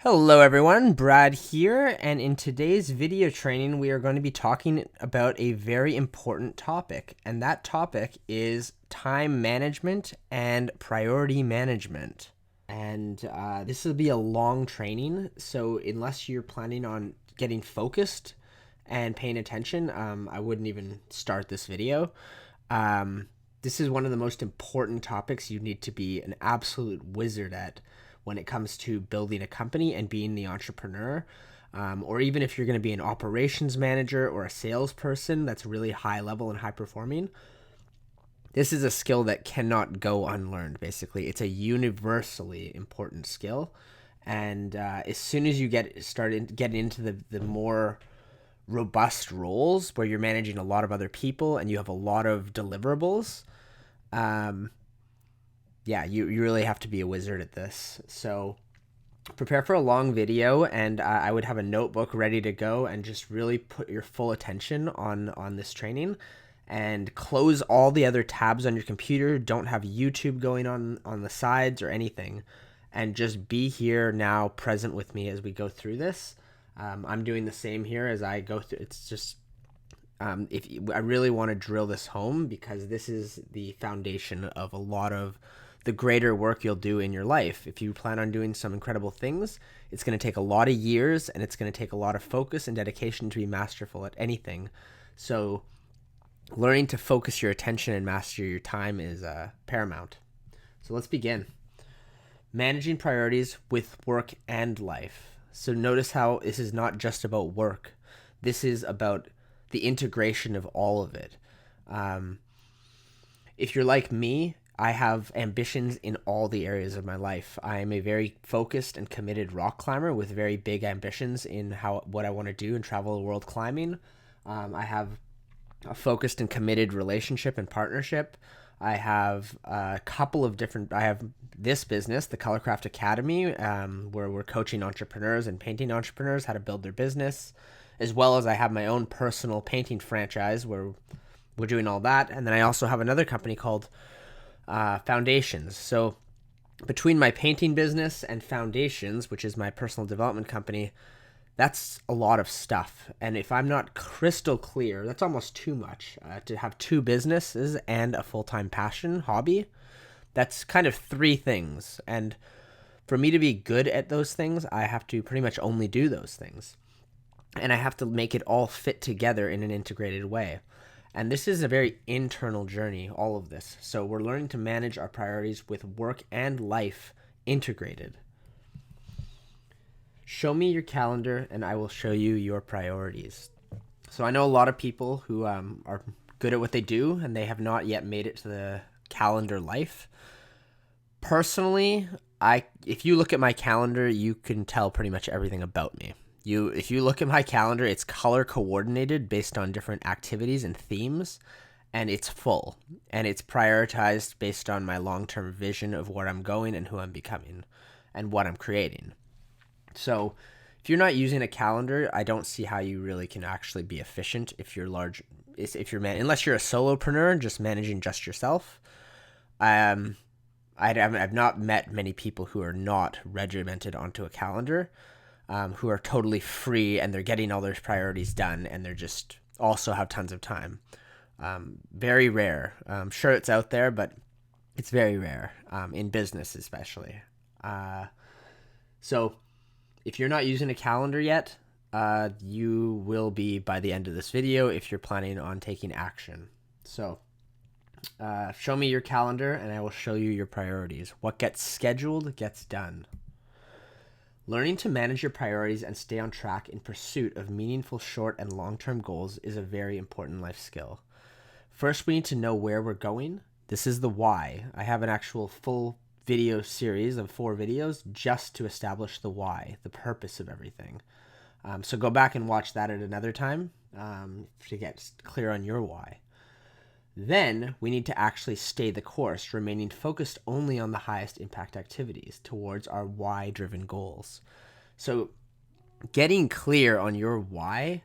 Hello everyone, Brad here, and in today's video training we are going to be talking about a very important topic, and that topic is time management and priority management. And this will be a long training, so unless you're planning on getting focused and paying attention, I wouldn't even start this video. This is one of the most important topics you need to be an absolute wizard at when it comes to building a company and being the entrepreneur. Or even if you're going to be an operations manager or a salesperson that's really high level and high performing, this is a skill that cannot go unlearned, basically. It's a universally important skill. And as soon as you get into the more robust roles where you're managing a lot of other people and you have a lot of deliverables, you really have to be a wizard at this. So prepare for a long video, and I would have a notebook ready to go and just really put your full attention on this training, and close all the other tabs on your computer. Don't have YouTube going on the sides or anything, and just be here now, present with me as we go through this. I'm doing the same here as I go through. It's just I really want to drill this home because this is the foundation of a lot of the greater work you'll do in your life. If you plan on doing some incredible things, it's going to take a lot of years and it's going to take a lot of focus and dedication to be masterful at anything. So learning to focus your attention and master your time is paramount. So let's begin. Managing priorities with work and life. So notice how this is not just about work. This is about the integration of all of it. If you're like me, I have ambitions in all the areas of my life. I am a very focused and committed rock climber with very big ambitions in what I want to do and travel the world climbing. I have a focused and committed relationship and partnership. I have a couple of different. I have this business, the 𝐂𝐞𝐫𝐞 Academy, where we're coaching entrepreneurs and painting entrepreneurs how to build their business, as well as I have my own personal painting franchise where we're doing all that. And then I also have another company called Foundations. So between my painting business and Foundations, which is my personal development company, that's a lot of stuff. And if I'm not crystal clear, that's almost too much to have two businesses and a full-time passion hobby. That's kind of three things. And for me to be good at those things, I have to pretty much only do those things. And I have to make it all fit together in an integrated way. And this is a very internal journey, all of this. So we're learning to manage our priorities with work and life integrated. Show me your calendar and I will show you your priorities. So I know a lot of people who are good at what they do and they have not yet made it to the calendar life. Personally, if you look at my calendar, you can tell pretty much everything about me. If you look at my calendar, it's color coordinated based on different activities and themes, and it's full, and it's prioritized based on my long-term vision of where I'm going and who I'm becoming and what I'm creating. So if you're not using a calendar, I don't see how you really can actually be efficient unless you're a solopreneur just managing just yourself. I've not met many people who are not regimented onto a calendar. Who are totally free and they're getting all their priorities done and they're just also have tons of time. Very rare. I'm sure it's out there, but it's very rare in business especially. So if you're not using a calendar yet, you will be by the end of this video if you're planning on taking action. So show me your calendar and I will show you your priorities. What gets scheduled gets done. Learning to manage your priorities and stay on track in pursuit of meaningful short and long-term goals is a very important life skill. First, we need to know where we're going. This is the why. I have an actual full video series of 4 videos just to establish the why, the purpose of everything. So go back and watch that at another time to get clear on your why. Then we need to actually stay the course, remaining focused only on the highest impact activities towards our why-driven goals. So getting clear on your why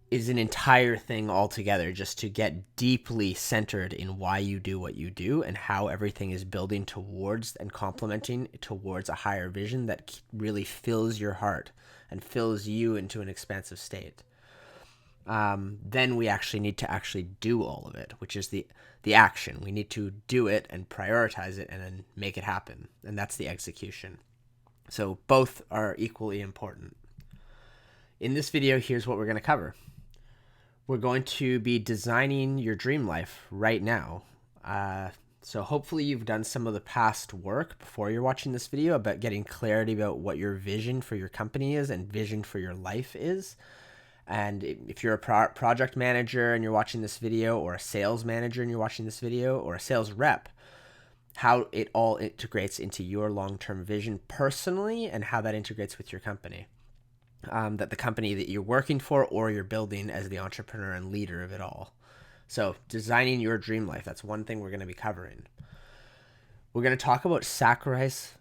is an entire thing altogether, just to get deeply centered in why you do what you do and how everything is building towards and complementing towards a higher vision that really fills your heart and fills you into an expansive state. Then we actually need to actually do all of it, which is the action. We need to do it and prioritize it and then make it happen. And that's the execution. So both are equally important. In this video, here's what we're going to cover. We're going to be designing your dream life right now. So hopefully you've done some of the past work before you're watching this video about getting clarity about what your vision for your company is and vision for your life is. And if you're a project manager and you're watching this video, or a sales manager and you're watching this video, or a sales rep, how it all integrates into your long-term vision personally and how that integrates with your company. That the company that you're working for or you're building as the entrepreneur and leader of it all. So designing your dream life, that's one thing we're going to be covering. We're going to talk about sacrifice,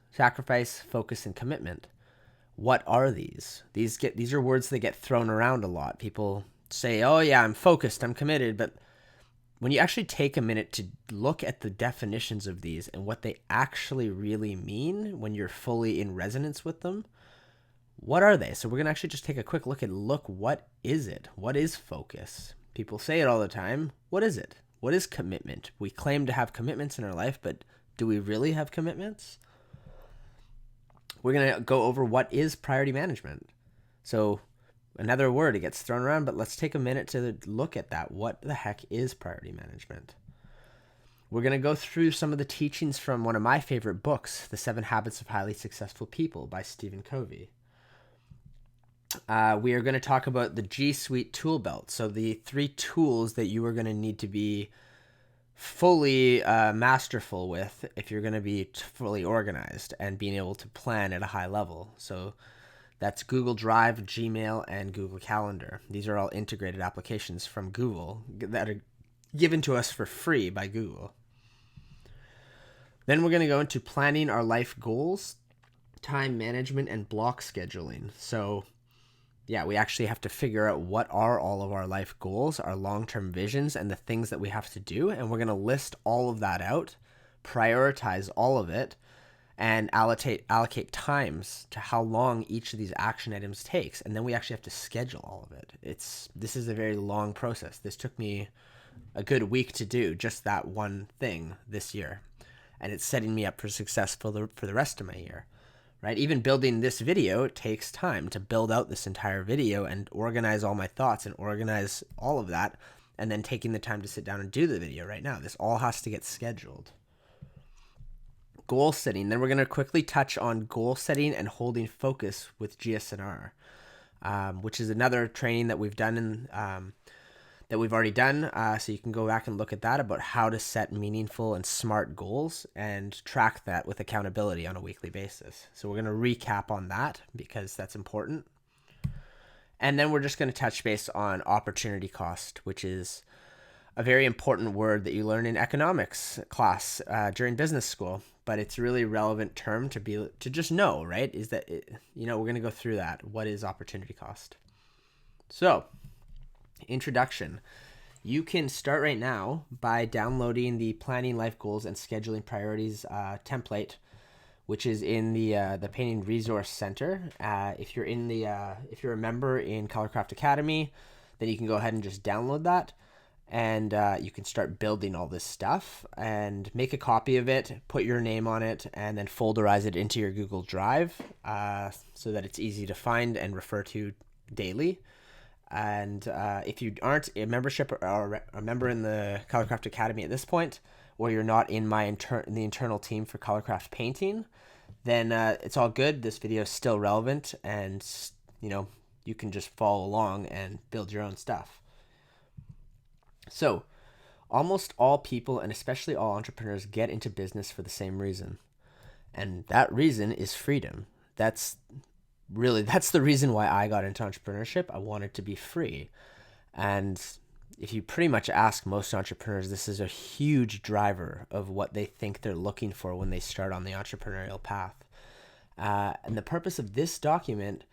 focus, and commitment. What are these? These are words that get thrown around a lot. People say, oh yeah, I'm focused, I'm committed. But when you actually take a minute to look at the definitions of these and what they actually really mean when you're fully in resonance with them, what are they? So we're going to actually just take a quick look at what is it? What is focus? People say it all the time. What is it? What is commitment? We claim to have commitments in our life, but do we really have commitments? We're going to go over what is priority management. So another word, it gets thrown around, but let's take a minute to look at that. What the heck is priority management? We're going to go through some of the teachings from one of my favorite books, The 7 Habits of Highly Successful People by Stephen Covey. We are going to talk about the G Suite tool belt. So the 3 tools that you are going to need to be fully masterful with if you're going to be fully organized and being able to plan at a high level. So that's Google Drive, Gmail, and Google Calendar. These are all integrated applications from Google that are given to us for free by Google. Then we're going to go into planning our life goals, time management, and block scheduling. So yeah, we actually have to figure out what are all of our life goals, our long-term visions, and the things that we have to do. And we're going to list all of that out, prioritize all of it, and allocate times to how long each of these action items takes. And then we actually have to schedule all of it. This is a very long process. This took me a good week to do, just that one thing this year. And it's setting me up for success for the rest of my year. Right? Even building this video takes time to build out this entire video and organize all my thoughts and organize all of that, and then taking the time to sit down and do the video right now. This all has to get scheduled. Goal setting. Then we're going to quickly touch on goal setting and holding focus with GS&R, which is another training that we've done that we've already done. So you can go back and look at that about how to set meaningful and smart goals and track that with accountability on a weekly basis. So we're going to recap on that because that's important. And then we're just going to touch base on opportunity cost, which is a very important word that you learn in economics class during business school. But it's a really relevant term to just know, right? Is that, we're going to go through that. What is opportunity cost? So, introduction. You can start right now by downloading the Planning Life Goals and Scheduling Priorities template, which is in the Painting Resource Center. If you're a member in Colorcraft Academy, then you can go ahead and just download that, and you can start building all this stuff and make a copy of it, put your name on it, and then folderize it into your Google Drive so that it's easy to find and refer to daily. And if you aren't a membership or a member in the Colorcraft Academy at this point, or you're not in the internal team for Colorcraft Painting, then it's all good. This video is still relevant, and you can just follow along and build your own stuff. So, almost all people, and especially all entrepreneurs, get into business for the same reason, and that reason is freedom. That's the reason why I got into entrepreneurship. I wanted to be free. And if you pretty much ask most entrepreneurs, this is a huge driver of what they think they're looking for when they start on the entrepreneurial path. And the purpose of this document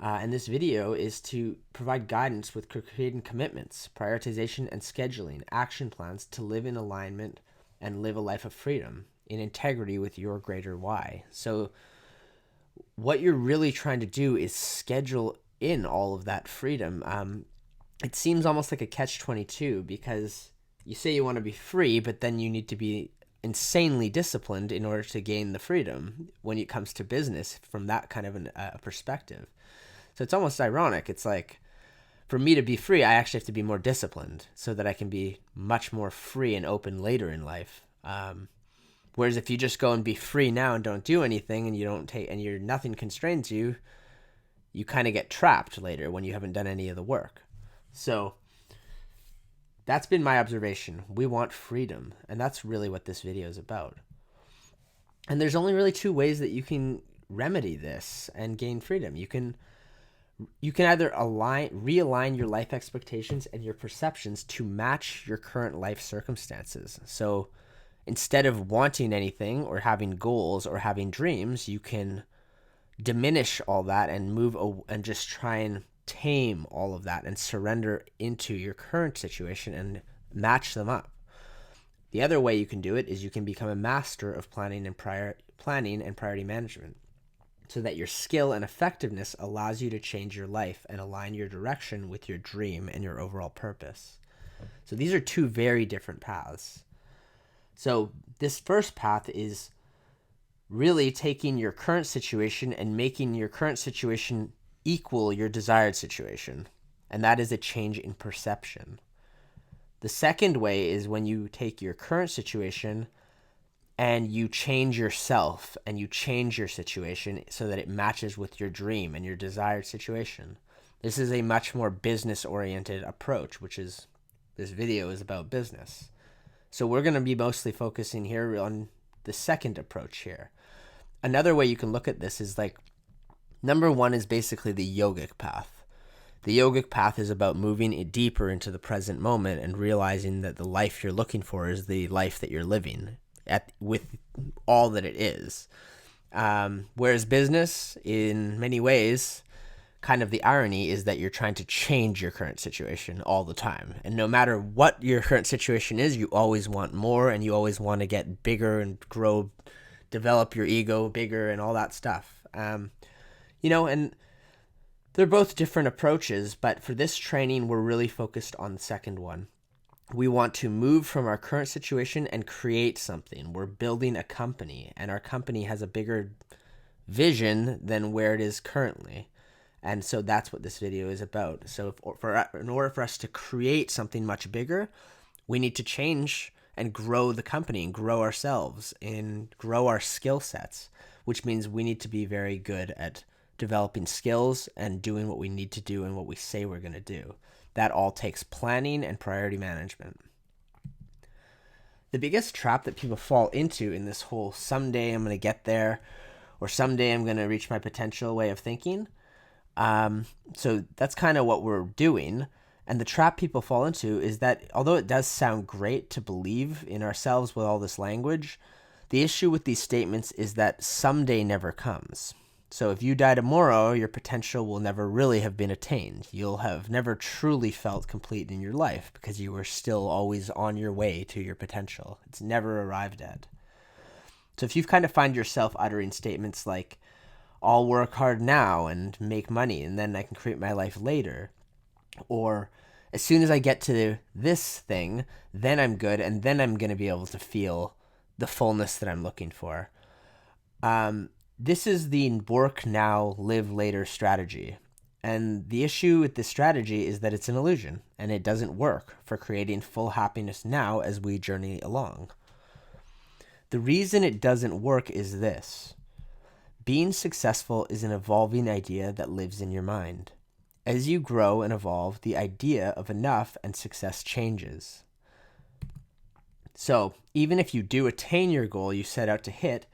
And this video is to provide guidance with creating commitments, prioritization, and scheduling action plans to live in alignment and live a life of freedom in integrity with your greater why. So what you're really trying to do is schedule in all of that freedom. It seems almost like a catch-22 because you say you want to be free, but then you need to be insanely disciplined in order to gain the freedom when it comes to business from that kind of a perspective. So it's almost ironic. It's like, for me to be free, I actually have to be more disciplined so that I can be much more free and open later in life. Whereas if you just go and be free now and don't do anything and you don't take, and you're nothing constrains you, you kind of get trapped later when you haven't done any of the work. So that's been my observation. We want freedom, and that's really what this video is about. And there's only really two ways that you can remedy this and gain freedom. You can either realign your life expectations and your perceptions to match your current life circumstances. So instead of wanting anything or having goals or having dreams, you can diminish all that and and just try and tame all of that and surrender into your current situation and match them up. The other way you can do it is you can become a master of planning and priority management, so that your skill and effectiveness allows you to change your life and align your direction with your dream and your overall purpose. So these are two very different paths. So this first path is really taking your current situation and making your current situation equal your desired situation. And that is a change in perception. The second way is when you take your current situation and you change yourself and you change your situation so that it matches with your dream and your desired situation. This is a much more business-oriented approach, which is, this video is about business. So we're going to be mostly focusing here on the second approach here. Another way you can look at this is like, number one is basically the yogic path. The yogic path is about moving it deeper into the present moment and realizing that the life you're looking for is the life that you're living with all that it is. Whereas business, in many ways, kind of the irony is that you're trying to change your current situation all the time. And no matter what your current situation is, you always want more and you always want to get bigger and grow, develop your ego bigger and all that stuff. And they're both different approaches, but for this training, we're really focused on the second one. We want to move from our current situation and create something. We're building a company, and our company has a bigger vision than where it is currently. And so that's what this video is about. So in order for us to create something much bigger, we need to change and grow the company and grow ourselves and grow our skill sets, which means we need to be very good at developing skills and doing what we need to do and what we say we're going to do. That all takes planning and priority management. The biggest trap that people fall into in this whole someday I'm going to get there or someday I'm going to reach my potential way of thinking. So that's kind of what we're doing. And the trap people fall into is that although it does sound great to believe in ourselves with all this language, the issue with these statements is that someday never comes. So if you die tomorrow, your potential will never really have been attained. You'll have never truly felt complete in your life because you were still always on your way to your potential. It's never arrived at. So if you kind of find yourself uttering statements like, I'll work hard now and make money and then I can create my life later, or as soon as I get to this thing, then I'm good and then I'm going to be able to feel the fullness that I'm looking for. This is the work now, live later strategy. And the issue with this strategy is that it's an illusion and it doesn't work for creating full happiness now as we journey along. The reason it doesn't work is this. Being successful is an evolving idea that lives in your mind. As you grow and evolve, the idea of enough and success changes. So even if you do attain your goal you set out to hit,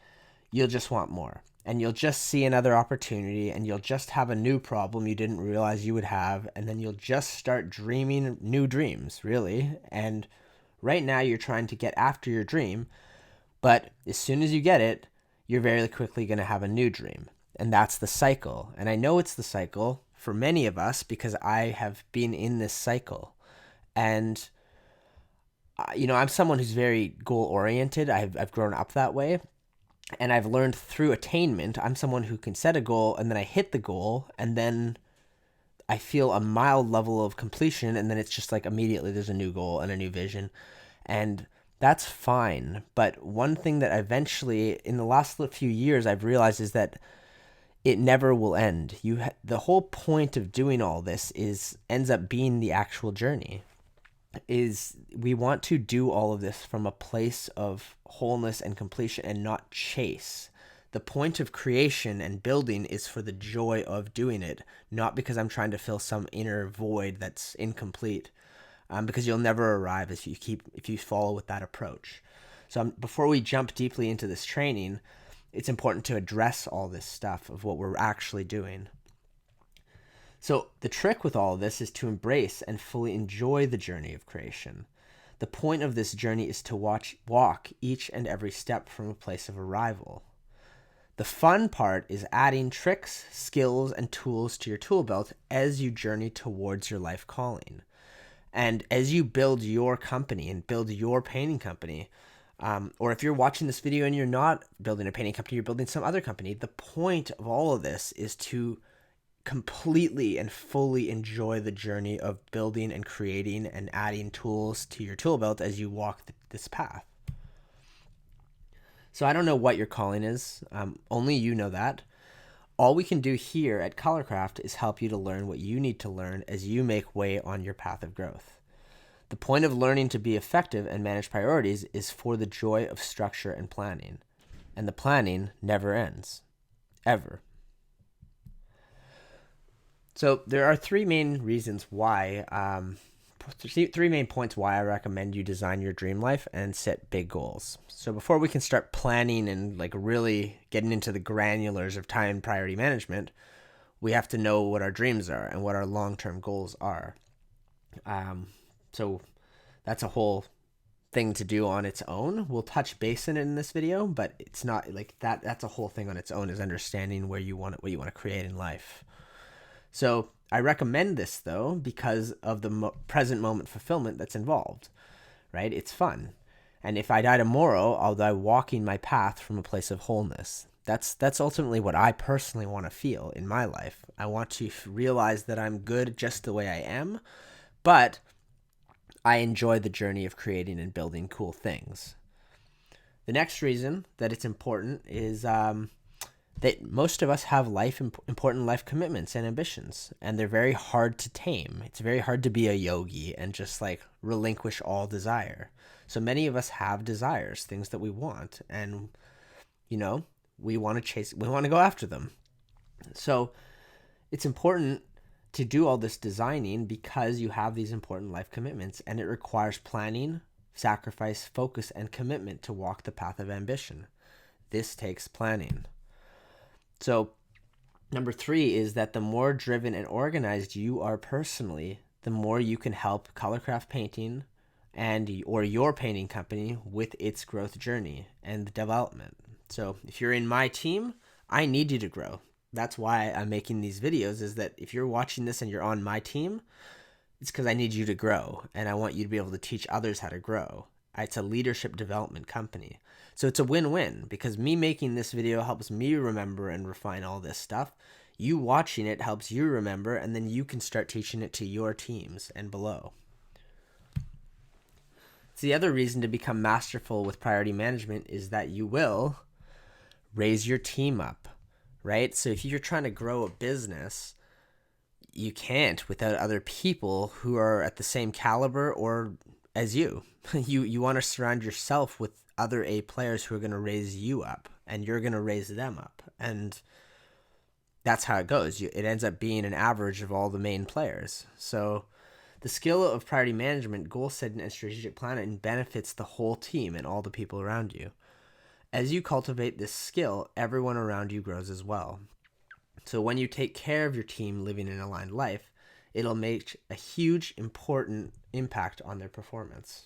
you'll just want more. And you'll just see another opportunity and you'll just have a new problem you didn't realize you would have. And then you'll just start dreaming new dreams, really. And right now you're trying to get after your dream. But as soon as you get it, you're very quickly going to have a new dream. And that's the cycle. And I know it's the cycle for many of us because I have been in this cycle. And, I'm someone who's very goal oriented. I've grown up that way. And I've learned through attainment, I'm someone who can set a goal and then I hit the goal and then I feel a mild level of completion. And then it's just like immediately there's a new goal and a new vision. And that's fine. But one thing that eventually in the last few years I've realized is that it never will end. The whole point of doing all this ends up being the actual journey. Is we want to do all of this from a place of wholeness and completion and not chase. The point of creation and building is for the joy of doing it, not because I'm trying to fill some inner void that's incomplete. Because you'll never arrive if you follow with that approach. So before we jump deeply into this training, it's important to address all this stuff of what we're actually doing. So the trick with all of this is to embrace and fully enjoy the journey of creation. The point of this journey is to walk each and every step from a place of arrival. The fun part is adding tricks, skills, and tools to your tool belt as you journey towards your life calling. And as you build your company and build your painting company, or if you're watching this video and you're not building a painting company, you're building some other company, the point of all of this is to completely and fully enjoy the journey of building and creating and adding tools to your tool belt as you walk this path. So I don't know what your calling is. Only you know that. All we can do here at Colorcraft is help you to learn what you need to learn as you make way on your path of growth. The point of learning to be effective and manage priorities is for the joy of structure and planning. And the planning never ends. Ever. So there are three main points why I recommend you design your dream life and set big goals. So before we can start planning and really getting into the granulars of time and priority management, we have to know what our dreams are and what our long-term goals are. So that's a whole thing to do on its own. We'll touch base in it in this video, but it's not like that. That's a whole thing on its own, is understanding what you want to create in life. So I recommend this though because of the present moment fulfillment that's involved, right? It's fun. And if I die tomorrow, I'll die walking my path from a place of wholeness. That's ultimately what I personally want to feel in my life. I want to realize that I'm good just the way I am, but I enjoy the journey of creating and building cool things. The next reason that it's important is that most of us have important life commitments and ambitions, and they're very hard to tame. It's very hard to be a yogi and just relinquish all desire. So many of us have desires, things that we want, and we want to go after them. So it's important to do all this designing because you have these important life commitments, and it requires planning, sacrifice, focus, and commitment to walk the path of ambition. This takes planning. So number 3 is that the more driven and organized you are personally, the more you can help Colorcraft Painting or your painting company with its growth journey and development. So if you're in my team, I need you to grow. That's why I'm making these videos, is that if you're watching this and you're on my team, it's because I need you to grow and I want you to be able to teach others how to grow. It's a leadership development company. So it's a win-win because me making this video helps me remember and refine all this stuff. You watching it helps you remember, and then you can start teaching it to your teams and below. So the other reason to become masterful with priority management is that you will raise your team up, right? So if you're trying to grow a business, you can't without other people who are at the same caliber or as you. You want to surround yourself with other A players who are going to raise you up, and you're going to raise them up. And that's how it goes. It ends up being an average of all the main players. So the skill of priority management, goal setting, and strategic planning benefits the whole team and all the people around you. As you cultivate this skill, everyone around you grows as well. So when you take care of your team living an aligned life, it'll make a huge, important impact on their performance.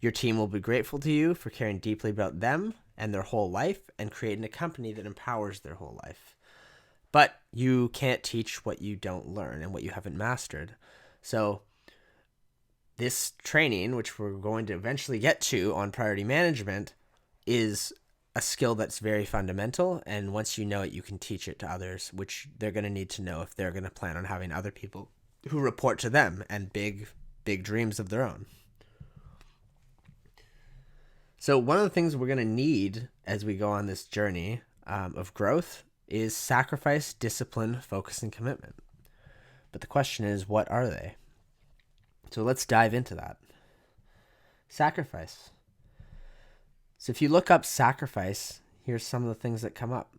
Your team will be grateful to you for caring deeply about them and their whole life and creating a company that empowers their whole life. But you can't teach what you don't learn and what you haven't mastered. So this training, which we're going to eventually get to on priority management, is a skill that's very fundamental. And once you know it, you can teach it to others, which they're going to need to know if they're going to plan on having other people who report to them and big dreams of their own. So one of the things we're going to need as we go on this journey of growth is sacrifice, discipline, focus, and commitment. But the question is, what are they? So let's dive into that. Sacrifice. So if you look up sacrifice, here's some of the things that come up.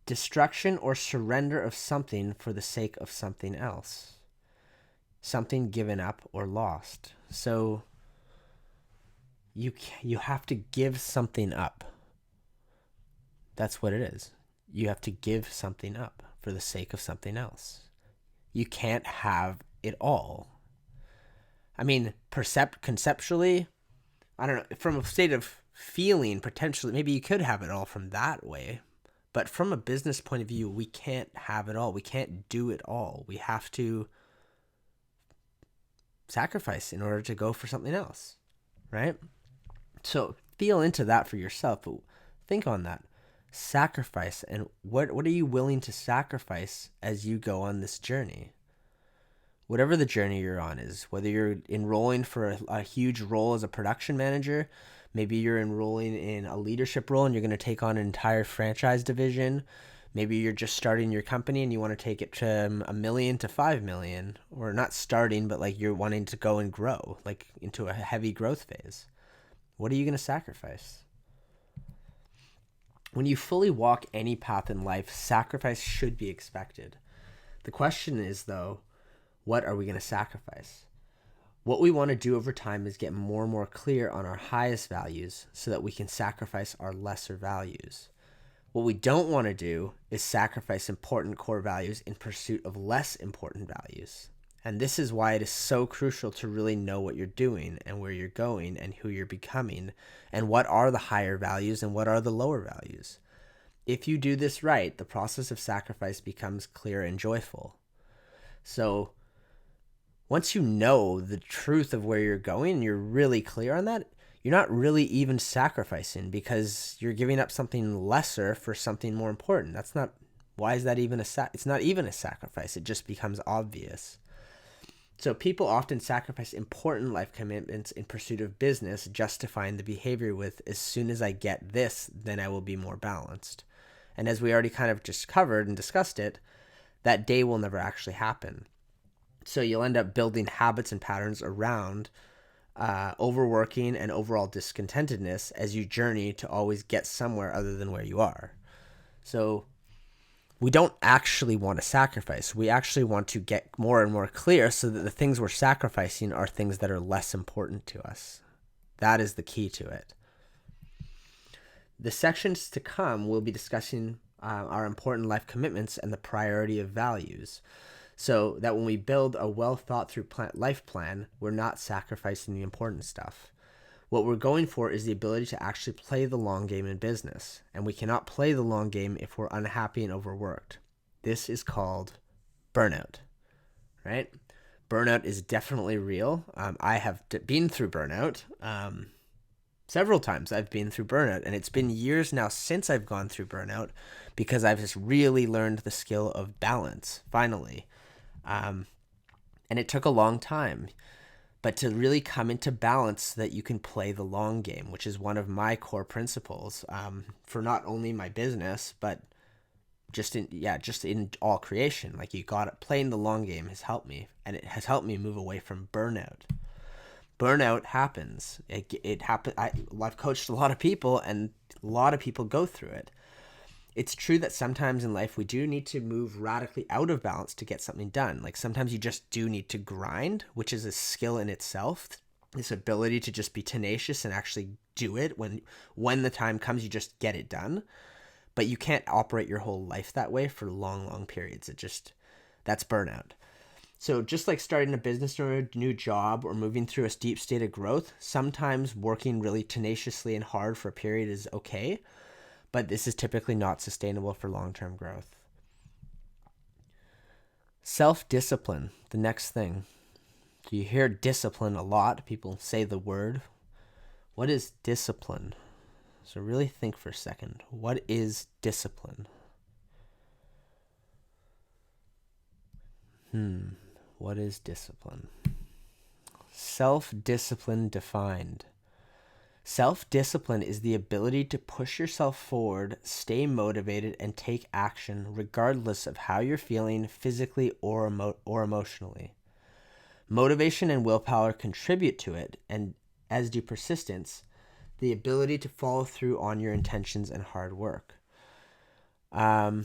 Destruction or surrender of something for the sake of something else. Something given up or lost. So you have to give something up. That's what it is. You have to give something up for the sake of something else. You can't have it all. I mean, conceptually, I don't know, from a state of feeling, potentially, maybe you could have it all from that way. But from a business point of view, we can't have it all. We can't do it all. We have to sacrifice in order to go for something else, right? So feel into that for yourself, but think on that. Sacrifice, and what are you willing to sacrifice as you go on this journey? Whatever the journey you're on is, whether you're enrolling for a huge role as a production manager, maybe you're enrolling in a leadership role and you're going to take on an entire franchise division. Maybe you're just starting your company and you want to take it to $1 million to $5 million, or not starting, but like you're wanting to go and grow, like into a heavy growth phase. What are you going to sacrifice? When you fully walk any path in life, sacrifice should be expected. The question is, though, what are we going to sacrifice? What we want to do over time is get more and more clear on our highest values so that we can sacrifice our lesser values. What we don't want to do is sacrifice important core values in pursuit of less important values. And this is why it is so crucial to really know what you're doing and where you're going and who you're becoming and what are the higher values and what are the lower values. If you do this right, the process of sacrifice becomes clear and joyful. So once you know the truth of where you're going and you're really clear on that, you're not really even sacrificing because you're giving up something lesser for something more important. Why is that even it's not even a sacrifice. It just becomes obvious. So people often sacrifice important life commitments in pursuit of business, justifying the behavior with, as soon as I get this, then I will be more balanced. And as we already kind of just covered and discussed it, that day will never actually happen. So you'll end up building habits and patterns around overworking and overall discontentedness as you journey to always get somewhere other than where you are. So we don't actually want to sacrifice. We actually want to get more and more clear so that the things we're sacrificing are things that are less important to us. That is the key to it. The sections to come, we'll be discussing our important life commitments and the priority of values, so that when we build a well thought through life plan, we're not sacrificing the important stuff. What we're going for is the ability to actually play the long game in business, and we cannot play the long game if we're unhappy and overworked. This is called burnout, right? Burnout is definitely real. I have been through burnout. Several times I've been through burnout, and it's been years now since I've gone through burnout because I've just really learned the skill of balance, finally. And it took a long time. But to really come into balance so that you can play the long game, which is one of my core principles for not only my business, but just in all creation. Like playing the long game has helped me, and it has helped me move away from burnout. Burnout happens. It happen. I've coached a lot of people, and a lot of people go through it. It's true that sometimes in life we do need to move radically out of balance to get something done. Like sometimes you just do need to grind, which is a skill in itself. This ability to just be tenacious and actually do it when the time comes, you just get it done. But you can't operate your whole life that way for long, long periods. That's burnout. So just like starting a business or a new job or moving through a steep state of growth, sometimes working really tenaciously and hard for a period is okay. But this is typically not sustainable for long-term growth. Self-discipline, the next thing. So you hear discipline a lot. People say the word. What is discipline? So really think for a second. What is discipline? What is discipline? Self-discipline defined. Self-discipline is the ability to push yourself forward, stay motivated, and take action regardless of how you're feeling physically or emotionally. Motivation and willpower contribute to it, and as do persistence, the ability to follow through on your intentions and hard work. The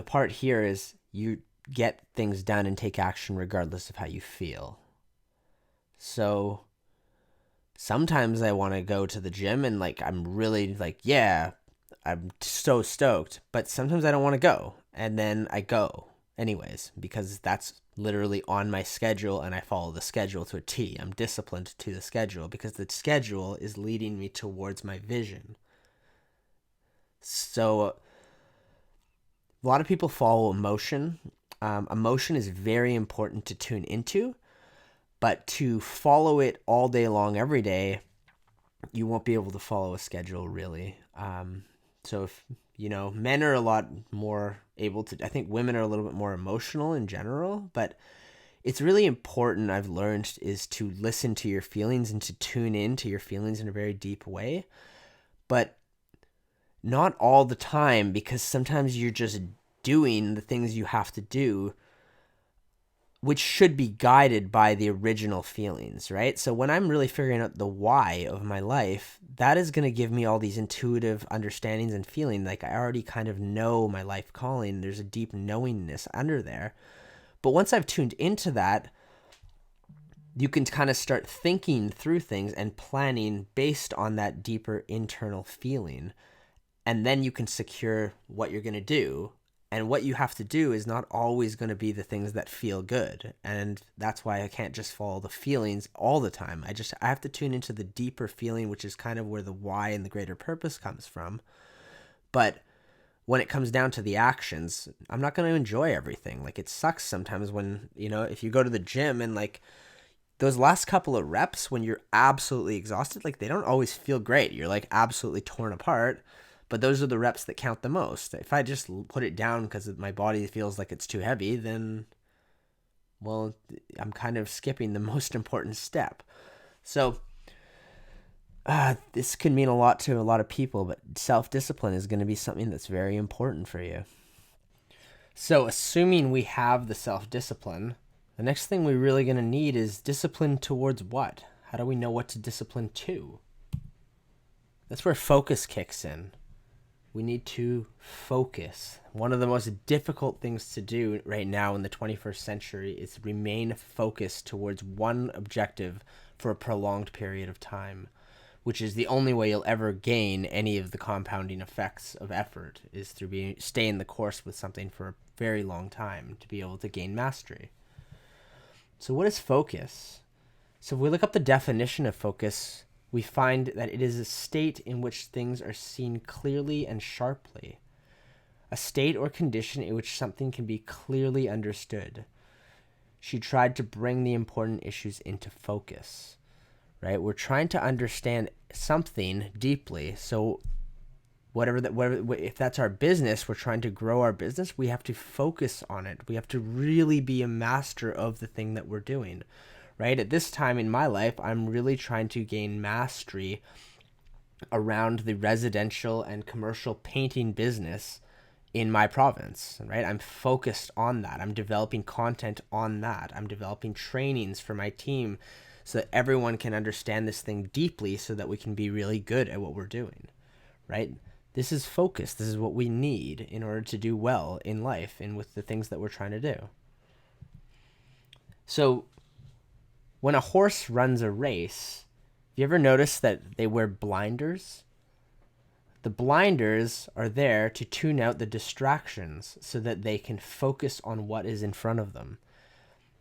part here is you get things done and take action regardless of how you feel. So sometimes I want to go to the gym and I'm really I'm so stoked, but sometimes I don't want to go, and then I go anyways because that's literally on my schedule and I follow the schedule to a T. I'm disciplined to the schedule because the schedule is leading me towards my vision. So a lot of people follow emotion. Emotion is very important to tune into, but to follow it all day long, every day, you won't be able to follow a schedule really. So if, men are a lot more able to, I think women are a little bit more emotional in general, but it's really important, I've learned, is to listen to your feelings and to tune in to your feelings in a very deep way. But not all the time, because sometimes you're just doing the things you have to do, which should be guided by the original feelings, right? So when I'm really figuring out the why of my life, that is going to give me all these intuitive understandings and feeling. Like I already kind of know my life calling. There's a deep knowingness under there. But once I've tuned into that, you can kind of start thinking through things and planning based on that deeper internal feeling. And then you can secure what you're going to do. And what you have to do is not always going to be the things that feel good. And that's why I can't just follow the feelings all the time. I have to tune into the deeper feeling, which is kind of where the why and the greater purpose comes from. But when it comes down to the actions, I'm not going to enjoy everything. It sucks sometimes when, if you go to the gym and those last couple of reps when you're absolutely exhausted, they don't always feel great. You're absolutely torn apart. But those are the reps that count the most. If I just put it down because my body feels like it's too heavy, then, well, I'm kind of skipping the most important step. So this could mean a lot to a lot of people, but self-discipline is going to be something that's very important for you. So assuming we have the self-discipline, the next thing we're really going to need is discipline towards what? How do we know what to discipline to? That's where focus kicks in. We need to focus. One of the most difficult things to do right now in the 21st century is remain focused towards one objective for a prolonged period of time, which is the only way you'll ever gain any of the compounding effects of effort, is through staying the course with something for a very long time to be able to gain mastery. So what is focus? So if we look up the definition of focus, we find that it is a state in which things are seen clearly and sharply. A state or condition in which something can be clearly understood. She tried to bring the important issues into focus, right? We're trying to understand something deeply. So if that's our business, we're trying to grow our business, we have to focus on it. We have to really be a master of the thing that we're doing. Right? At this time in my life, I'm really trying to gain mastery around the residential and commercial painting business in my province, right? I'm focused on that. I'm developing content on that. I'm developing trainings for my team so that everyone can understand this thing deeply so that we can be really good at what we're doing, right? This is focus. This is what we need in order to do well in life and with the things that we're trying to do. So when a horse runs a race, have you ever noticed that they wear blinders? The blinders are there to tune out the distractions so that they can focus on what is in front of them.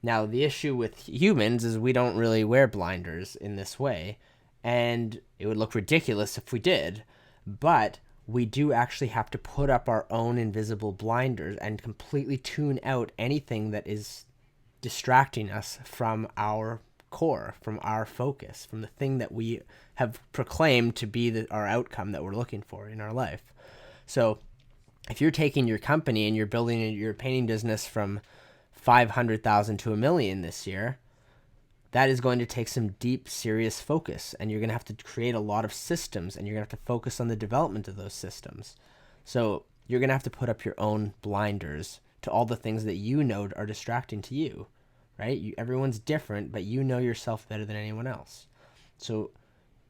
Now, the issue with humans is we don't really wear blinders in this way, and it would look ridiculous if we did, but we do actually have to put up our own invisible blinders and completely tune out anything that is distracting us from our core, from our focus, from the thing that we have proclaimed to be our outcome that we're looking for in our life. So if you're taking your company and you're building your painting business from 500,000 to 1 million this year, that is going to take some deep, serious focus, and you're going to have to create a lot of systems, and you're going to have to focus on the development of those systems. So you're going to have to put up your own blinders to all the things that you know are distracting to you, right? Everyone's different, but you know yourself better than anyone else. So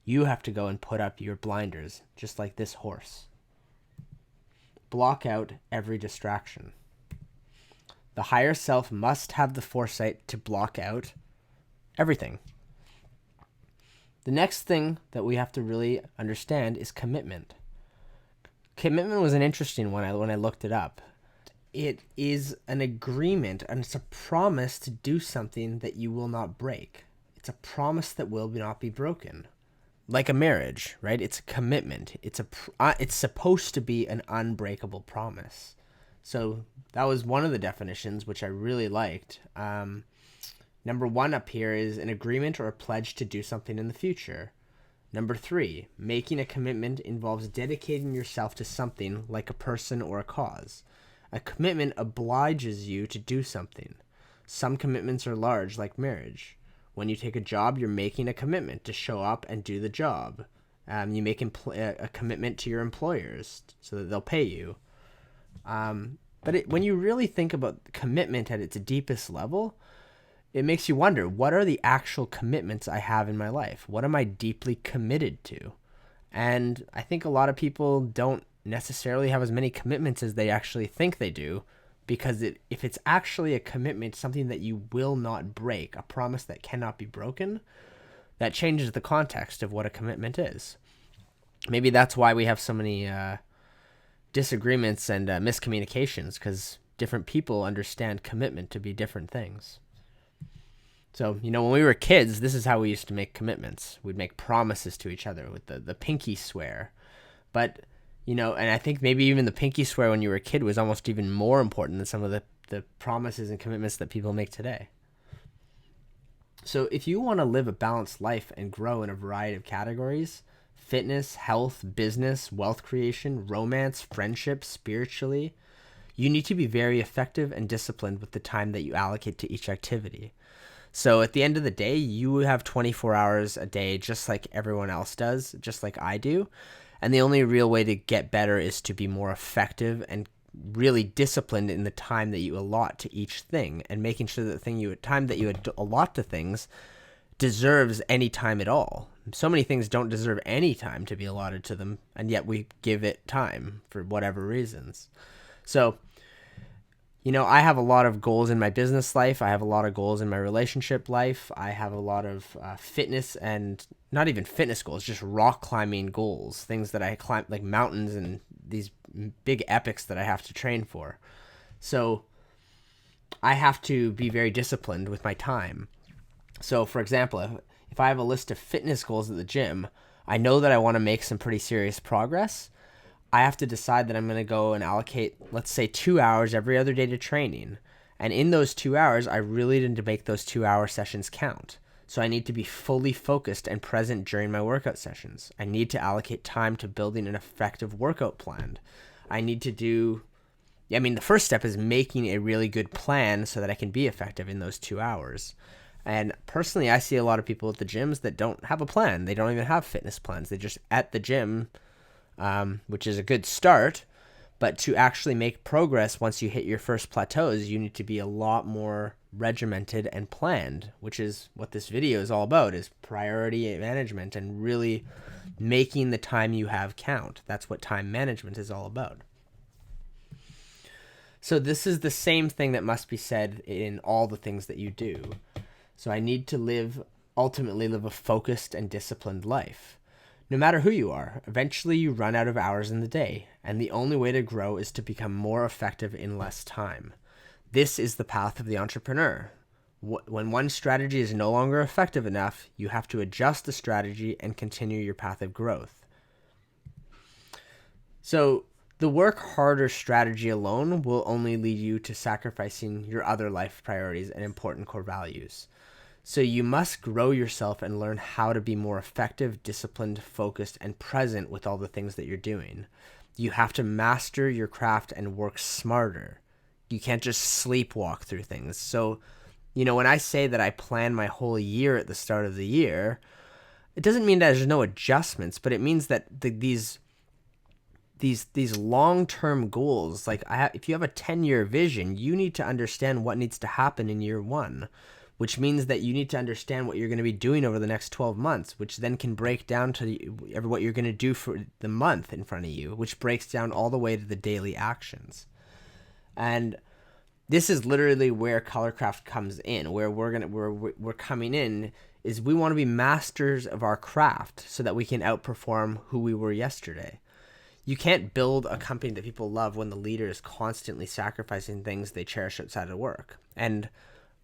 you have to go and put up your blinders, just like this horse. Block out every distraction. The higher self must have the foresight to block out everything. The next thing that we have to really understand is commitment. Commitment was an interesting one when I looked it up. It is an agreement, and it's a promise to do something that you will not break. It's a promise that will not be broken. Like a marriage, right? It's a commitment. It's supposed to be an unbreakable promise. So that was one of the definitions, which I really liked. Number 1 up here is an agreement or a pledge to do something in the future. Number 3, making a commitment involves dedicating yourself to something like a person or a cause. A commitment obliges you to do something. Some commitments are large, like marriage. When you take a job, you're making a commitment to show up and do the job. You make a commitment to your employers so that they'll pay you. But when you really think about commitment at its deepest level, it makes you wonder, what are the actual commitments I have in my life? What am I deeply committed to? And I think a lot of people don't necessarily have as many commitments as they actually think they do, because if it's actually a commitment, something that you will not break, a promise that cannot be broken, that changes the context of what a commitment is. Maybe that's why we have so many disagreements and miscommunications, because different people understand commitment to be different things. So, when we were kids, this is how we used to make commitments. We'd make promises to each other with the pinky swear. But, and I think maybe even the pinky swear when you were a kid was almost even more important than some of the promises and commitments that people make today. So if you want to live a balanced life and grow in a variety of categories, fitness, health, business, wealth creation, romance, friendship, spiritually, you need to be very effective and disciplined with the time that you allocate to each activity. So at the end of the day, you have 24 hours a day, just like everyone else does, just like I do. And the only real way to get better is to be more effective and really disciplined in the time that you allot to each thing, and making sure that the time that you allot to things deserves any time at all. So many things don't deserve any time to be allotted to them, and yet we give it time for whatever reasons. So, I have a lot of goals in my business life. I have a lot of goals in my relationship life. I have a lot of fitness, and not even fitness goals, just rock climbing goals, things that I climb, like mountains and these big epics that I have to train for. So I have to be very disciplined with my time. So for example, if I have a list of fitness goals at the gym, I know that I want to make some pretty serious progress. I have to decide that I'm going to go and allocate, let's say, 2 hours every other day to training. And in those 2 hours, I really need to make those 2-hour sessions count. So I need to be fully focused and present during my workout sessions. I need to allocate time to building an effective workout plan. I need to the first step is making a really good plan so that I can be effective in those 2 hours. And personally, I see a lot of people at the gyms that don't have a plan. They don't even have fitness plans. They're just at the gym, which is a good start. But to actually make progress once you hit your first plateaus, you need to be a lot more regimented and planned, which is what this video is all about, is priority management and really making the time you have count. That's what time management is all about. So this is the same thing that must be said in all the things that you do. So I need to ultimately live a focused and disciplined life. No matter who you are, eventually you run out of hours in the day, and the only way to grow is to become more effective in less time. This is the path of the entrepreneur. When one strategy is no longer effective enough, you have to adjust the strategy and continue your path of growth. So the work harder strategy alone will only lead you to sacrificing your other life priorities and important core values. So you must grow yourself and learn how to be more effective, disciplined, focused, and present with all the things that you're doing. You have to master your craft and work smarter. You can't just sleepwalk through things. So, when I say that I plan my whole year at the start of the year, it doesn't mean that there's no adjustments, but it means that these long-term goals, like if you have a 10-year vision, you need to understand what needs to happen in year 1, which means that you need to understand what you're going to be doing over the next 12 months, which then can break down to what you're going to do for the month in front of you, which breaks down all the way to the daily actions. And this is literally where Colorcraft comes in, where we're coming in is we want to be masters of our craft so that we can outperform who we were yesterday. You can't build a company that people love when the leader is constantly sacrificing things they cherish outside of work. And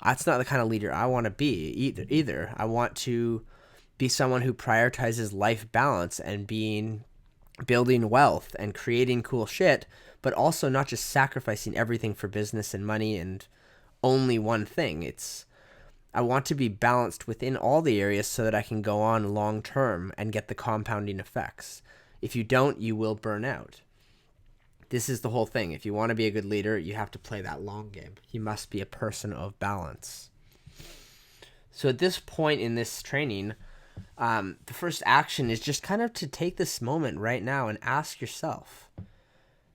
that's not the kind of leader I want to be either. I want to be someone who prioritizes life balance and building wealth and creating cool shit, but also not just sacrificing everything for business and money and only one thing. I want to be balanced within all the areas so that I can go on long term and get the compounding effects. If you don't, you will burn out. This is the whole thing. If you want to be a good leader, you have to play that long game. You must be a person of balance. So at this point in this training, the first action is just kind of to take this moment right now and ask yourself,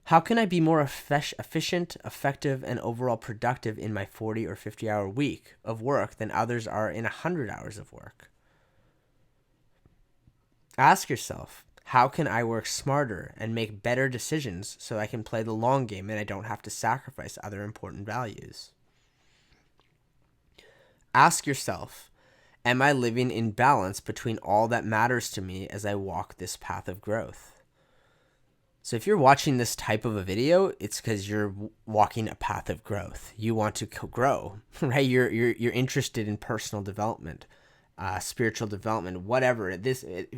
how can I be more efficient, effective, and overall productive in my 40 or 50-hour week of work than others are in 100 hours of work? Ask yourself, how can I work smarter and make better decisions so I can play the long game and I don't have to sacrifice other important values? Ask yourself, am I living in balance between all that matters to me as I walk this path of growth? So if you're watching this type of a video, it's because you're walking a path of growth. You want to grow, right? You're interested in personal development, spiritual development, whatever.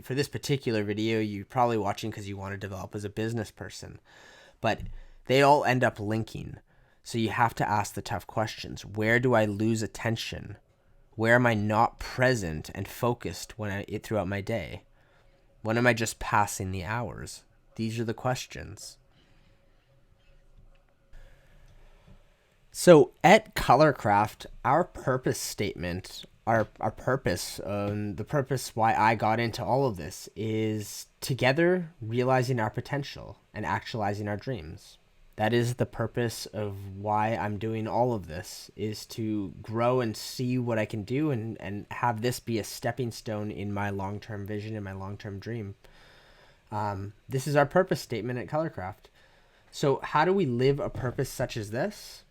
For this particular video, you're probably watching because you want to develop as a business person, but they all end up linking. So you have to ask the tough questions. Where do I lose attention? Where am I not present and focused throughout my day? When am I just passing the hours? These are the questions. So at Colorcraft, our purpose statement, our purpose, the purpose why I got into all of this is together realizing our potential and actualizing our dreams. That is the purpose of why I'm doing all of this, is to grow and see what I can do and have this be a stepping stone in my long-term vision and my long-term dream. This is our purpose statement at Colorcraft. So how do we live a purpose such as this?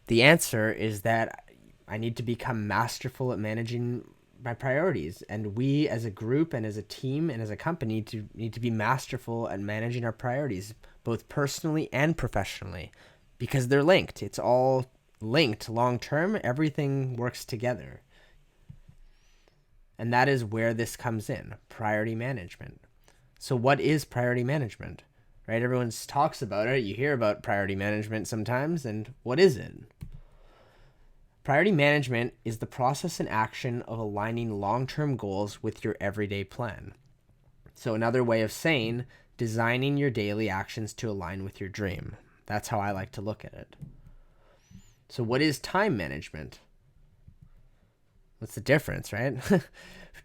The answer is that I need to become masterful at managing my priorities. And we as a group and as a team and as a company need to be masterful at managing our priorities, both personally and professionally, because they're linked. It's all linked long term. Everything works together. And that is where this comes in, priority management. So what is priority management? Right? Everyone talks about it. You hear about priority management sometimes. And what is it? Priority management is the process and action of aligning long-term goals with your everyday plan. So another way of saying, designing your daily actions to align with your dream. That's how I like to look at it. So what is time management? What's the difference, right?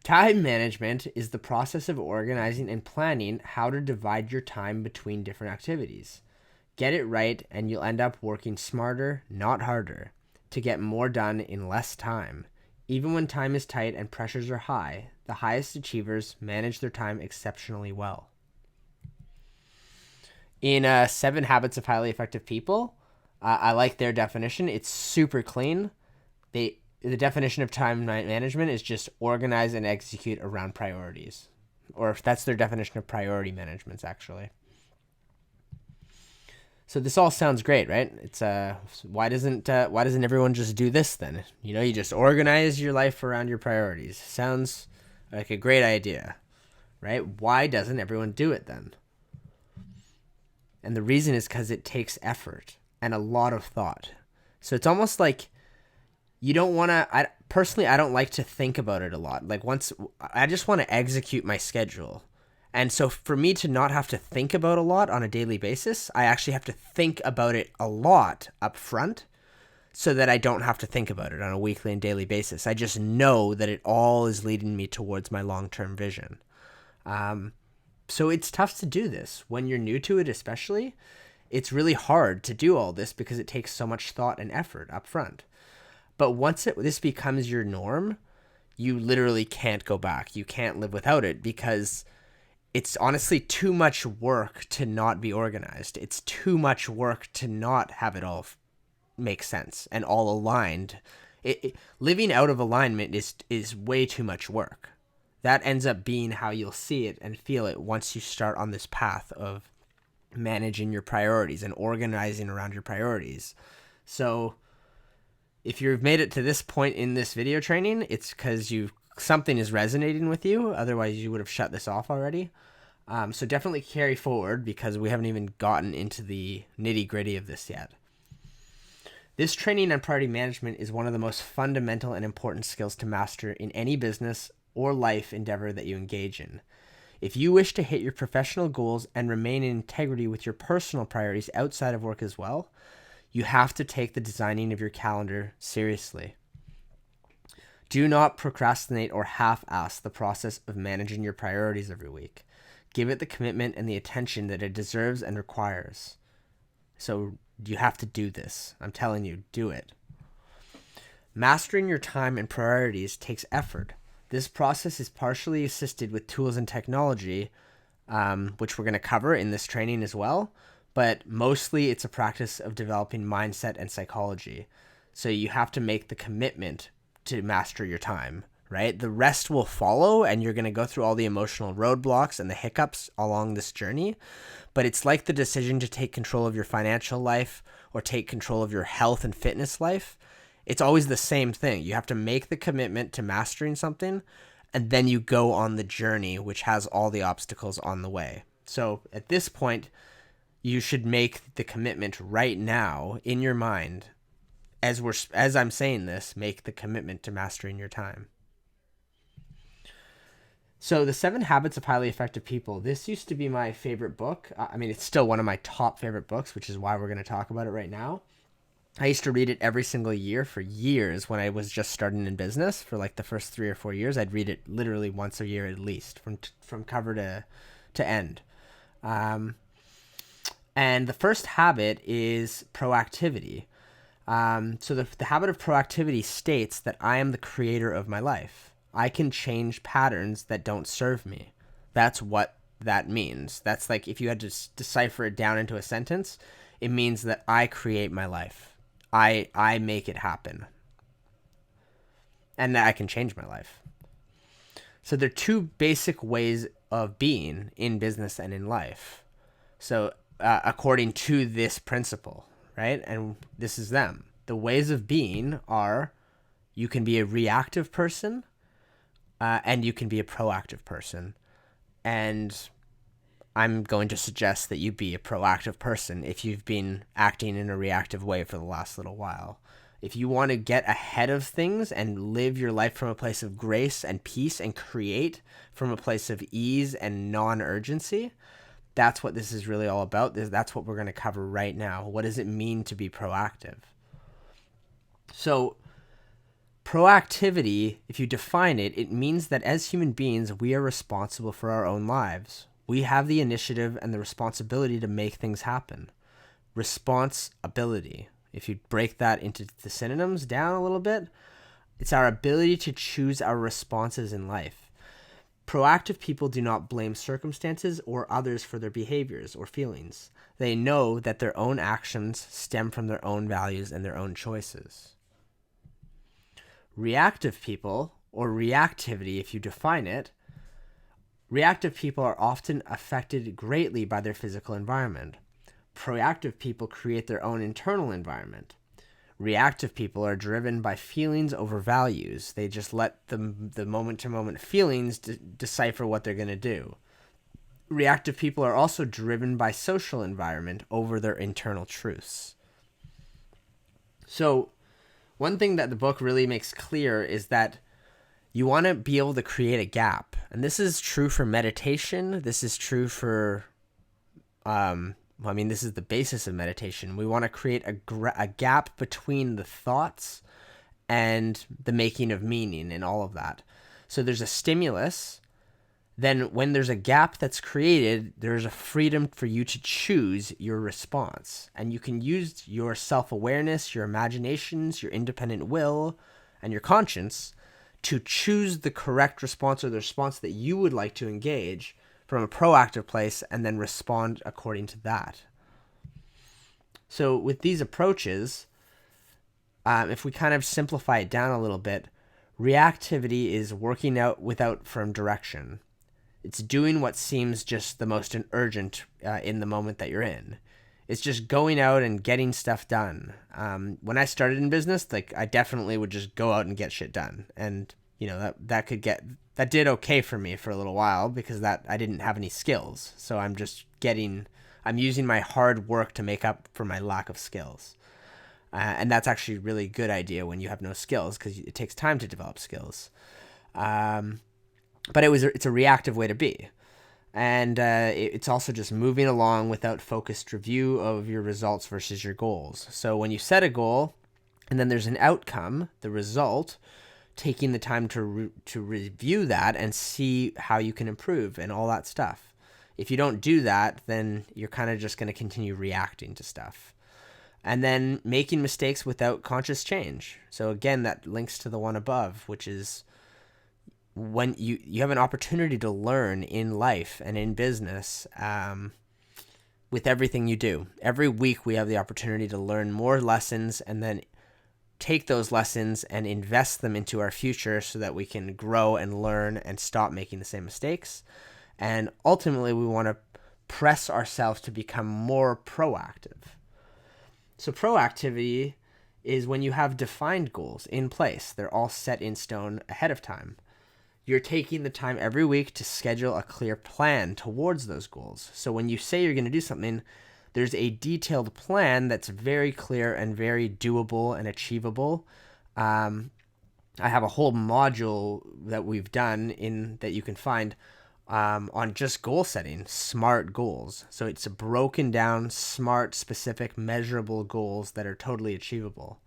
Time management is the process of organizing and planning how to divide your time between different activities. Get it right and you'll end up working smarter, not harder, to get more done in less time. Even when time is tight and pressures are high, the highest achievers manage their time exceptionally well. In 7 Habits of Highly Effective People, I like their definition. It's super clean. The definition of time management is just organize and execute around priorities. Or if that's their definition of priority management, actually. So this all sounds great, right? It's why doesn't everyone just do this then? You just organize your life around your priorities. Sounds like a great idea, right? Why doesn't everyone do it then? And the reason is because it takes effort and a lot of thought. So it's almost like you don't want to, I don't like to think about it a lot. Like I just want to execute my schedule. And so for me to not have to think about a lot on a daily basis, I actually have to think about it a lot up front so that I don't have to think about it on a weekly and daily basis. I just know that it all is leading me towards my long-term vision. So it's tough to do this when you're new to it, especially. It's really hard to do all this because it takes so much thought and effort up front. But once this becomes your norm, you literally can't go back. You can't live without it because it's honestly too much work to not be organized. It's too much work to not have it all make sense and all aligned. Living out of alignment is way too much work. That ends up being how you'll see it and feel it once you start on this path of managing your priorities and organizing around your priorities. So if you've made it to this point in this video training, it's because something is resonating with you. Otherwise, you would have shut this off already. So definitely carry forward because we haven't even gotten into the nitty-gritty of this yet. This training on priority management is one of the most fundamental and important skills to master in any business or life endeavor that you engage in. If you wish to hit your professional goals and remain in integrity with your personal priorities outside of work as well, you have to take the designing of your calendar seriously. Do not procrastinate or half-ass the process of managing your priorities every week. Give it the commitment and the attention that it deserves and requires. So you have to do this. I'm telling you, do it. Mastering your time and priorities takes effort. This process is partially assisted with tools and technology, which we're going to cover in this training as well. But mostly it's a practice of developing mindset and psychology. So you have to make the commitment to master your time, right? The rest will follow, and you're going to go through all the emotional roadblocks and the hiccups along this journey. But it's like the decision to take control of your financial life or take control of your health and fitness life. It's always the same thing. You have to make the commitment to mastering something, and then you go on the journey, which has all the obstacles on the way. So at this point, you should make the commitment right now in your mind. As I'm saying this, make the commitment to mastering your time. So the 7 Habits of Highly Effective People. This used to be my favorite book. I mean, it's still one of my top favorite books, which is why we're going to talk about it right now. I used to read it every single year for years when I was just starting in business. For like the first 3 or 4 years, I'd read it literally once a year at least, from cover to end. And the first habit is proactivity. So the habit of proactivity states that I am the creator of my life. I can change patterns that don't serve me. That's what that means. That's like if you had to decipher it down into a sentence, it means that I create my life. I make it happen. And that I can change my life. So there are 2 basic ways of being in business and in life. So according to this principle, right? And this is them. The ways of being are you can be a reactive person and you can be a proactive person. And I'm going to suggest that you be a proactive person if you've been acting in a reactive way for the last little while. If you want to get ahead of things and live your life from a place of grace and peace and create from a place of ease and non-urgency, that's what this is really all about. That's what we're going to cover right now. What does it mean to be proactive? So proactivity, if you define it, it means that as human beings, we are responsible for our own lives. We have the initiative and the responsibility to make things happen. Responsibility. If you break that into the synonyms down a little bit, it's our ability to choose our responses in life. Proactive people do not blame circumstances or others for their behaviors or feelings. They know that their own actions stem from their own values and their own choices. Reactive people, or reactivity if you define it, reactive people are often affected greatly by their physical environment. Proactive people create their own internal environment. Reactive people are driven by feelings over values. They just let the moment-to-moment feelings decipher what they're going to do. reactive people are also driven by social environment over their internal truths. So one thing that the book really makes clear is that you want to be able to create a gap. And this is true for meditation. This is true for, this is the basis of meditation. We want to create a gap between the thoughts and the making of meaning and all of that. So there's a stimulus. Then when there's a gap that's created, there's a freedom for you to choose your response. And you can use your self-awareness, your imaginations, your independent will, and your conscience to choose the correct response or the response that you would like to engage from a proactive place and then respond according to that. So with these approaches, if we kind of simplify it down a little bit, reactivity is working out without firm direction. It's doing what seems just the most urgent in the moment that you're in. It's just going out and getting stuff done. When I started in business, I definitely would just go out and get shit done. And, that did okay for me for a little while because I didn't have any skills. So I'm using my hard work to make up for my lack of skills. And that's actually a really good idea when you have no skills because it takes time to develop skills. But it's a reactive way to be. And it's also just moving along without focused review of your results versus your goals. So when you set a goal and then there's an outcome, the result, taking the time to review that and see how you can improve and all that stuff. If you don't do that, then you're kind of just going to continue reacting to stuff. And then making mistakes without conscious change. So again, that links to the one above, which is when you have an opportunity to learn in life and in business with everything you do. Every week we have the opportunity to learn more lessons and then take those lessons and invest them into our future so that we can grow and learn and stop making the same mistakes. And ultimately, we want to press ourselves to become more proactive. So proactivity is when you have defined goals in place. They're all set in stone ahead of time. You're taking the time every week to schedule a clear plan towards those goals. So when you say you're going to do something, there's a detailed plan that's very clear and very doable and achievable. I have a whole module that we've done that you can find on just goal setting, SMART goals. So it's a broken down, smart, specific, measurable goals that are totally achievable.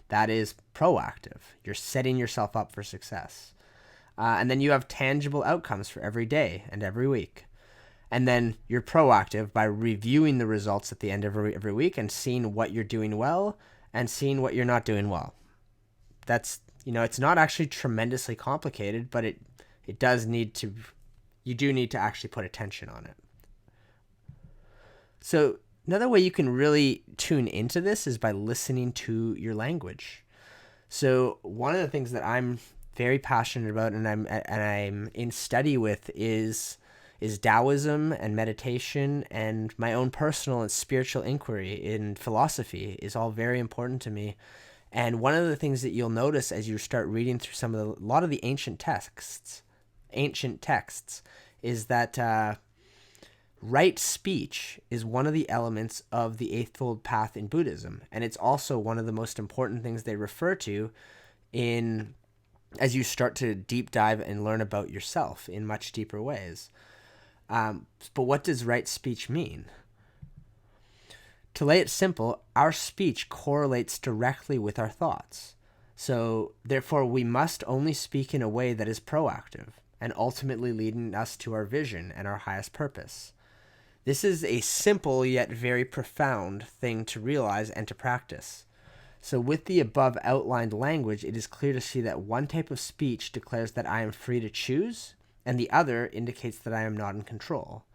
That is proactive. You're setting yourself up for success. And then you have tangible outcomes for every day and every week. And then you're proactive by reviewing the results at the end of every week and seeing what you're doing well and seeing what you're not doing well. That's, it's not actually tremendously complicated, but it does you do need to actually put attention on it. So another way you can really tune into this is by listening to your language. So one of the things that I'm very passionate about and I'm in study with is Taoism and meditation, and my own personal and spiritual inquiry in philosophy is all very important to me. And one of the things that you'll notice as you start reading through a lot of the ancient texts is that right speech is one of the elements of the Eightfold Path in Buddhism. And it's also one of the most important things they refer to as you start to deep dive and learn about yourself in much deeper ways. But what does right speech mean? To lay it simple, our speech correlates directly with our thoughts. So therefore, we must only speak in a way that is proactive and ultimately leading us to our vision and our highest purpose. This is a simple yet very profound thing to realize and to practice. So with the above outlined language, it is clear to see that one type of speech declares that I am free to choose, and the other indicates that I am not in control.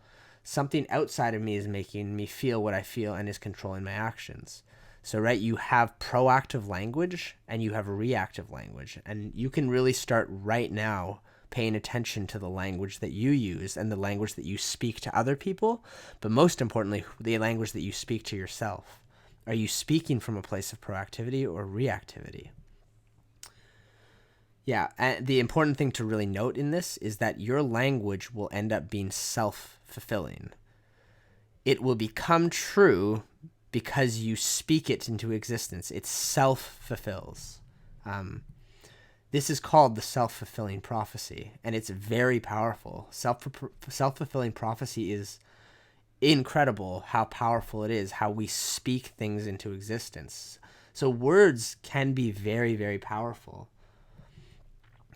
Something outside of me is making me feel what I feel and is controlling my actions. So, right, you have proactive language and you have reactive language. And you can really start right now paying attention to the language that you use and the language that you speak to other people, but most importantly, the language that you speak to yourself. Are you speaking from a place of proactivity or reactivity? Yeah, and the important thing to really note in this is that your language will end up being self-fulfilling. It will become true because you speak it into existence. It self-fulfills. Um, this is called the self-fulfilling prophecy, and it's very powerful. Self-fulfilling prophecy is incredible how powerful it is, how we speak things into existence. So words can be very, very powerful.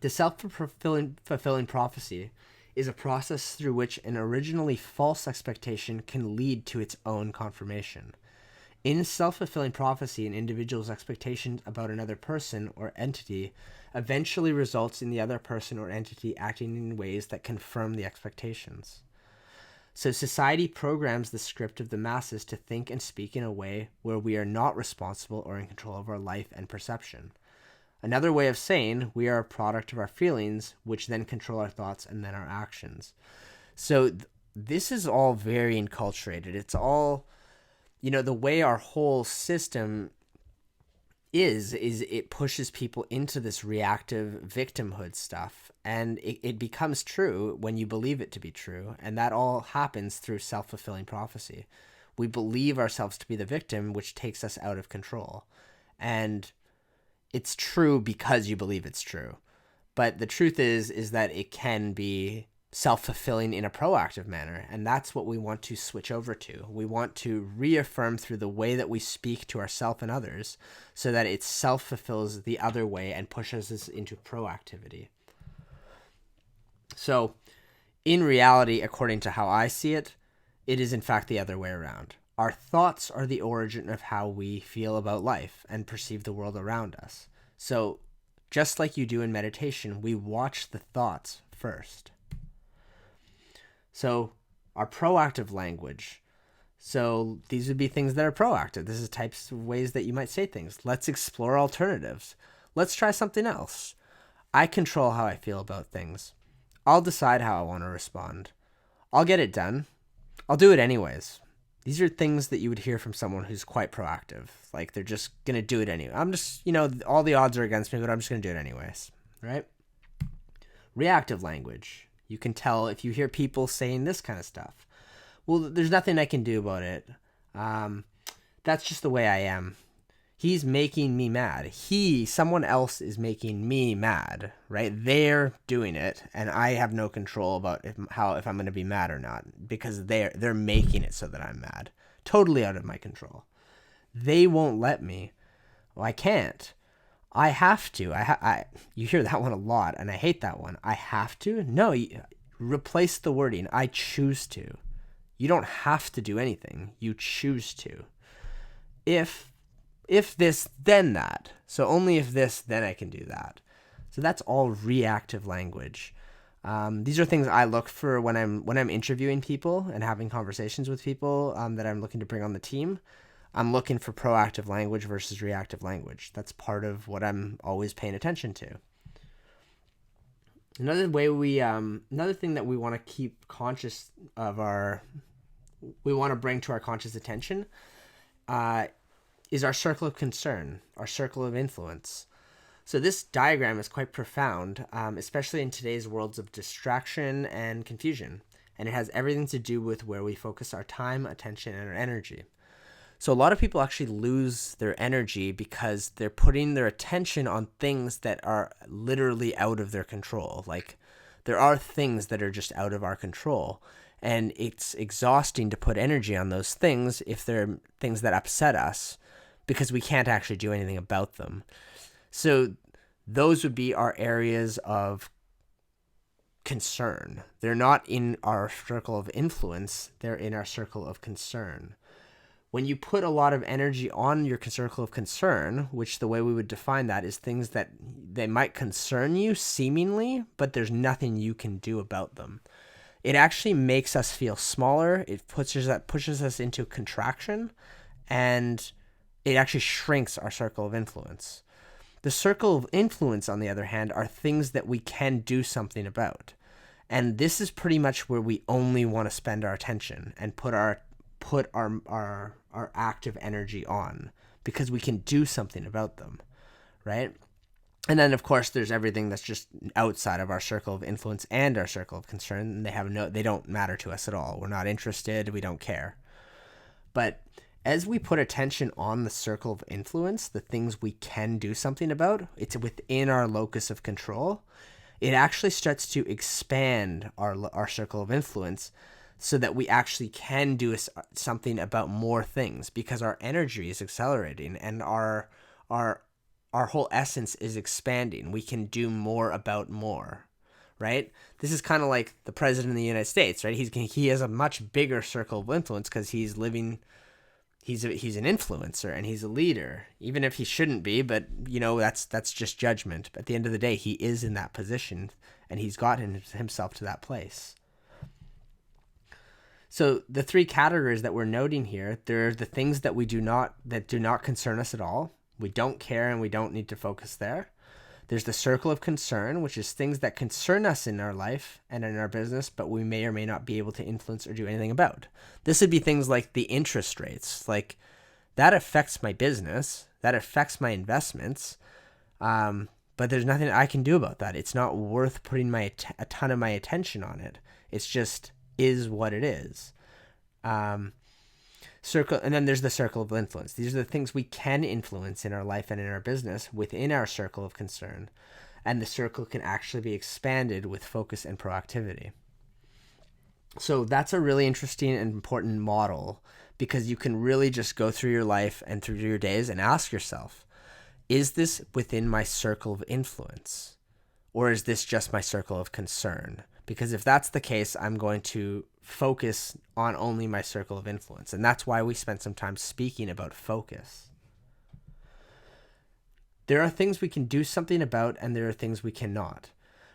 The self-fulfilling prophecy is a process through which an originally false expectation can lead to its own confirmation. In self-fulfilling prophecy, an individual's expectations about another person or entity eventually results in the other person or entity acting in ways that confirm the expectations. So society programs the script of the masses to think and speak in a way where we are not responsible or in control of our life and perception. Another way of saying we are a product of our feelings, which then control our thoughts and then our actions. So this is all very enculturated. It's all, the way our whole system is it pushes people into this reactive victimhood stuff. And it becomes true when you believe it to be true. And that all happens through self-fulfilling prophecy. We believe ourselves to be the victim, which takes us out of control. And it's true because you believe it's true. But the truth is that it can be self-fulfilling in a proactive manner. And that's what we want to switch over to. We want to reaffirm through the way that we speak to ourselves and others so that it self-fulfills the other way and pushes us into proactivity. So in reality, according to how I see it, it is in fact the other way around. Our thoughts are the origin of how we feel about life and perceive the world around us. So just like you do in meditation, we watch the thoughts first. So our proactive language. So these would be things that are proactive. This is types of ways that you might say things. Let's explore alternatives. Let's try something else. I control how I feel about things. I'll decide how I want to respond. I'll get it done. I'll do it anyways. These are things that you would hear from someone who's quite proactive. Like they're just going to do it anyway. I'm just, all the odds are against me, but I'm just going to do it anyways. Right? Reactive language. You can tell if you hear people saying this kind of stuff. Well, there's nothing I can do about it. That's just the way I am. He's making me mad. Someone else is making me mad, right? They're doing it, and I have no control about if I'm going to be mad or not because they're making it so that I'm mad. Totally out of my control. They won't let me. Well, I can't. I have to. You hear that one a lot, and I hate that one. I have to? No, replace the wording. I choose to. You don't have to do anything. You choose to. If this, then that. So only if this, then I can do that. So that's all reactive language. These are things I look for when I'm interviewing people and having conversations with people that I'm looking to bring on the team. I'm looking for proactive language versus reactive language. That's part of what I'm always paying attention to. Another thing that we want to keep conscious of we want to bring to our conscious attention, is our circle of concern, our circle of influence. So this diagram is quite profound, especially in today's worlds of distraction and confusion. And it has everything to do with where we focus our time, attention, and our energy. So a lot of people actually lose their energy because they're putting their attention on things that are literally out of their control. Like there are things that are just out of our control. And it's exhausting to put energy on those things if they're things that upset us because we can't actually do anything about them. So those would be our areas of concern. They're not in our circle of influence. They're in our circle of concern. When you put a lot of energy on your circle of concern, which the way we would define that is things that they might concern you seemingly, but there's nothing you can do about them. It actually makes us feel smaller. It pushes us into contraction, and it actually shrinks our circle of influence. The circle of influence, on the other hand, are things that we can do something about. And this is pretty much where we only want to spend our attention and put our active energy on, because we can do something about them, right? And then, of course, there's everything that's just outside of our circle of influence and our circle of concern. And they don't matter to us at all. We're not interested. We don't care. But as we put attention on the circle of influence, the things we can do something about, it's within our locus of control. It actually starts to expand our circle of influence so that we actually can do something about more things, because our energy is accelerating and our whole essence is expanding. We can do more about more, right? This is kind of like the president of the United States, right? He has a much bigger circle of influence because he's an influencer and he's a leader, even if he shouldn't be. But that's just judgment. But at the end of the day, he is in that position, and he's gotten himself to that place. So the three categories that we're noting here, they're the things that do not concern us at all. We don't care and we don't need to focus there. There's the circle of concern, which is things that concern us in our life and in our business, but we may or may not be able to influence or do anything about. This would be things like the interest rates. Like, that affects my business, that affects my investments, but there's nothing I can do about that. It's not worth putting a ton of my attention on it. It's just is what it is. And then there's the circle of influence. These are the things we can influence in our life and in our business within our circle of concern. And the circle can actually be expanded with focus and proactivity. So that's a really interesting and important model, because you can really just go through your life and through your days and ask yourself, is this within my circle of influence? Or is this just my circle of concern? Because if that's the case, I'm going to focus on only my circle of influence. And that's why we spent some time speaking about focus. There are things we can do something about, and there are things we cannot.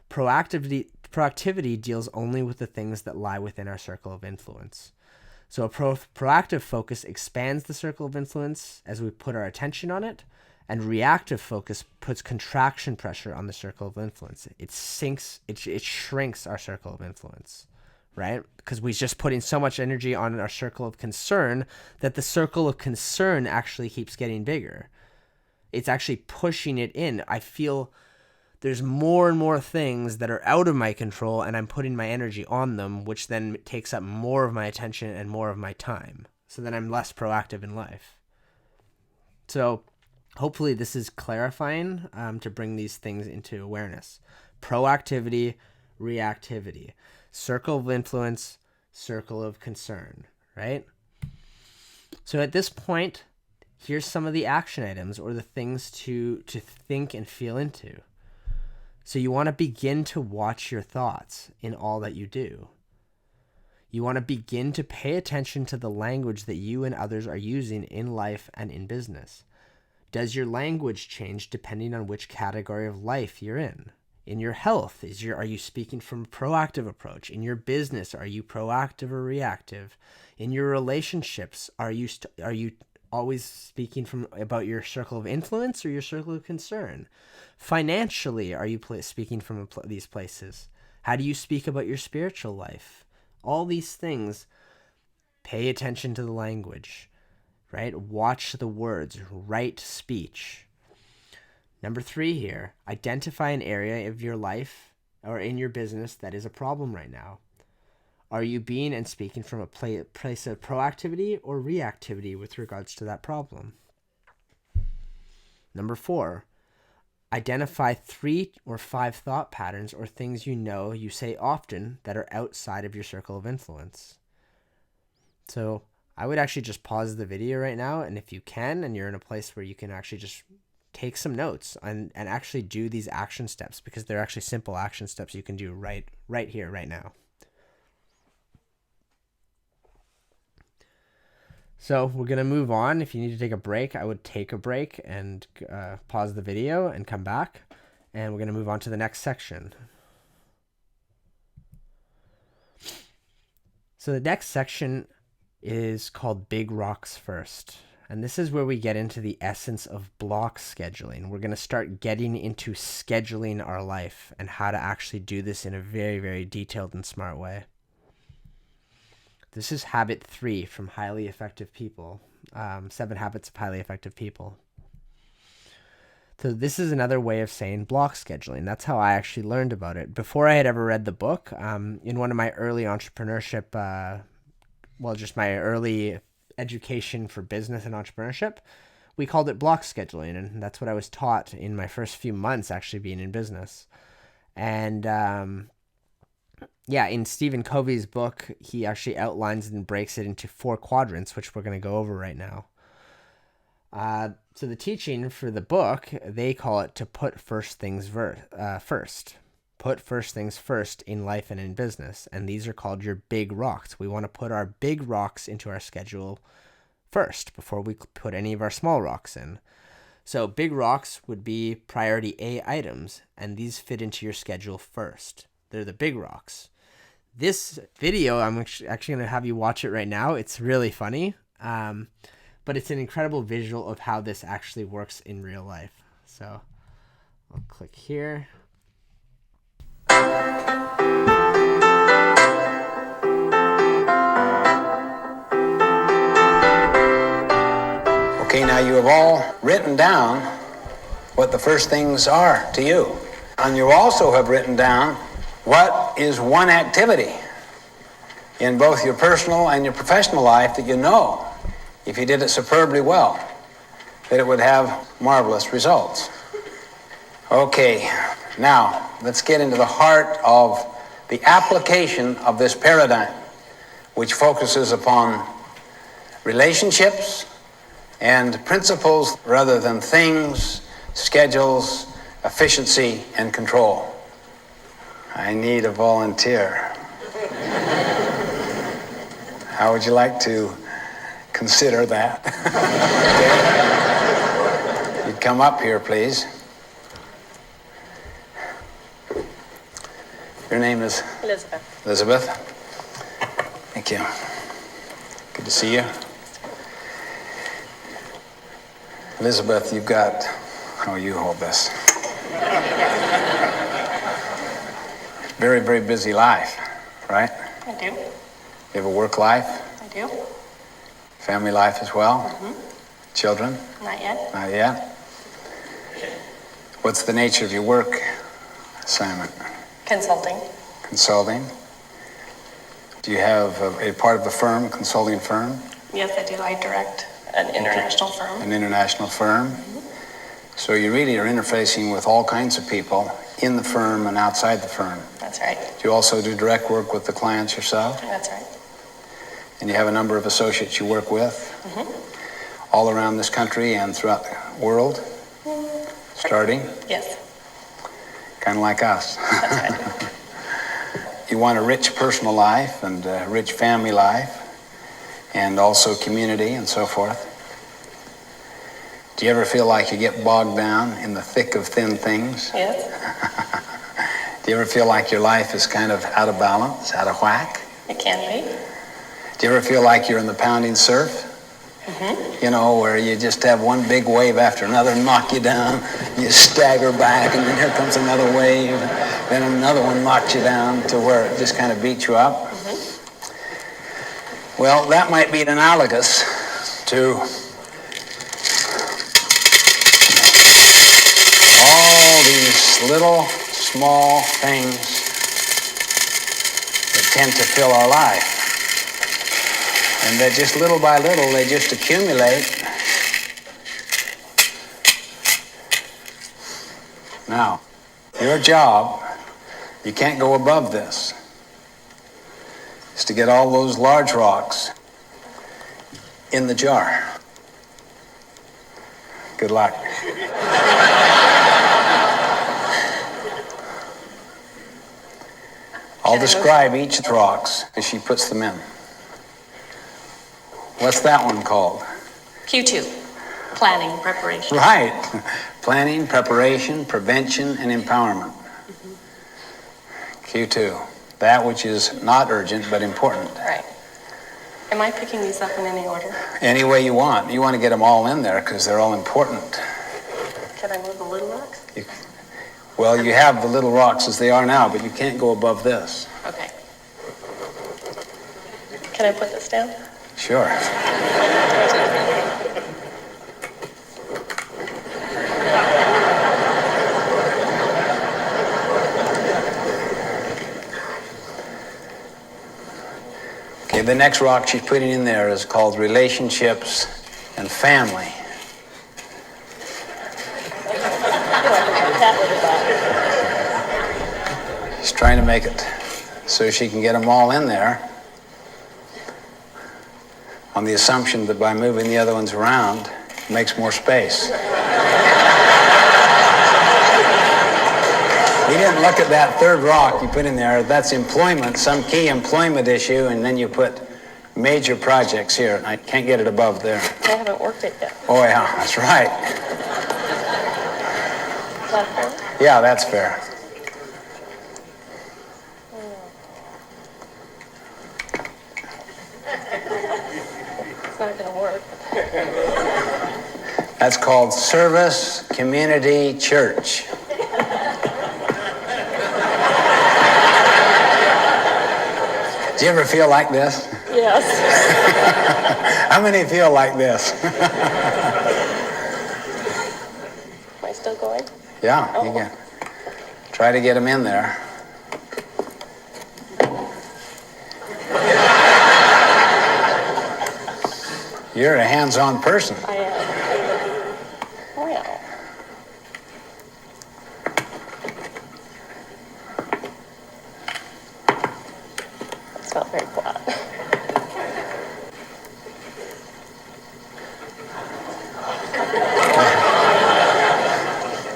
Proactivity deals only with the things that lie within our circle of influence. So a proactive focus expands the circle of influence as we put our attention on it, and reactive focus puts contraction pressure on the circle of influence. It shrinks our circle of influence, right? Because we're just putting so much energy on our circle of concern that the circle of concern actually keeps getting bigger. It's actually pushing it in. I feel there's more and more things that are out of my control, and I'm putting my energy on them, which then takes up more of my attention and more of my time. So then I'm less proactive in life. So hopefully this is clarifying to bring these things into awareness. Proactivity, reactivity, circle of influence, circle of concern, right? So at this point, here's some of the action items or the things to think and feel into. So you want to begin to watch your thoughts in all that you do. You want to begin to pay attention to the language that you and others are using in life and in business. Does your language change depending on which category of life you're in? In your health, are you speaking from a proactive approach? In your business, are you proactive or reactive? In your relationships, are you always speaking about your circle of influence or your circle of concern? Financially, are you speaking from these places? How do you speak about your spiritual life? All these things, pay attention to the language, right? Watch the words, write speech. Number 3 here, identify an area of your life or in your business that is a problem right now. Are you being and speaking from a place of proactivity or reactivity with regards to that problem? Number 4, identify 3 or 5 thought patterns or things you say often that are outside of your circle of influence. So I would actually just pause the video right now, and if you can, and you're in a place where you can actually just take some notes and actually do these action steps, because they're actually simple action steps you can do right here, right now. So we're going to move on. If you need to take a break, I would take a break and pause the video and come back. And we're going to move on to the next section. So the next section is called Big Rocks First. And this is where we get into the essence of block scheduling. We're going to start getting into scheduling our life and how to actually do this in a very, very detailed and smart way. This is habit 3 from Highly Effective People, 7 Habits of Highly Effective People. So this is another way of saying block scheduling. That's how I actually learned about it. Before I had ever read the book, in one of my early entrepreneurship, just my early education for business and entrepreneurship, we called it block scheduling. And that's what I was taught in my first few months actually being in business. And in Stephen Covey's book, he actually outlines and breaks it into 4 quadrants, which we're going to go over right now. So the teaching for the book, they call it to put first things first. Put first things first in life and in business. And these are called your big rocks. We want to put our big rocks into our schedule first before we put any of our small rocks in. So big rocks would be priority A items, and these fit into your schedule first. They're the big rocks. This video, I'm actually going to have you watch it right now. It's really funny. But it's an incredible visual of how this actually works in real life. So I'll click here. Okay, now you have all written down what the first things are to you. And you also have written down what is one activity in both your personal and your professional life that you know, if you did it superbly well, that it would have marvelous results. Okay, now let's get into the heart of the application of this paradigm, which focuses upon relationships and principles rather than things, schedules, efficiency, and control. I need a volunteer. How would you like to consider that? Okay. You'd come up here, please. Your name is? Elizabeth. Elizabeth. Thank you. Good to see you. Elizabeth, you've got, you hold this. Very, very busy life, right? I do. You have a work life? I do. Family life as well? Mm-hmm. Children? Not yet. Not yet. What's the nature of your work assignment? Consulting. Consulting. Do you have a part of the firm, a consulting firm? Yes, I do. I direct an international firm. An international firm. Mm-hmm. So you really are interfacing with all kinds of people in the firm and outside the firm. That's right. Do you also do direct work with the clients yourself? That's right. And you have a number of associates you work with, mm-hmm, all around this country and throughout the world? Mm-hmm. Starting? Yes. Kind of like us. That's right. You want a rich personal life and a rich family life and also community and so forth. Do you ever feel like you get bogged down in the thick of thin things? Yes. Do you ever feel like your life is kind of out of balance, out of whack? It can be. Do you ever feel like you're in the pounding surf? Mm-hmm. You know, where you just have one big wave after another knock you down, you stagger back, and then here comes another wave, then another one knocks you down to where it just kind of beats you up? Mm-hmm. Well, that might be analogous to all these little, small things that tend to fill our life. And that just little by little, they just accumulate. Now, your job, you can't go above this, is to get all those large rocks in the jar. Good luck. I'll describe each of the rocks as she puts them in. What's that one called? Q2, planning, preparation. Right. Planning, preparation, prevention, and empowerment. Mm-hmm. Q2, that which is not urgent but important. Right. Am I picking these up in any order? Any way you want. You want to get them all in there because they're all important. Can I move the little rocks? Well, you have the little rocks as they are now, but you can't go above this. Okay. Can I put this down? Sure. Okay, the next rock she's putting in there is called relationships and family. She's trying to make it so she can get them all in there on the assumption that by moving the other ones around, it makes more space. You didn't look at that third rock you put in there. That's employment, some key employment issue, and then you put major projects here. I can't get it above there. I haven't worked it yet. Oh yeah, that's right. Is that fair? Yeah, that's fair. It's not going to work. That's called service, community, church. Do you ever feel like this? Yes. How many feel like this? Am I still going? Yeah, you can. Try to get them in there. You're a hands-on person. I am. Well. It's not very flat.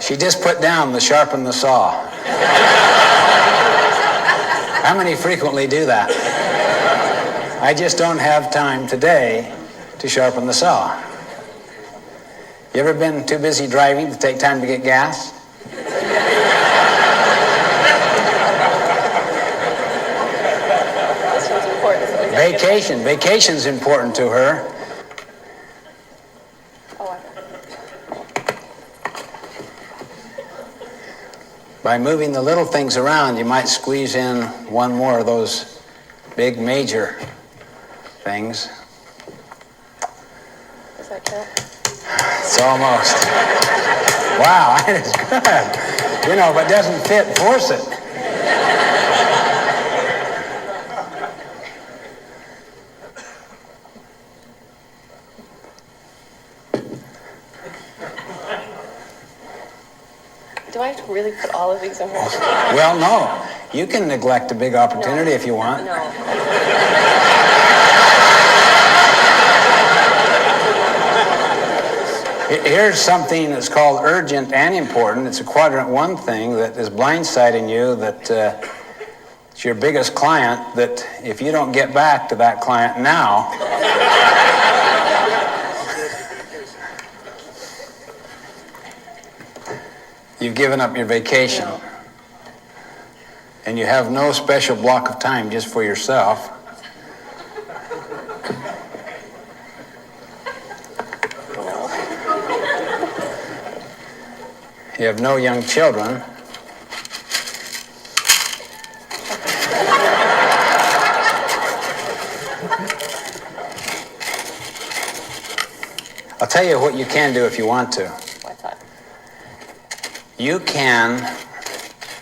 She just put down the sharpen the saw. How many frequently do that? I just don't have time today to sharpen the saw. You ever been too busy driving to take time to get gas? This one's important. So we gotta get Vacation. Vacation's important to her. Oh, I By moving the little things around, you might squeeze in one more of those big major things. Does that count? It's almost. Wow, that is good. You know, if it doesn't fit, force it. Do I have to really put all of these in here? Well, no. You can neglect a big opportunity if you want. No. Here's something that's called urgent and important. It's a quadrant 1 thing that is blindsiding you, that it's your biggest client, that if you don't get back to that client now, you've given up your vacation. And you have no special block of time just for yourself. You have no young children. I'll tell you what you can do if you want to. What's that? You can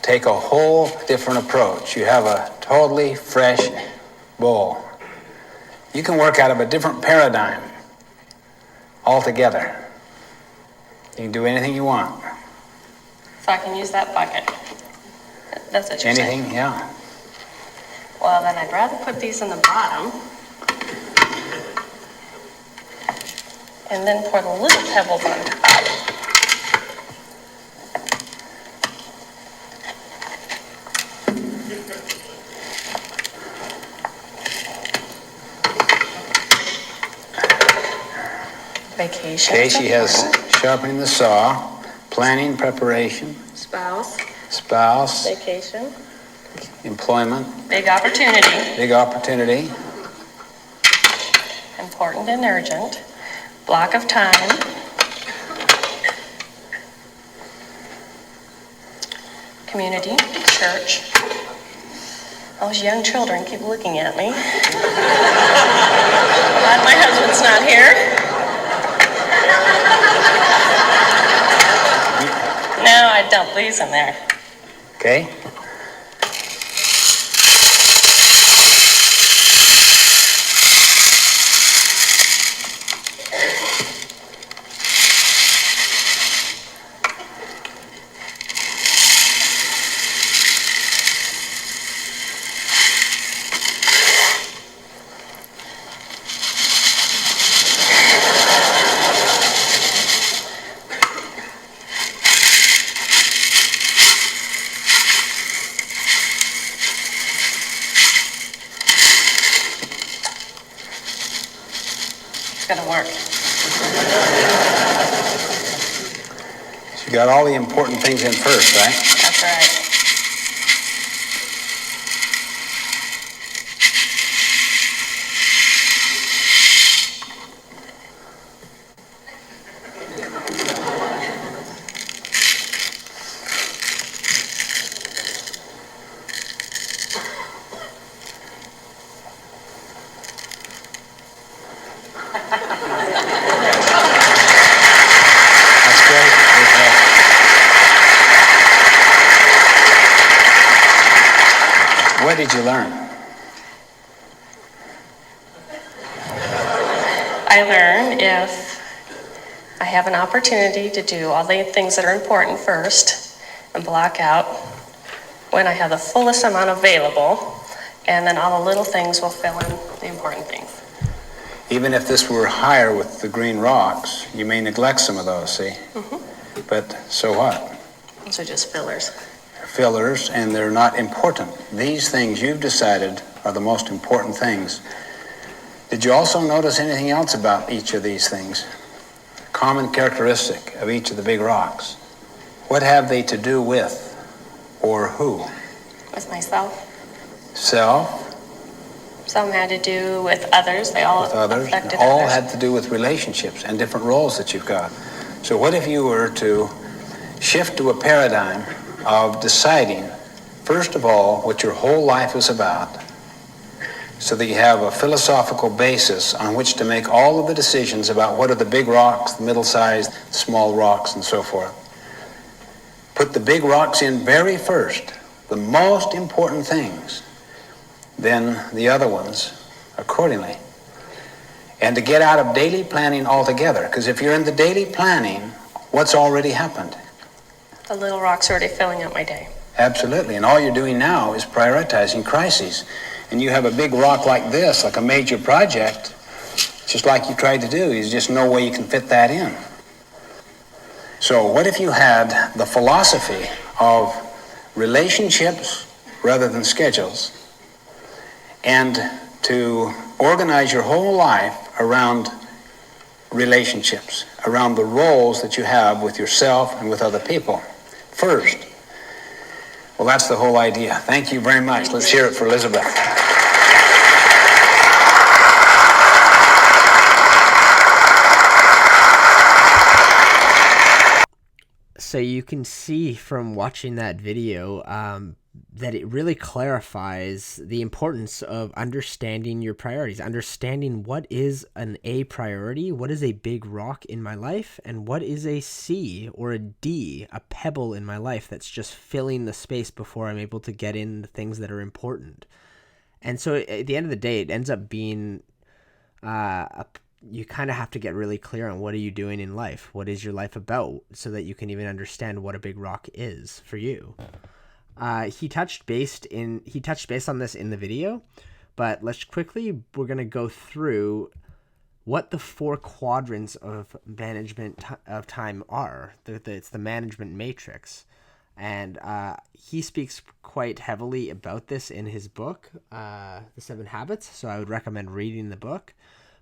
take a whole different approach. You have a totally fresh bowl. You can work out of a different paradigm altogether. You can do anything you want. So I can use that bucket. That's what you're saying. Anything, yeah. Well, then I'd rather put these in the bottom. And then pour the little pebbles on top. Vacation. Okay, she has sharpening the saw, planning, preparation, Spouse, spouse, vacation, employment, big opportunity, big opportunity, important and urgent, block of time, community, church. Those young children keep looking at me. Glad my husband's not here. No, I dump these in there. okay? gonna work. So you got all the important things in first, right? That's right. That's great. What did you learn? I learn if I have an opportunity to do all the things that are important first and block out when I have the fullest amount available, and then all the little things will fill in the important things. Even if this were higher with the green rocks, you may neglect some of those, see? But so what? Those are just fillers. Fillers, and they're not important. These things you've decided are the most important things. Did you also notice anything else about each of these things? Common characteristic of each of the big rocks. What have they to do with, or who? With myself. Self, Some had to do with others. They all with others, and affected all others. had to do with relationships and different roles that you've got. So what if you were to shift to a paradigm of deciding, first of all, what your whole life is about, so that you have a philosophical basis on which to make all of the decisions about what are the big rocks, the middle-sized, small rocks, and so forth. Put the big rocks in very first, the most important things, then the other ones accordingly. And to get out of daily planning altogether, because if you're in the daily planning, what's already happened? The little rocks are already filling up my day. Absolutely, and all you're doing now is prioritizing crises. And you have a big rock like this, like a major project, just like you tried to do. There's just no way you can fit that in. So what if you had the philosophy of relationships rather than schedules, and to organize your whole life around relationships, around the roles that you have with yourself and with other people first? Well, that's the whole idea. Thank you very much. Let's hear it for Elizabeth. So you can see from watching that video that it really clarifies the importance of understanding your priorities, understanding what is an A priority, what is a big rock in my life, and what is a C or a D, a pebble in my life that's just filling the space before I'm able to get in the things that are important. And so at the end of the day, it ends up being you kind of have to get really clear on what are you doing in life? What is your life about, so that you can even understand what a big rock is for you. He touched base on this in the video, but we're going to go through what the 4 quadrants of management of time are. It's the management matrix. And he speaks quite heavily about this in his book, The 7 Habits. So I would recommend reading the book.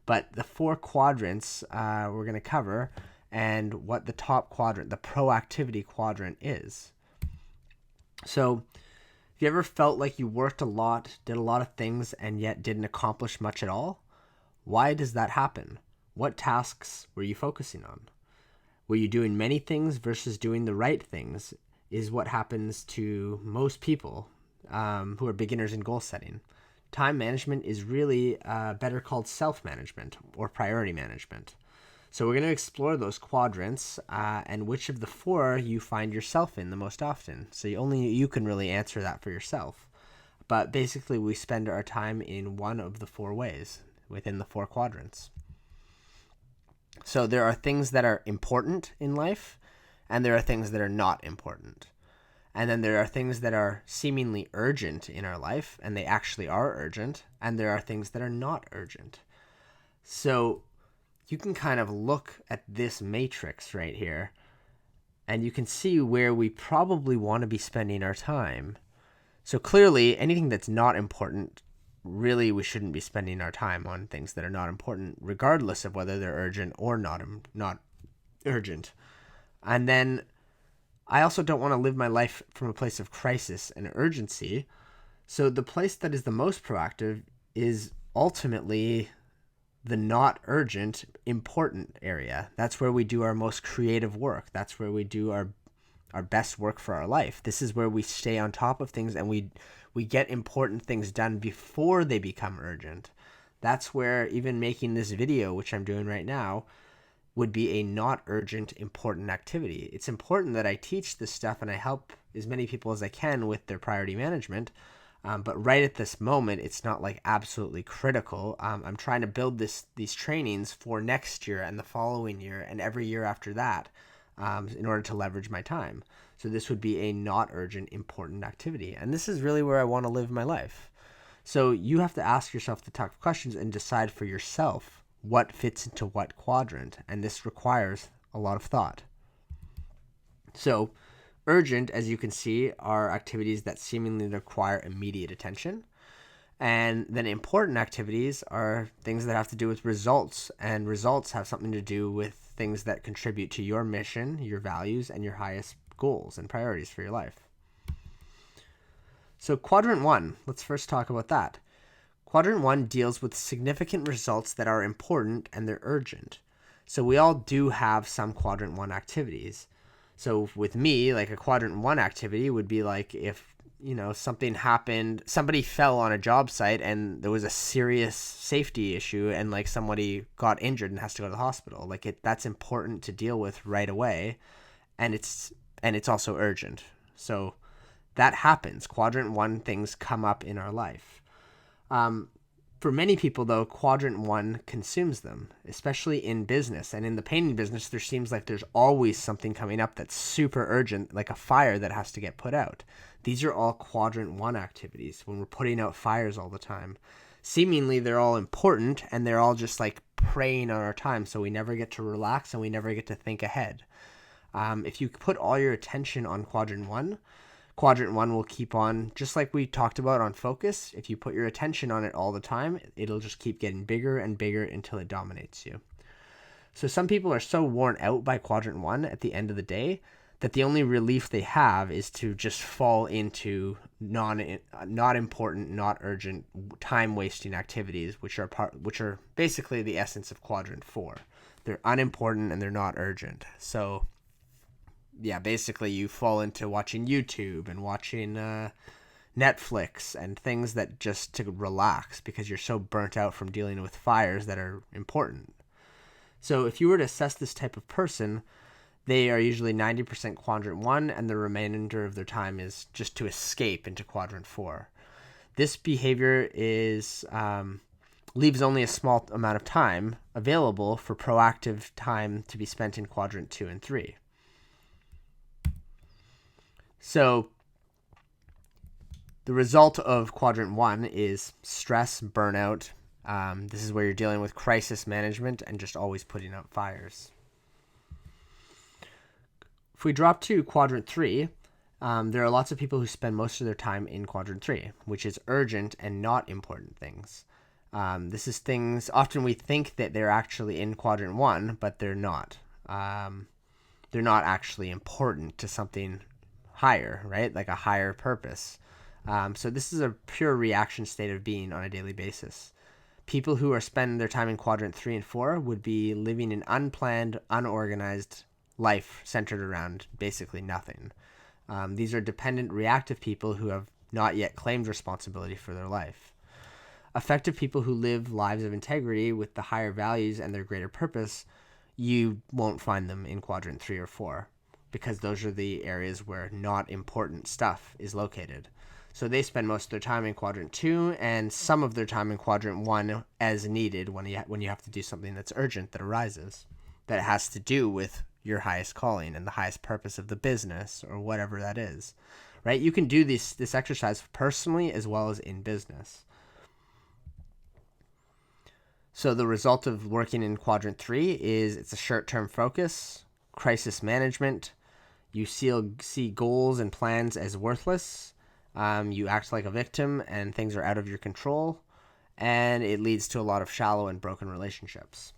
But the 4 quadrants we're going to cover, and what the top quadrant, the proactivity quadrant, is. So have you ever felt like you worked a lot, did a lot of things, and yet didn't accomplish much at all? Why does that happen? What tasks were you focusing on? Were you doing many things versus doing the right things, is what happens to most people who are beginners in goal setting. Time management is really better called self-management or priority management. So we're going to explore those quadrants and which of the 4 you find yourself in the most often. So only you can really answer that for yourself. But basically we spend our time in one of the 4 ways within the 4 quadrants. So there are things that are important in life, and there are things that are not important. And then there are things that are seemingly urgent in our life, and they actually are urgent, and there are things that are not urgent. So you can kind of look at this matrix right here, and you can see where we probably want to be spending our time. So clearly, anything that's not important really we shouldn't be spending our time on things that are not important, regardless of whether they're urgent or not urgent. And then I also don't want to live my life from a place of crisis and urgency. So the place that is the most proactive is ultimately the not urgent, important area. That's where we do our most creative work. That's where we do our best work for our life. This is where we stay on top of things and we get important things done before they become urgent. That's where even making this video, which I'm doing right now, would be a not urgent, important activity. It's important that I teach this stuff and I help as many people as I can with their priority management. But right at this moment, it's not like absolutely critical. I'm trying to build these trainings for next year and the following year and every year after that in order to leverage my time. So this would be a not urgent, important activity. And this is really where I want to live my life. So you have to ask yourself the tough questions and decide for yourself what fits into what quadrant. And this requires a lot of thought. So urgent, as you can see, are activities that seemingly require immediate attention. And then important activities are things that have to do with results. And results have something to do with things that contribute to your mission, your values, and your highest goals and priorities for your life. So quadrant 1, let's first talk about that. Quadrant 1 deals with significant results that are important and they're urgent. So we all do have some quadrant 1 activities. So with me, like a quadrant 1 activity would be like if, something happened, somebody fell on a job site and there was a serious safety issue and like somebody got injured and has to go to the hospital. That's important to deal with right away. And it's also urgent. So that happens. Quadrant 1 things come up in our life. For many people, though, quadrant 1 consumes them, especially in business. And in the painting business, there seems like there's always something coming up that's super urgent, like a fire that has to get put out. These are all quadrant 1 activities when we're putting out fires all the time. Seemingly, they're all important, and they're all just like preying on our time, so we never get to relax and we never get to think ahead. If you put all your attention on quadrant 1 will keep on, just like we talked about on focus. If you put your attention on it all the time, it'll just keep getting bigger and bigger until it dominates you. So some people are so worn out by quadrant 1 at the end of the day that the only relief they have is to just fall into not important, not urgent, time-wasting activities, which are basically the essence of quadrant 4. They're unimportant and they're not urgent. So yeah, basically you fall into watching YouTube and watching Netflix and things that just to relax because you're so burnt out from dealing with fires that are important. So if you were to assess this type of person, they are usually 90% quadrant 1 and the remainder of their time is just to escape into quadrant 4. This behavior leaves only a small amount of time available for proactive time to be spent in quadrant 2 and 3. So the result of quadrant 1 is stress, burnout. This is where you're dealing with crisis management and just always putting out fires. If we drop to quadrant 3, there are lots of people who spend most of their time in quadrant 3, which is urgent and not important things. This is things, often we think that they're actually in quadrant 1, but they're not. They're not actually important to something higher, right? Like a higher purpose. So this is a pure reaction state of being on a daily basis. People who are spending their time in quadrant 3 and 4 would be living an unplanned, unorganized life centered around basically nothing. These are dependent, reactive people who have not yet claimed responsibility for their life. Effective people who live lives of integrity with the higher values and their greater purpose, you won't find them in quadrant 3 or 4. Because those are the areas where not important stuff is located. So they spend most of their time in quadrant 2 and some of their time in quadrant 1 as needed when you have to do something that's urgent that arises, that has to do with your highest calling and the highest purpose of the business or whatever that is, right? You can do this exercise personally as well as in business. So the result of working in quadrant 3 is it's a short-term focus, crisis management. You see goals and plans as worthless. You act like a victim and things are out of your control. and it leads to a lot of shallow and broken relationships.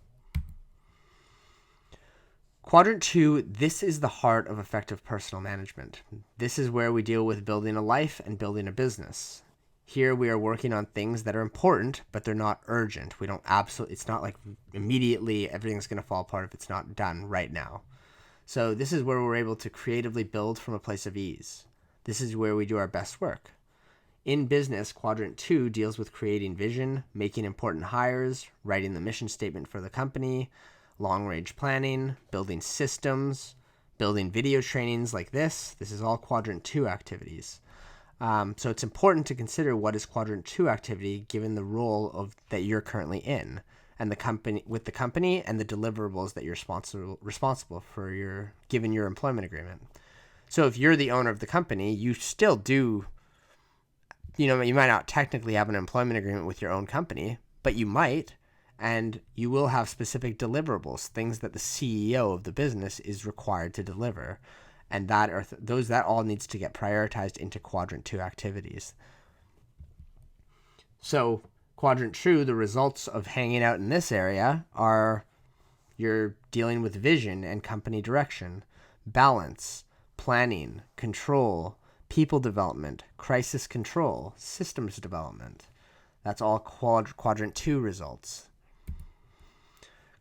Quadrant 2, this is the heart of effective personal management. This is where we deal with building a life and building a business. Here we are working on things that are important, but they're not urgent. It's not like immediately everything's going to fall apart if it's not done right now. So this is where we're able to creatively build from a place of ease. This is where we do our best work. In business, Quadrant 2 deals with creating vision, making important hires, writing the mission statement for the company, long-range planning, building systems, building video trainings like this. This is all Quadrant 2 activities. So it's important to consider what is Quadrant 2 activity given the role that you're currently in and the company and the deliverables that you're responsible for given your employment agreement. So if you're the owner of the company, you still do, you might not technically have an employment agreement with your own company, but you might. And you will have specific deliverables, things that the CEO of the business is required to deliver. And that all needs to get prioritized into Quadrant 2 activities. So Quadrant 2, the results of hanging out in this area are you're dealing with vision and company direction, balance, planning, control, people development, crisis control, systems development. That's all Quadrant 2 results.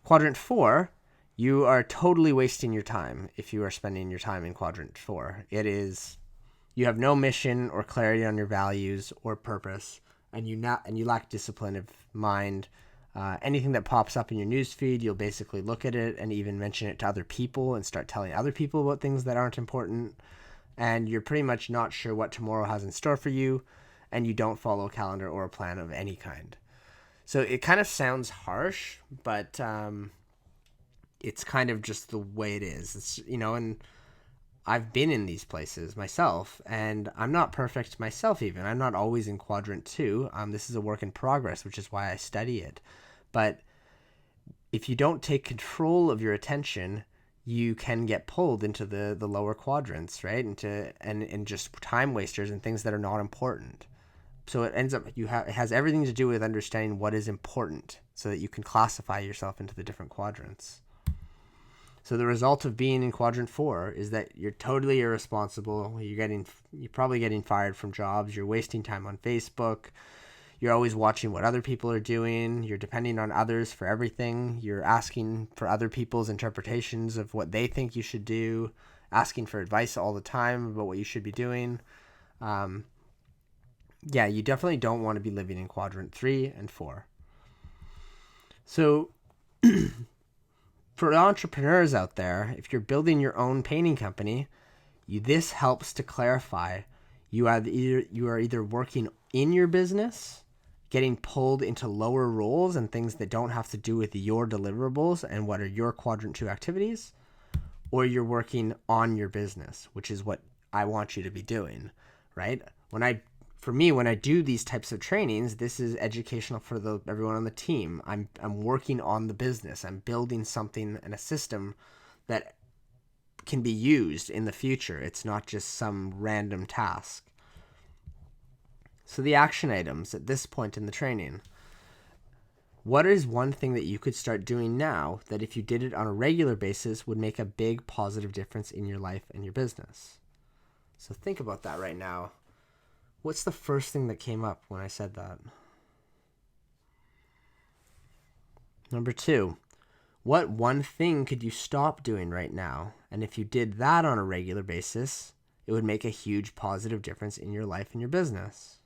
Quadrant 4, you are totally wasting your time if you are spending your time in Quadrant 4. You have no mission or clarity on your values or purpose, and you lack discipline of mind. Anything that pops up in your newsfeed, you'll basically look at it and even mention it to other people and start telling other people about things that aren't important. And you're pretty much not sure what tomorrow has in store for you, and you don't follow a calendar or a plan of any kind. So it kind of sounds harsh, but it's kind of just the way it is. It's, and I've been in these places myself, and I'm not perfect myself even. I'm not always in Quadrant 2. This is a work in progress, which is why I study it. But if you don't take control of your attention, you can get pulled into the lower quadrants, right? And just time wasters and things that are not important. So it ends up it has everything to do with understanding what is important so that you can classify yourself into the different quadrants. So the result of being in Quadrant 4 is that you're totally irresponsible. You're probably getting fired from jobs. You're wasting time on Facebook. You're always watching what other people are doing. You're depending on others for everything. You're asking for other people's interpretations of what they think you should do, asking for advice all the time about what you should be doing. You definitely don't want to be living in Quadrant 3 and 4. So for entrepreneurs out there, if you're building your own painting company, this helps to clarify you are either working in your business, getting pulled into lower roles and things that don't have to do with your deliverables and what are your Quadrant 2 activities, or you're working on your business, which is what I want you to be doing, right? For me, when I do these types of trainings, this is educational for everyone on the team. I'm working on the business. I'm building something and a system that can be used in the future. It's not just some random task. So the action items at this point in the training. What is one thing that you could start doing now that if you did it on a regular basis would make a big positive difference in your life and your business? So think about that right now. What's the first thing that came up when I said that? Number 2, what one thing could you stop doing right now? And if you did that on a regular basis, it would make a huge positive difference in your life and your business.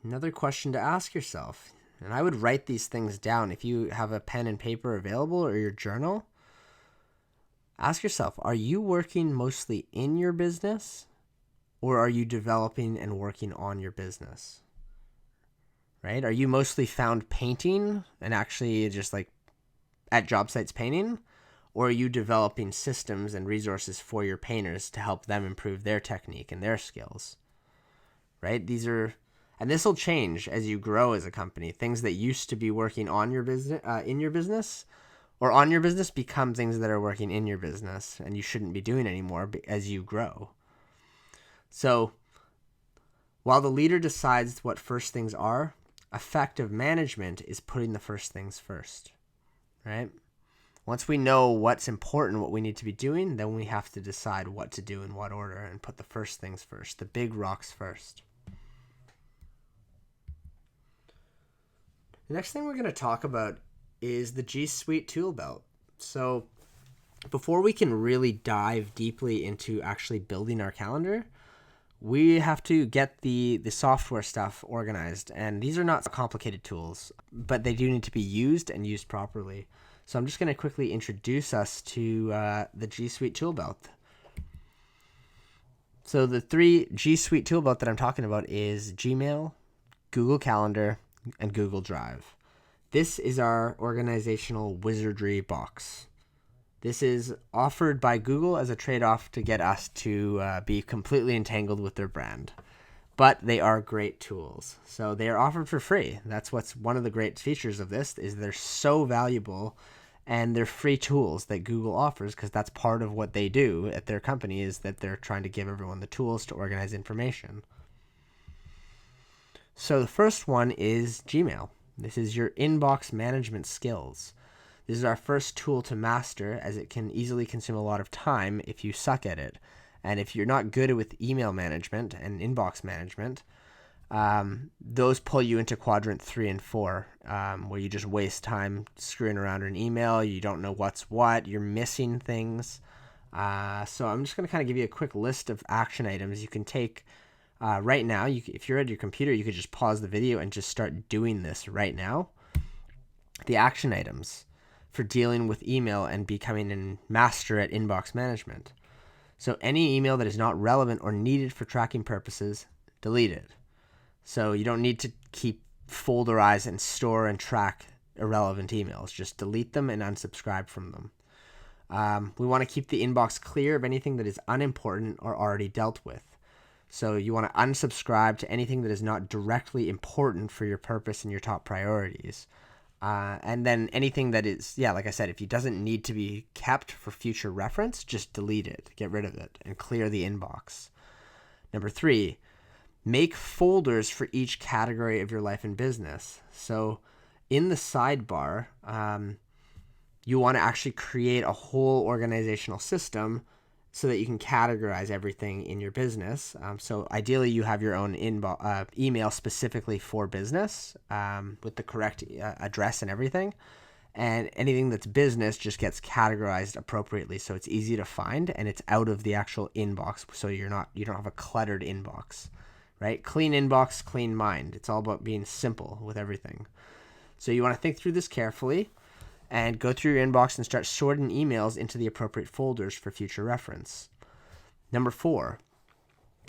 Another question to ask yourself, and I would write these things down if you have a pen and paper available or your journal. Ask yourself, are you working mostly in your business or are you developing and working on your business? Right? Are you mostly found painting and actually just like at job sites painting? Or are you developing systems and resources for your painters to help them improve their technique and their skills? Right? And this will change as you grow as a company. Things that used to be working on your business, in your business, or on your business become things that are working in your business and you shouldn't be doing anymore as you grow. So While the leader decides what first things are, effective management is putting the first things first, right? Once we know what's important, what we need to be doing, then we have to decide what to do in what order and put the first things first, the big rocks first. The next thing we're going to talk about is the G Suite tool belt. So before we can really dive deeply into actually building our calendar, we have to get the software stuff organized. And these are not complicated tools, but they do need to be used and used properly. So I'm just going to quickly introduce us to the G Suite tool belt. So the 3 G Suite tool belt that I'm talking about is Gmail, Google Calendar, and Google Drive. This is our organizational wizardry box. This is offered by Google as a trade-off to get us to be completely entangled with their brand. But they are great tools. So they are offered for free. That's what's one of the great features of this, is they're so valuable, and they're free tools that Google offers, because that's part of what they do at their company, is that they're trying to give everyone the tools to organize information. So the first one is Gmail. This is your inbox management skills. This is our first tool to master, as it can easily consume a lot of time if you suck at it. And if you're not good with email management and inbox management, those pull you into quadrant 3 and 4, where you just waste time screwing around in email. You don't know what's what. You're missing things. So I'm just going to kind of give you a quick list of action items you can take right now. If you're at your computer, you could just pause the video and just start doing this right now. The action items for dealing with email and becoming a master at inbox management. So any email that is not relevant or needed for tracking purposes, delete it. So you don't need to keep folderize and store and track irrelevant emails. Just delete them and unsubscribe from them. We want to keep the inbox clear of anything that is unimportant or already dealt with. So you want to unsubscribe to anything that is not directly important for your purpose and your top priorities. And then anything that is, like I said, if it doesn't need to be kept for future reference, just delete it, get rid of it, and clear the inbox. Number 3, make folders for each category of your life and business. So in the sidebar, you want to actually create a whole organizational system so that you can categorize everything in your business. So ideally, you have your own email specifically for business with the correct address and everything. And anything that's business just gets categorized appropriately, so it's easy to find and it's out of the actual inbox. So you don't have a cluttered inbox, right? Clean inbox, clean mind. It's all about being simple with everything. So you want to think through this carefully and go through your inbox and start sorting emails into the appropriate folders for future reference. Number 4,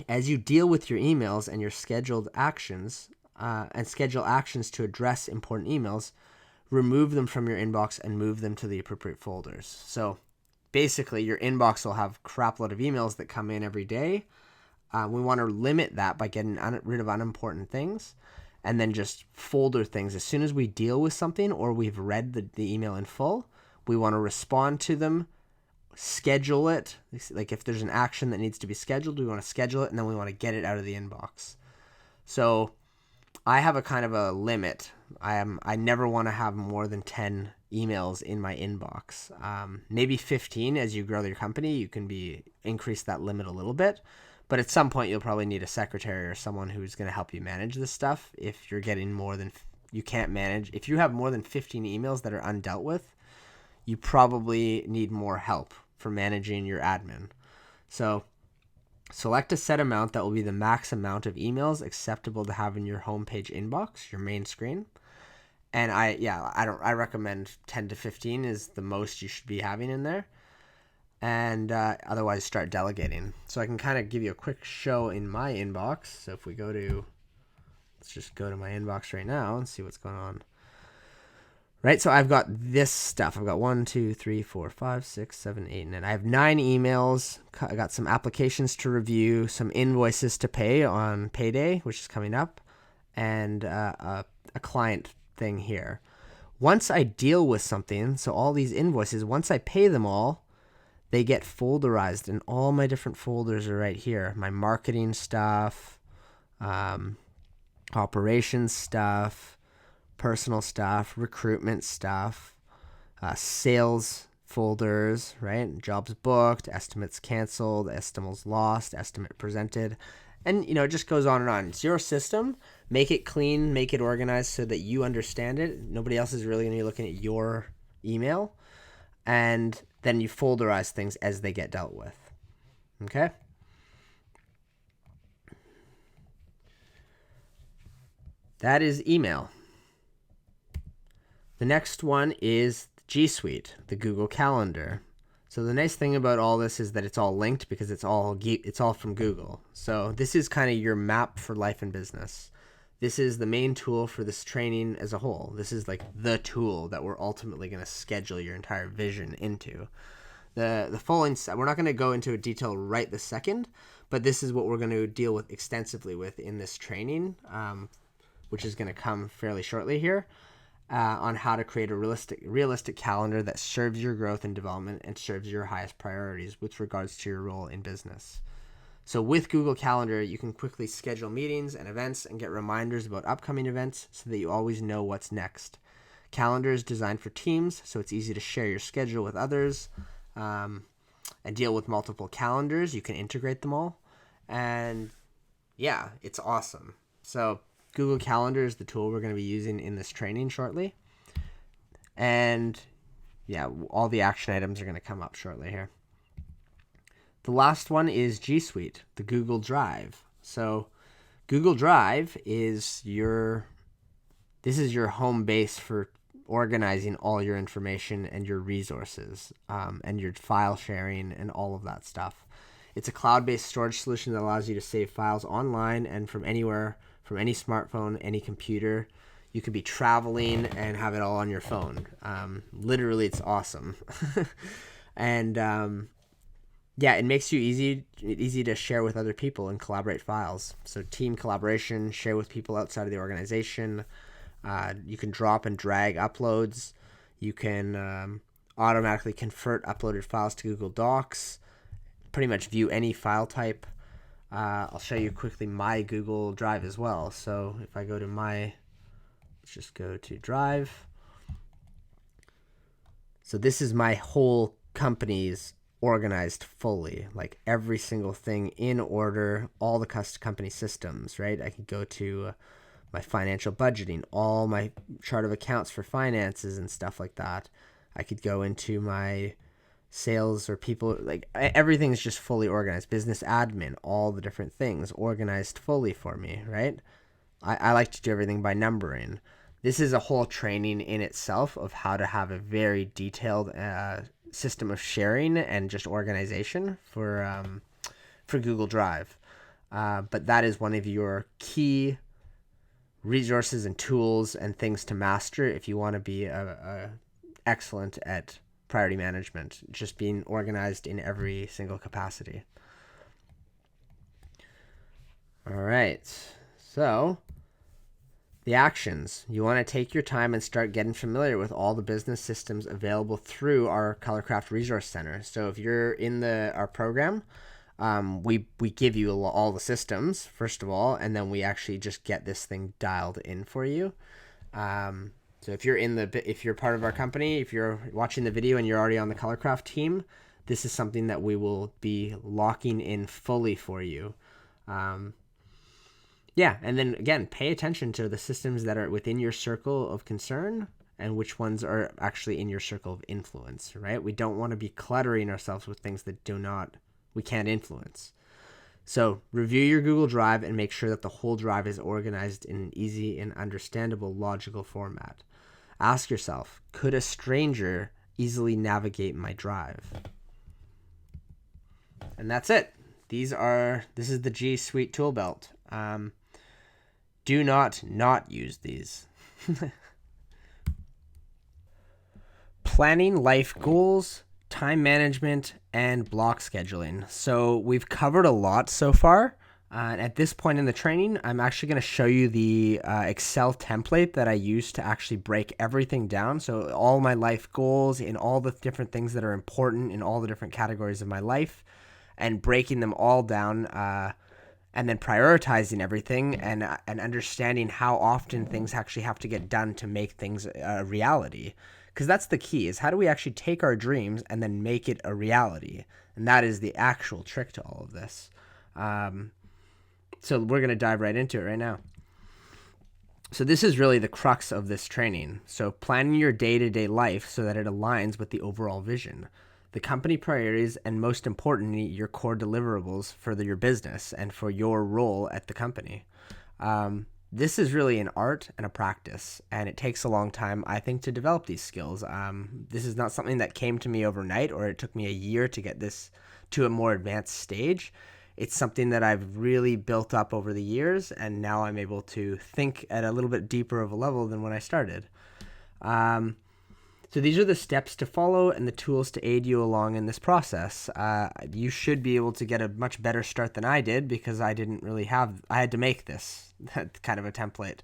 as you deal with your emails and your scheduled actions, and schedule actions to address important emails, remove them from your inbox and move them to the appropriate folders. So basically, your inbox will have a crap load of emails that come in every day. We want to limit that by getting rid of unimportant things, and then just folder things. As soon as we deal with something or we've read the email in full, we want to respond to them, schedule it. Like if there's an action that needs to be scheduled, we want to schedule it, and then we want to get it out of the inbox. So I have a kind of a limit. I never want to have more than 10 emails in my inbox. Maybe 15 as you grow your company. You can increase that limit a little bit. But at some point, you'll probably need a secretary or someone who's going to help you manage this stuff. If you're getting you can't manage. If you have more than 15 emails that are undealt with, you probably need more help for managing your admin. So select a set amount that will be the max amount of emails acceptable to have in your homepage inbox, your main screen. And I recommend 10 to 15 is the most you should be having in there. And otherwise start delegating. So I can kind of give you a quick show in my inbox. So if we let's just go to my inbox right now and see what's going on. Right, so I've got this stuff. I've got 1, 2, 3, 4, 5, 6, 7, 8, and 9. I have 9 emails. I got some applications to review, some invoices to pay on payday, which is coming up, and a client thing here. Once I deal with something, so all these invoices, once I pay them all, they get folderized, and all my different folders are right here. My marketing stuff, operations stuff, personal stuff, recruitment stuff, sales folders, right? Jobs booked, estimates canceled, estimates lost, estimate presented. And, it just goes on and on. It's your system. Make it clean, make it organized so that you understand it. Nobody else is really going to be looking at your email. And then you folderize things as they get dealt with. Okay? That is email. The next one is G Suite, the Google Calendar. So the nice thing about all this is that it's all linked because it's all from Google. So this is kind of your map for life and business. This is the main tool for this training as a whole. This is like the tool that we're ultimately going to schedule your entire vision into. The following, we're not going to go into detail right this second, but this is what we're going to deal with extensively with in this training, which is going to come fairly shortly here. On how to create a realistic calendar that serves your growth and development and serves your highest priorities with regards to your role in business. So with Google Calendar, you can quickly schedule meetings and events and get reminders about upcoming events so that you always know what's next. Calendar is designed for teams, so it's easy to share your schedule with others and deal with multiple calendars. You can integrate them all. And yeah, it's awesome. So Google Calendar is the tool we're going to be using in this training shortly. And yeah, all the action items are going to come up shortly here. The last one is G Suite, the Google Drive. So Google Drive is your home base for organizing all your information and your resources and your file sharing and all of that stuff. It's a cloud-based storage solution that allows you to save files online and from anywhere, from any smartphone, any computer. You could be traveling and have it all on your phone. Literally, it's awesome. And yeah, it makes you easy to share with other people and collaborate files. So team collaboration, share with people outside of the organization. You can drop and drag uploads. You can automatically convert uploaded files to Google Docs. Pretty much view any file type. I'll show you quickly my Google Drive as well. So if I go to let's just go to Drive. So this is my whole company's organized fully, like every single thing in order, all the company systems, right? I could go to my financial budgeting, all my chart of accounts for finances and stuff like that. I could go into my sales or people, like everything's just fully organized. Business admin, all the different things organized fully for me, right? I like to do everything by numbering. This is a whole training in itself of how to have a very detailed system of sharing and just organization for Google Drive. But that is one of your key resources and tools and things to master if you want to be excellent at priority management, just being organized in every single capacity. All right, so the actions. You want to take your time and start getting familiar with all the business systems available through our Colorcraft Resource Center. So if you're in our program, we give you all the systems, first of all, and then we actually just get this thing dialed in for you. So if you're part of our company, if you're watching the video and you're already on the Colorcraft team, this is something that we will be locking in fully for you. Yeah, and then again, pay attention to the systems that are within your circle of concern and which ones are actually in your circle of influence, right? We don't want to be cluttering ourselves with things that we can't influence. So review your Google Drive and make sure that the whole drive is organized in an easy and understandable logical format. Ask yourself, could a stranger easily navigate my drive? And that's it. This is the G Suite tool belt. Do not use these. Planning life goals, time management, and block scheduling. So we've covered a lot so far. And at this point in the training, I'm actually going to show you the Excel template that I use to actually break everything down. So all my life goals in all the different things that are important in all the different categories of my life and breaking them all down and then prioritizing everything and understanding how often things actually have to get done to make things a reality. Because that's the key, is how do we actually take our dreams and then make it a reality? And that is the actual trick to all of this. So we're going to dive right into it right now. So this is really the crux of this training. So planning your day-to-day life so that it aligns with the overall vision, the company priorities, and most importantly, your core deliverables for your business and for your role at the company. This is really an art and a practice, and it takes a long time, I think, to develop these skills. This is not something that came to me overnight, or it took me a year to get this to a more advanced stage. It's something that I've really built up over the years, and now I'm able to think at a little bit deeper of a level than when I started. So these are the steps to follow and the tools to aid you along in this process. You should be able to get a much better start than I did, because I didn't really I had to make this kind of a template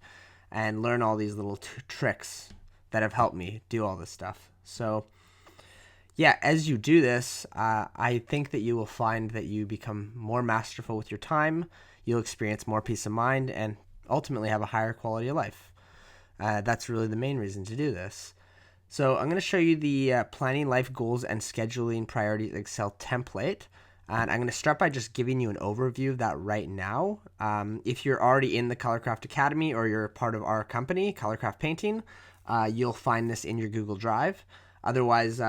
and learn all these little tricks that have helped me do all this stuff. So yeah, as you do this, I think that you will find that you become more masterful with your time, you'll experience more peace of mind, and ultimately have a higher quality of life. That's really the main reason to do this. So I'm going to show you the Planning Life Goals and Scheduling Priorities Excel template. And I'm going to start by just giving you an overview of that right now. If you're already in the Colorcraft Academy or you're a part of our company, Colorcraft Painting, you'll find this in your Google Drive. Otherwise,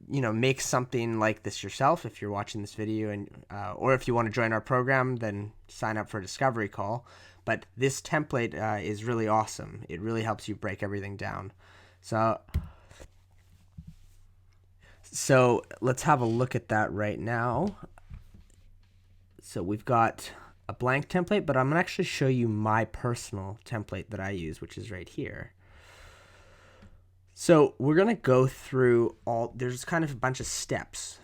make something like this yourself if you're watching this video, and or if you want to join our program, then sign up for a discovery call. But this template is really awesome. It really helps you break everything down. So let's have a look at that right now. So we've got a blank template, but I'm going to actually show you my personal template that I use, which is right here. So we're going to go through there's kind of a bunch of steps.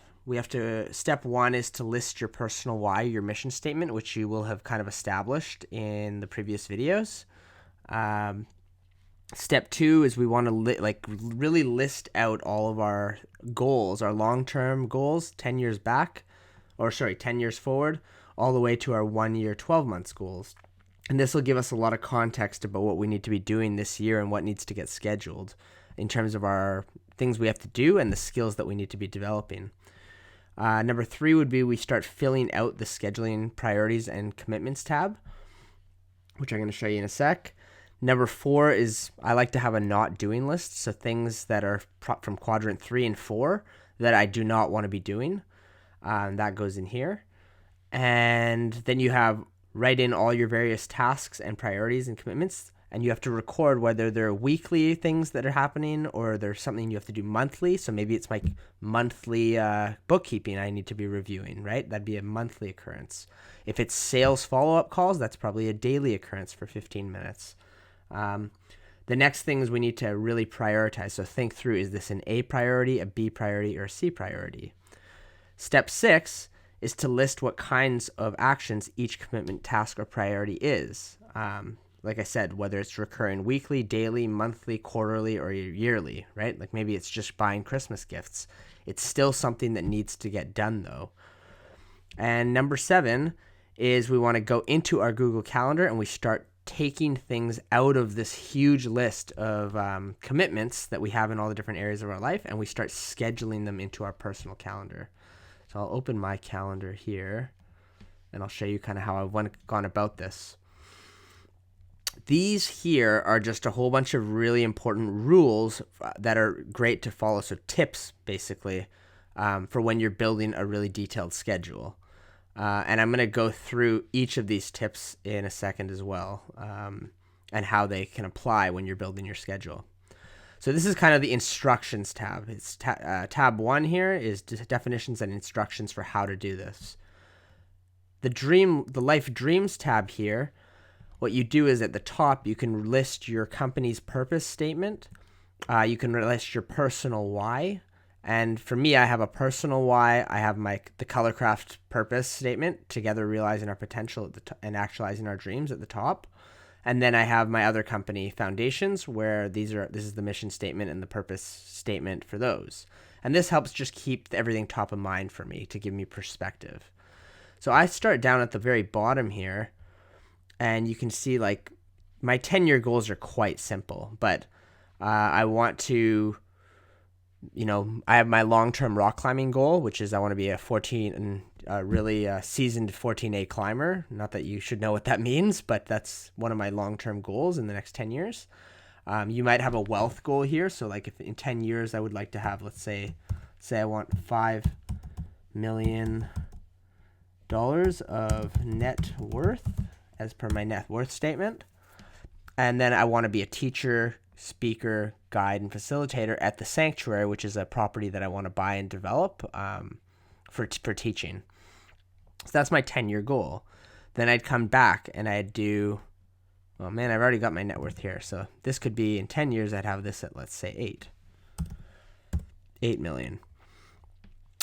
Step 1 is to list your personal why, your mission statement, which you will have kind of established in the previous videos. Step 2 is we want to really list out all of our goals, our long-term goals, 10 years forward, all the way to our 1 year, 12 months goals. And this will give us a lot of context about what we need to be doing this year and what needs to get scheduled in terms of our things we have to do and the skills that we need to be developing. Number 3 would be we start filling out the scheduling priorities and commitments tab, which I'm going to show you in a sec. Number 4 is I like to have a not doing list. So things that are from quadrant 3 and 4 that I do not want to be doing. That goes in here. And then you write in all your various tasks and priorities and commitments. And you have to record whether they're weekly things that are happening or there's something you have to do monthly. So maybe it's my monthly bookkeeping I need to be reviewing, right? That'd be a monthly occurrence. If it's sales follow-up calls, that's probably a daily occurrence for 15 minutes. The next things we need to really prioritize. So think through, is this an A priority, a B priority, or a C priority? Step 6 is to list what kinds of actions each commitment, task, or priority is. Like I said, whether it's recurring weekly, daily, monthly, quarterly, or yearly, right? Like maybe it's just buying Christmas gifts. It's still something that needs to get done though. And number 7 is we want to go into our Google Calendar and we start taking things out of this huge list of commitments that we have in all the different areas of our life, and we start scheduling them into our personal calendar. So I'll open my calendar here and I'll show you kind of how I've gone about this. These here are just a whole bunch of really important rules that are great to follow. So tips, basically, for when you're building a really detailed schedule. And I'm going to go through each of these tips in a second as well, and how they can apply when you're building your schedule. So this is kind of the instructions tab. It's tab 1 here is definitions and instructions for how to do this. The Life Dreams tab here, what you do is at the top, you can list your company's purpose statement. You can list your personal why. And for me, I have a personal why. I have the Colorcraft purpose statement, together realizing our potential and actualizing our dreams at the top. And then I have my other company, Foundations, where this is the mission statement and the purpose statement for those. And this helps just keep everything top of mind for me to give me perspective. So I start down at the very bottom here, and you can see like my 10-year goals are quite simple, but I want to, I have my long-term rock climbing goal, which is I want to be a really seasoned 14A climber. Not that you should know what that means, but that's one of my long-term goals in the next 10 years. You might have a wealth goal here. So like if in 10 years I would like to have, let's say I want $5 million of net worth as per my net worth statement. And then I want to be a teacher, speaker, guide, and facilitator at the sanctuary, which is a property that I want to buy and develop for teaching. So that's my 10-year goal. Then I'd come back and I'd do, oh man, I've already got my net worth here. So this could be in 10 years, I'd have this at, let's say, 8 million.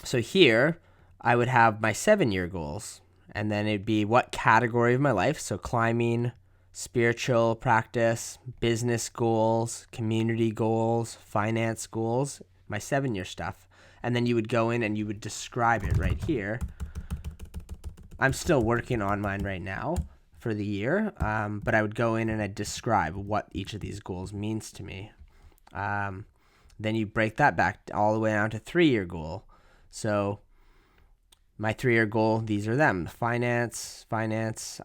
So here I would have my 7-year goals, and then it'd be what category of my life. So climbing, spiritual practice, business goals, community goals, finance goals, my 7-year stuff. And then you would go in and you would describe it right here. I'm still working on mine right now for the year, but I would go in and I'd describe what each of these goals means to me. Then you break that back all the way down to 3-year goal. So my 3-year goal, these are them. Finance,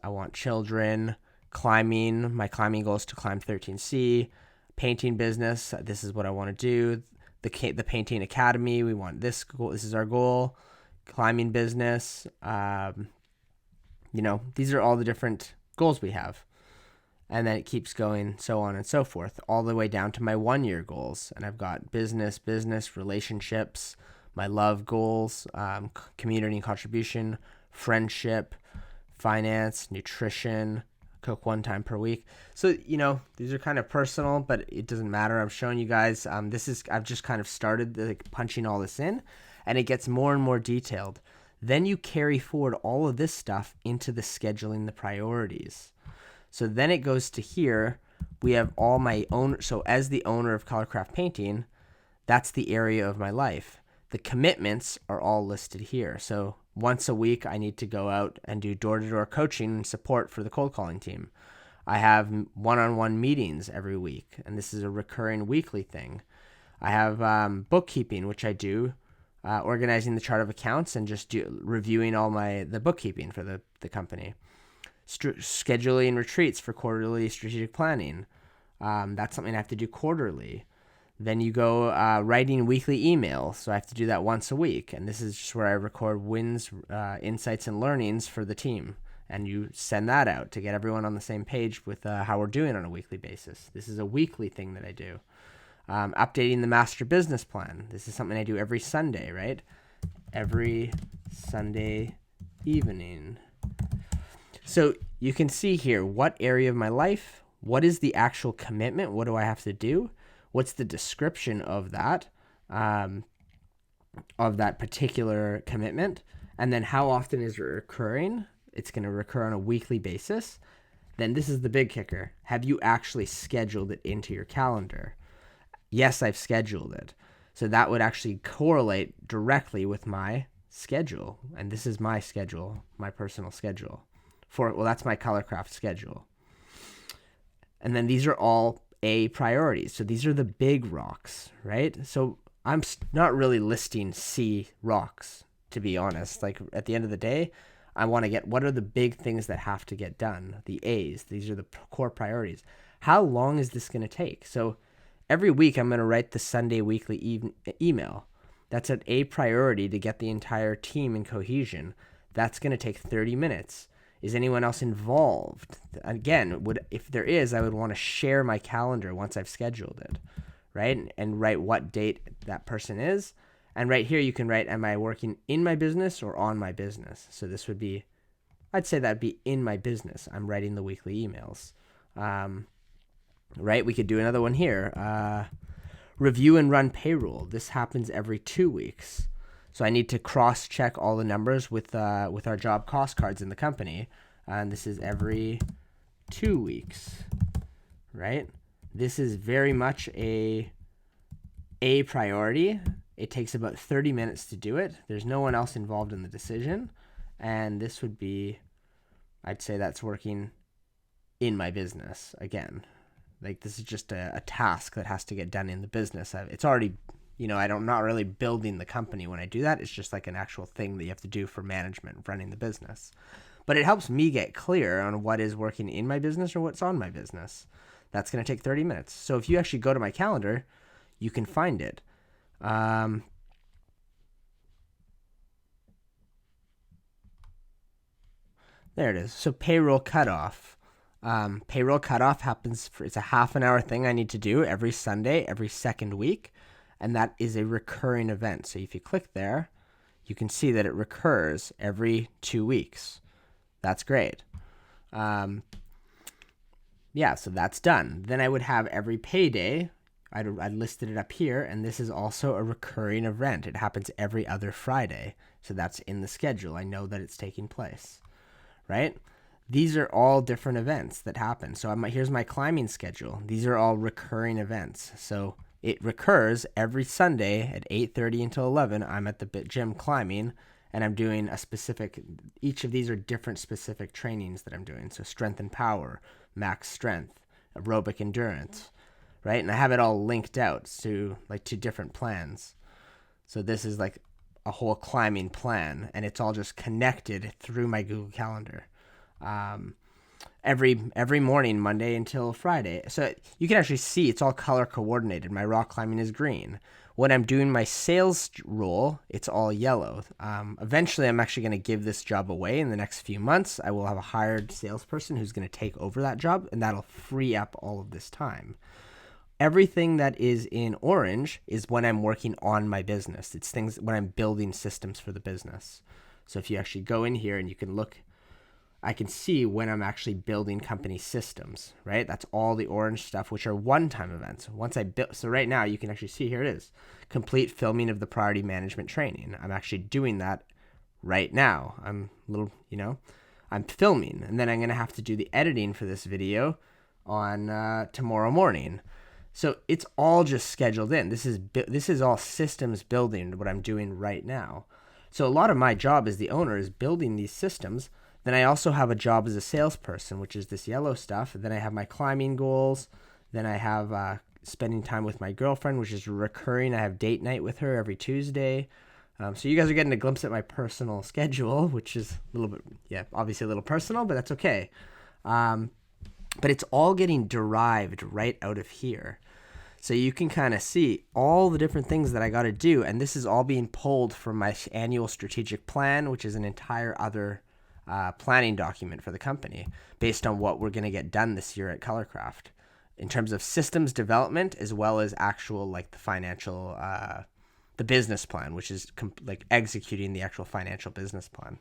I want children. Climbing, my climbing goal is to climb 13C. Painting business, this is what I want to do. The Painting Academy, we want this goal. This is our goal. Climbing business, these are all the different goals we have. And then it keeps going, so on and so forth, all the way down to my 1-year goals. And I've got business, relationships, my love goals, community and contribution, friendship, finance, nutrition, cook 1 time per week. So, these are kind of personal, but it doesn't matter. I'm showing you guys, I've just kind of started punching all this in, and it gets more and more detailed. Then you carry forward all of this stuff into the scheduling the priorities. So then it goes to here. We have all my own. So as the owner of Colorcraft Painting, that's the area of my life. The commitments are all listed here. So once a week, I need to go out and do door-to-door coaching and support for the cold calling team. I have one-on-one meetings every week, and this is a recurring weekly thing. I have bookkeeping, which I do, organizing the chart of accounts and just reviewing all the bookkeeping for the company. Scheduling retreats for quarterly strategic planning. That's something I have to do quarterly. Then you go writing weekly emails. So I have to do that once a week. And this is just where I record wins, insights, and learnings for the team. And you send that out to get everyone on the same page with how we're doing on a weekly basis. This is a weekly thing that I do. Updating the master business plan. This is something I do every Sunday, right? Every Sunday evening. So you can see here what area of my life, what is the actual commitment, what do I have to do, what's the description of that particular commitment, and then how often is it recurring. It's going to recur on a weekly basis. Then this is the big kicker. Have you actually scheduled it into your calendar? Yes, I've scheduled it. So that would actually correlate directly with my schedule. And this is my schedule, my personal schedule. That's my Colorcraft schedule. And then these are all A priorities. So these are the big rocks, right? So I'm not really listing C rocks, to be honest. Like at the end of the day, I want to get what are the big things that have to get done, the A's. These are the core priorities. How long is this going to take? So every week I'm going to write the Sunday weekly email. That's an A priority to get the entire team in cohesion. That's going to take 30 minutes. Is anyone else involved? Again, if there is, I would want to share my calendar once I've scheduled it, right? And write what date that person is. And right here, you can write, am I working in my business or on my business? So this would be, I'd say that'd be in my business. I'm writing the weekly emails, right? We could do another one here. Review and run payroll. This happens every 2 weeks. So I need to cross-check all the numbers with our job cost cards in the company. And this is every 2 weeks, right? This is very much a priority. It takes about 30 minutes to do it. There's no one else involved in the decision. And this would be, I'd say that's working in my business again. Like this is just a task that has to get done in the business. It's already, I'm not really building the company when I do that. It's just like an actual thing that you have to do for management, running the business. But it helps me get clear on what is working in my business or what's on my business. That's going to take 30 minutes. So if you actually go to my calendar, you can find it. There it is. So payroll cutoff. Payroll cutoff happens it's a half an hour thing I need to do every Sunday, every second week. And that is a recurring event. So if you click there, you can see that it recurs every 2 weeks. That's great. So that's done. Then I would have every payday. I listed it up here, and this is also a recurring event. It happens every other Friday. So that's in the schedule. I know that it's taking place, right? These are all different events that happen. So here's my climbing schedule. These are all recurring events. So it recurs every Sunday at 8:30 until 11. I'm at the gym climbing, and I'm doing each of these are different specific trainings that I'm doing. So strength and power, max strength, aerobic endurance, right? And I have it all linked out to different plans. So this is like a whole climbing plan, and it's all just connected through my Google Calendar. Every morning, Monday until Friday. So you can actually see it's all color coordinated. My rock climbing is green. When I'm doing my sales role, it's all yellow. Eventually, I'm actually going to give this job away in the next few months. I will have a hired salesperson who's going to take over that job, and that'll free up all of this time. Everything that is in orange is when I'm working on my business. It's things when I'm building systems for the business. So if you actually go in here and you can look, I can see when I'm actually building company systems, right? That's all the orange stuff, which are one-time events. So right now you can actually see, here it is, complete filming of the priority management training. I'm actually doing that right now. I'm filming, and then I'm going to have to do the editing for this video on tomorrow morning. So it's all just scheduled in. This is all systems building, what I'm doing right now. So a lot of my job as the owner is building these systems. Then I also have a job as a salesperson, which is this yellow stuff. Then I have my climbing goals. Then I have spending time with my girlfriend, which is recurring. I have date night with her every Tuesday. So you guys are getting a glimpse at my personal schedule, which is a little bit, obviously a little personal, but that's okay. But it's all getting derived right out of here. So you can kind of see all the different things that I got to do. And this is all being pulled from my annual strategic plan, which is an entire other planning document for the company based on what we're going to get done this year at Colorcraft in terms of systems development, as well as actual the financial, the business plan, which is executing the actual financial business plan.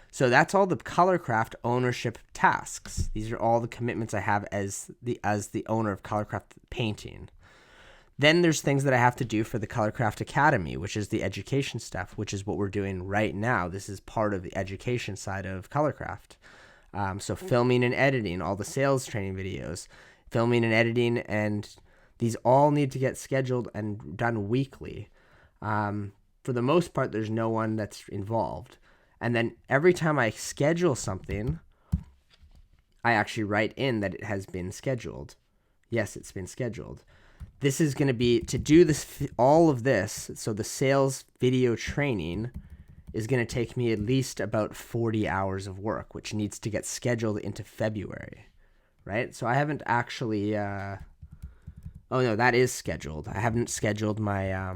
So that's all the Colorcraft ownership tasks. These are all the commitments I have as the owner of Colorcraft Painting. Then there's things that I have to do for the Colorcraft Academy, which is the education stuff, which is what we're doing right now. This is part of the education side of Colorcraft. So filming and editing all the sales training videos, filming and editing, and these all need to get scheduled and done weekly. For the most part, there's no one that's involved. And then every time I schedule something, I actually write in that it has been scheduled. Yes, it's been scheduled. This is going to be, to do this, all of this, so the sales video training is going to take me at least about 40 hours of work, which needs to get scheduled into February, right? So I haven't actually, oh no, that is scheduled. I haven't scheduled my,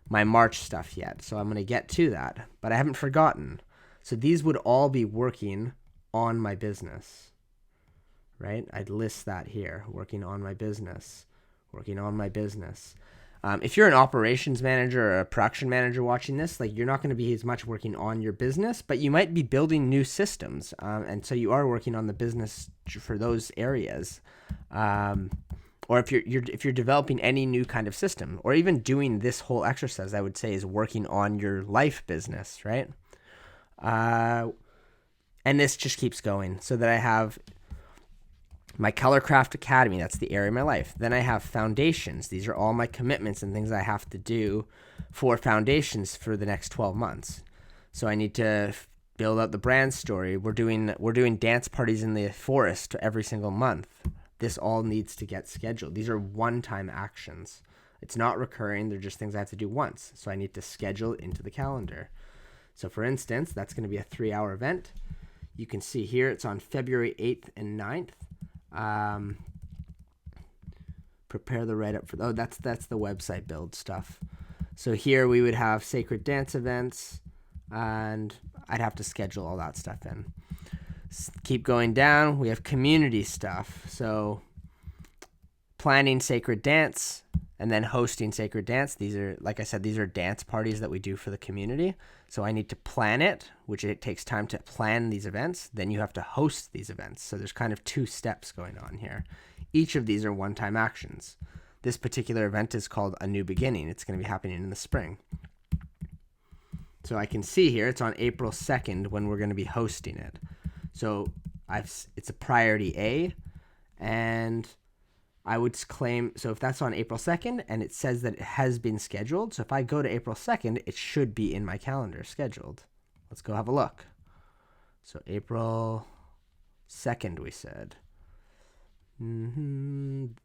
my March stuff yet, so I'm going to get to that, but I haven't forgotten. So these would all be working on my business, right? I'd list that here, working on my business. If you're an operations manager or a production manager watching this, you're not going to be as much working on your business, but you might be building new systems. And so you are working on the business for those areas. Or if you're developing any new kind of system, or even doing this whole exercise, I would say is working on your life business, right? And this just keeps going, so that I have my Colorcraft Academy, that's the area of my life. Then I have foundations. These are all my commitments and things I have to do for foundations for the next 12 months. So I need to build out the brand story. We're doing dance parties in the forest every single month. This all needs to get scheduled. These are one-time actions. It's not recurring. They're just things I have to do once. So I need to schedule it into the calendar. So for instance, that's going to be a 3-hour event. You can see here it's on February 8th and 9th. Prepare the write-up for... Oh, that's the website build stuff. So here we would have sacred dance events, and I'd have to schedule all that stuff in. Keep going down. We have community stuff. So planning sacred dance and then hosting sacred dance. These are, like I said, these are dance parties that we do for the community. So I need to plan it, which it takes time to plan these events. Then you have to host these events. So there's kind of 2 steps going on here. Each of these are one-time actions. This particular event is called A New Beginning. It's going to be happening in the spring. So I can see here it's on April 2nd when we're going to be hosting it. So it's a priority A, and I would claim, so if that's on April 2nd and it says that it has been scheduled, so if I go to April 2nd, it should be in my calendar scheduled. Let's go have a look. So April 2nd, we said. And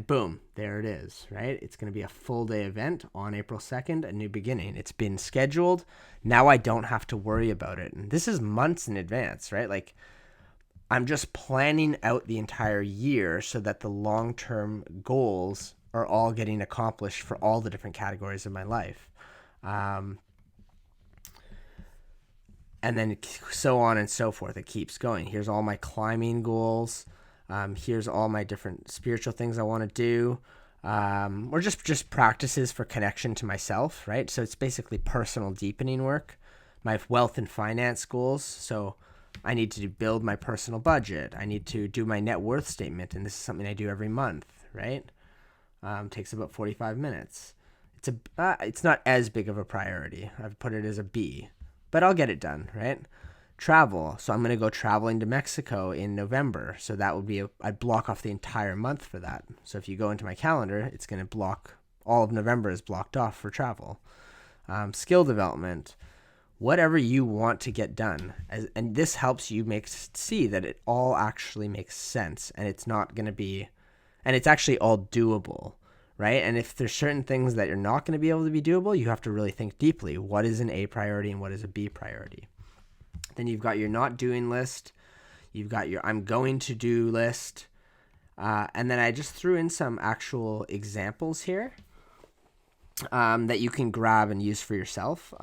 boom, there it is, right? It's going to be a full day event on April 2nd, A New Beginning. It's been scheduled. Now I don't have to worry about it. And this is months in advance, right? Like, I'm just planning out the entire year so that the long-term goals are all getting accomplished for all the different categories of my life. And then so on and so forth. It keeps going. Here's all my climbing goals. Here's all my different spiritual things I want to do. Or just practices for connection to myself, right? So it's basically personal deepening work. My wealth and finance goals. So I need to build my personal budget. I need to do my net worth statement, and this is something I do every month, right? Takes about 45 minutes. It's not as big of a priority. I've put it as a B, but I'll get it done, right? Travel. So I'm going to go traveling to Mexico in November. So that would be, I'd block off the entire month for that. So if you go into my calendar, it's going to block, all of November is blocked off for travel. Skill development. Whatever you want to get done. And this helps you see that it all actually makes sense, and it's not going to be, and it's actually all doable, right? And if there's certain things that you're not going to be able to be doable, you have to really think deeply. What is an A priority and what is a B priority? Then you've got your not doing list. You've got your I'm going to do list. And then I just threw in some actual examples here. That you can grab and use for yourself.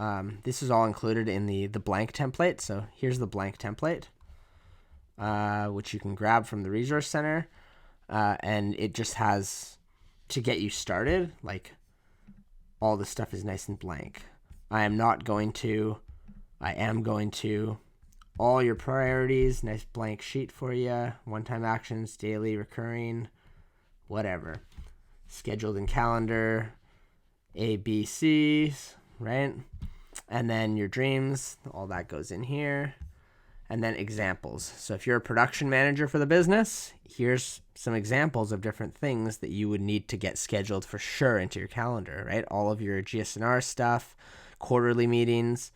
This is all included in the blank template. So here's the blank template, which you can grab from the Resource Center. And it just has, to get you started, like, all the stuff is nice and blank. I am going to, all your priorities, nice blank sheet for you, one-time actions, daily, recurring, whatever. Scheduled in calendar, A, B, C's, right? And then your dreams, all that goes in here. And then examples. So if you're a production manager for the business, here's some examples of different things that you would need to get scheduled for sure into your calendar, right? All of your GS&R stuff, quarterly meetings,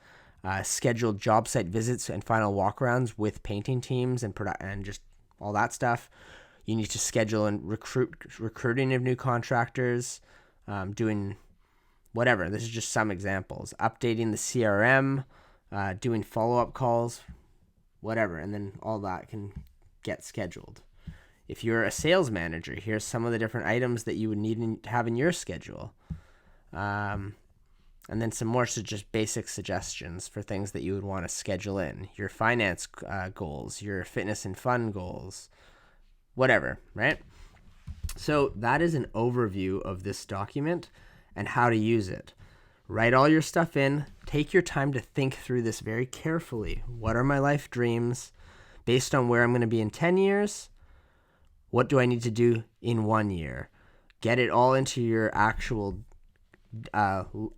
scheduled job site visits and final walkarounds with painting teams and just all that stuff. You need to schedule and recruiting of new contractors, doing whatever. This is just some examples. Updating the CRM, doing follow-up calls, whatever. And then all that can get scheduled. If you're a sales manager, here's some of the different items that you would need to have in your schedule. And then some more just basic suggestions for things that you would want to schedule in. Your finance goals, your fitness and fun goals, whatever, right? So that is an overview of this document and how to use it. Write all your stuff in. Take your time to think through this very carefully. What are my life dreams? Based on where I'm going to be in 10 years, what do I need to do in 1 year? Get it all into your actual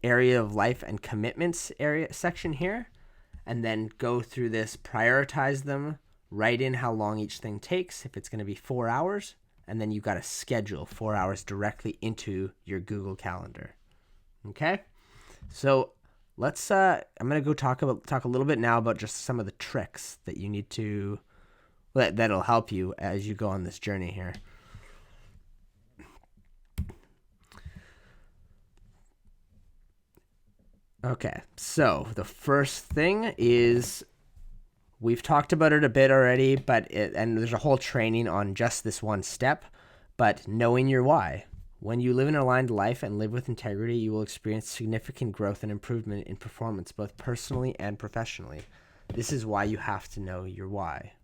area of life and commitments area section here, and then go through this, prioritize them, write in how long each thing takes, if it's going to be 4 hours, and then you've got to schedule 4 hours directly into your Google Calendar. Okay? So I'm gonna go talk a little bit now about just some of the tricks that you need to that'll help you as you go on this journey here. Okay, so the first thing is, we've talked about it a bit already, and there's a whole training on just this one step, but knowing your why. When you live an aligned life and live with integrity, you will experience significant growth and improvement in performance, both personally and professionally. This is why you have to know your why.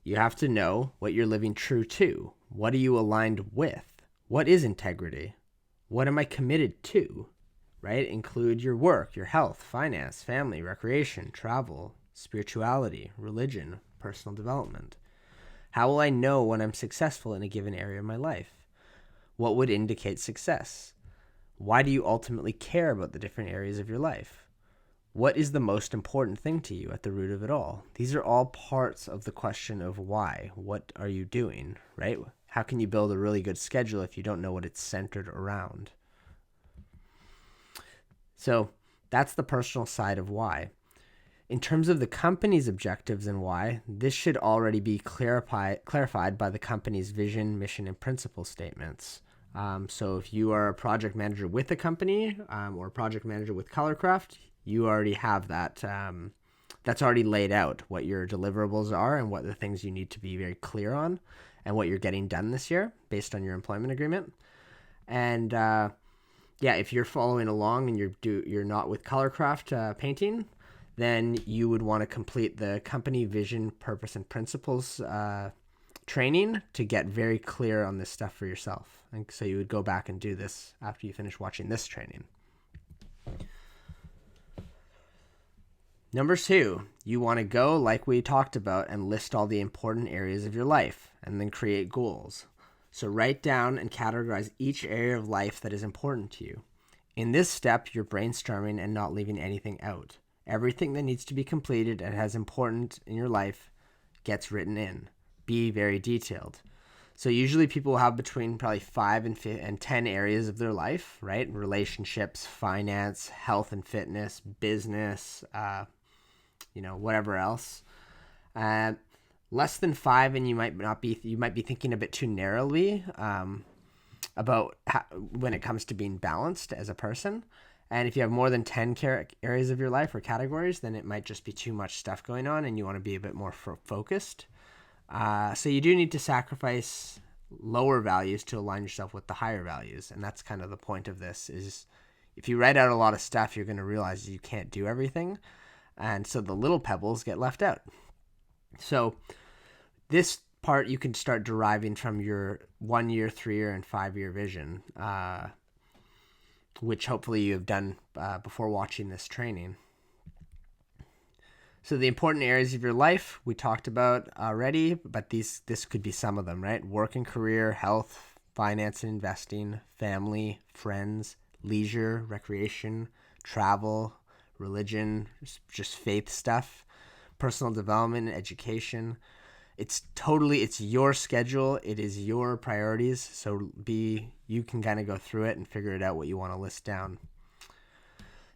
You have to know what you're living true to. What are you aligned with? What is integrity? What am I committed to? Right? Include your work, your health, finance, family, recreation, travel, spirituality, religion, personal development. How will I know when I'm successful in a given area of my life? What would indicate success? Why do you ultimately care about the different areas of your life? What is the most important thing to you at the root of it all? These are all parts of the question of why. What are you doing, right? How can you build a really good schedule if you don't know what it's centered around? So that's the personal side of why. In terms of the company's objectives and why, this should already be clarified by the company's vision, mission, and principle statements. So if you are a project manager with a company or a project manager with Colorcraft, you already have that. That's already laid out what your deliverables are and what the things you need to be very clear on and what you're getting done this year based on your employment agreement. And if you're following along and you're not with Colorcraft painting, then you would want to complete the company vision, purpose, and principles training to get very clear on this stuff for yourself. And so you would go back and do this after you finish watching this training. Number 2, you want to go, like we talked about, and list all the important areas of your life and then create goals. So write down and categorize each area of life that is important to you. In this step, you're brainstorming and not leaving anything out. Everything that needs to be completed and has important in your life gets written in. Be very detailed. So usually people will have between probably 5 and 10 areas of their life, right? Relationships, finance, health and fitness, business, whatever else. Less than 5, and you might be thinking a bit too narrowly about when it comes to being balanced as a person. And if you have more than 10 areas of your life or categories, then it might just be too much stuff going on and you want to be a bit more focused. So you do need to sacrifice lower values to align yourself with the higher values. And that's kind of the point of this is if you write out a lot of stuff, you're going to realize you can't do everything. And so the little pebbles get left out. So this part you can start deriving from your 1 year, 3 year, and 5 year vision, which hopefully you have done before watching this training. So the important areas of your life we talked about already, but this could be some of them, right? Work and career, health, finance and investing, family, friends, leisure, recreation, travel, religion, just faith stuff, personal development, education. It's your schedule. It is your priorities. So you can kind of go through it and figure it out what you want to list down.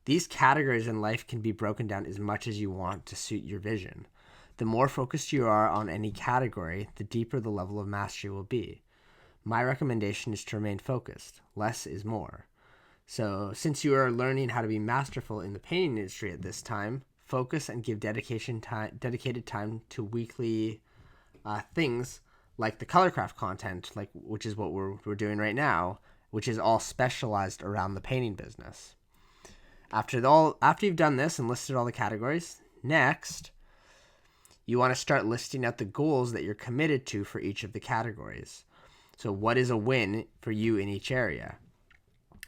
These categories in life can be broken down as much as you want to suit your vision. The more focused you are on any category, the deeper the level of mastery will be. My recommendation is to remain focused. Less is more. So since you are learning how to be masterful in the painting industry at this time, focus and give dedicated time to weekly things like the Colorcraft content, which is what we're doing right now, which is all specialized around the painting business. After you've done this and listed all the categories, next, you want to start listing out the goals that you're committed to for each of the categories. So what is a win for you in each area?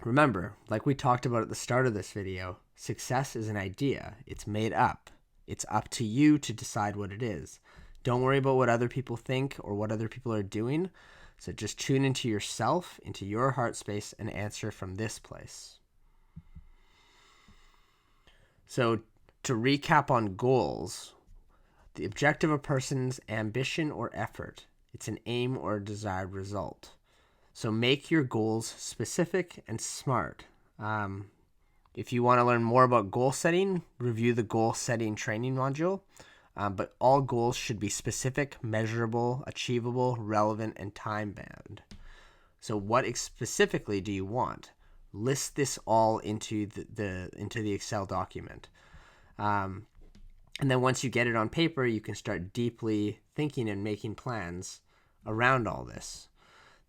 Remember, like we talked about at the start of this video, success is an idea. It's made up. It's up to you to decide what it is. Don't worry about what other people think or what other people are doing. So just tune into yourself, into your heart space, and answer from this place. So to recap on goals, the objective of a person's ambition or effort. It's an aim or a desired result. So make your goals specific and smart. If you want to learn more about goal setting, review the goal setting training module. But all goals should be specific, measurable, achievable, relevant, and time-bound. So what specifically do you want? List this all into the Excel document. And then once you get it on paper, you can start deeply thinking and making plans around all this.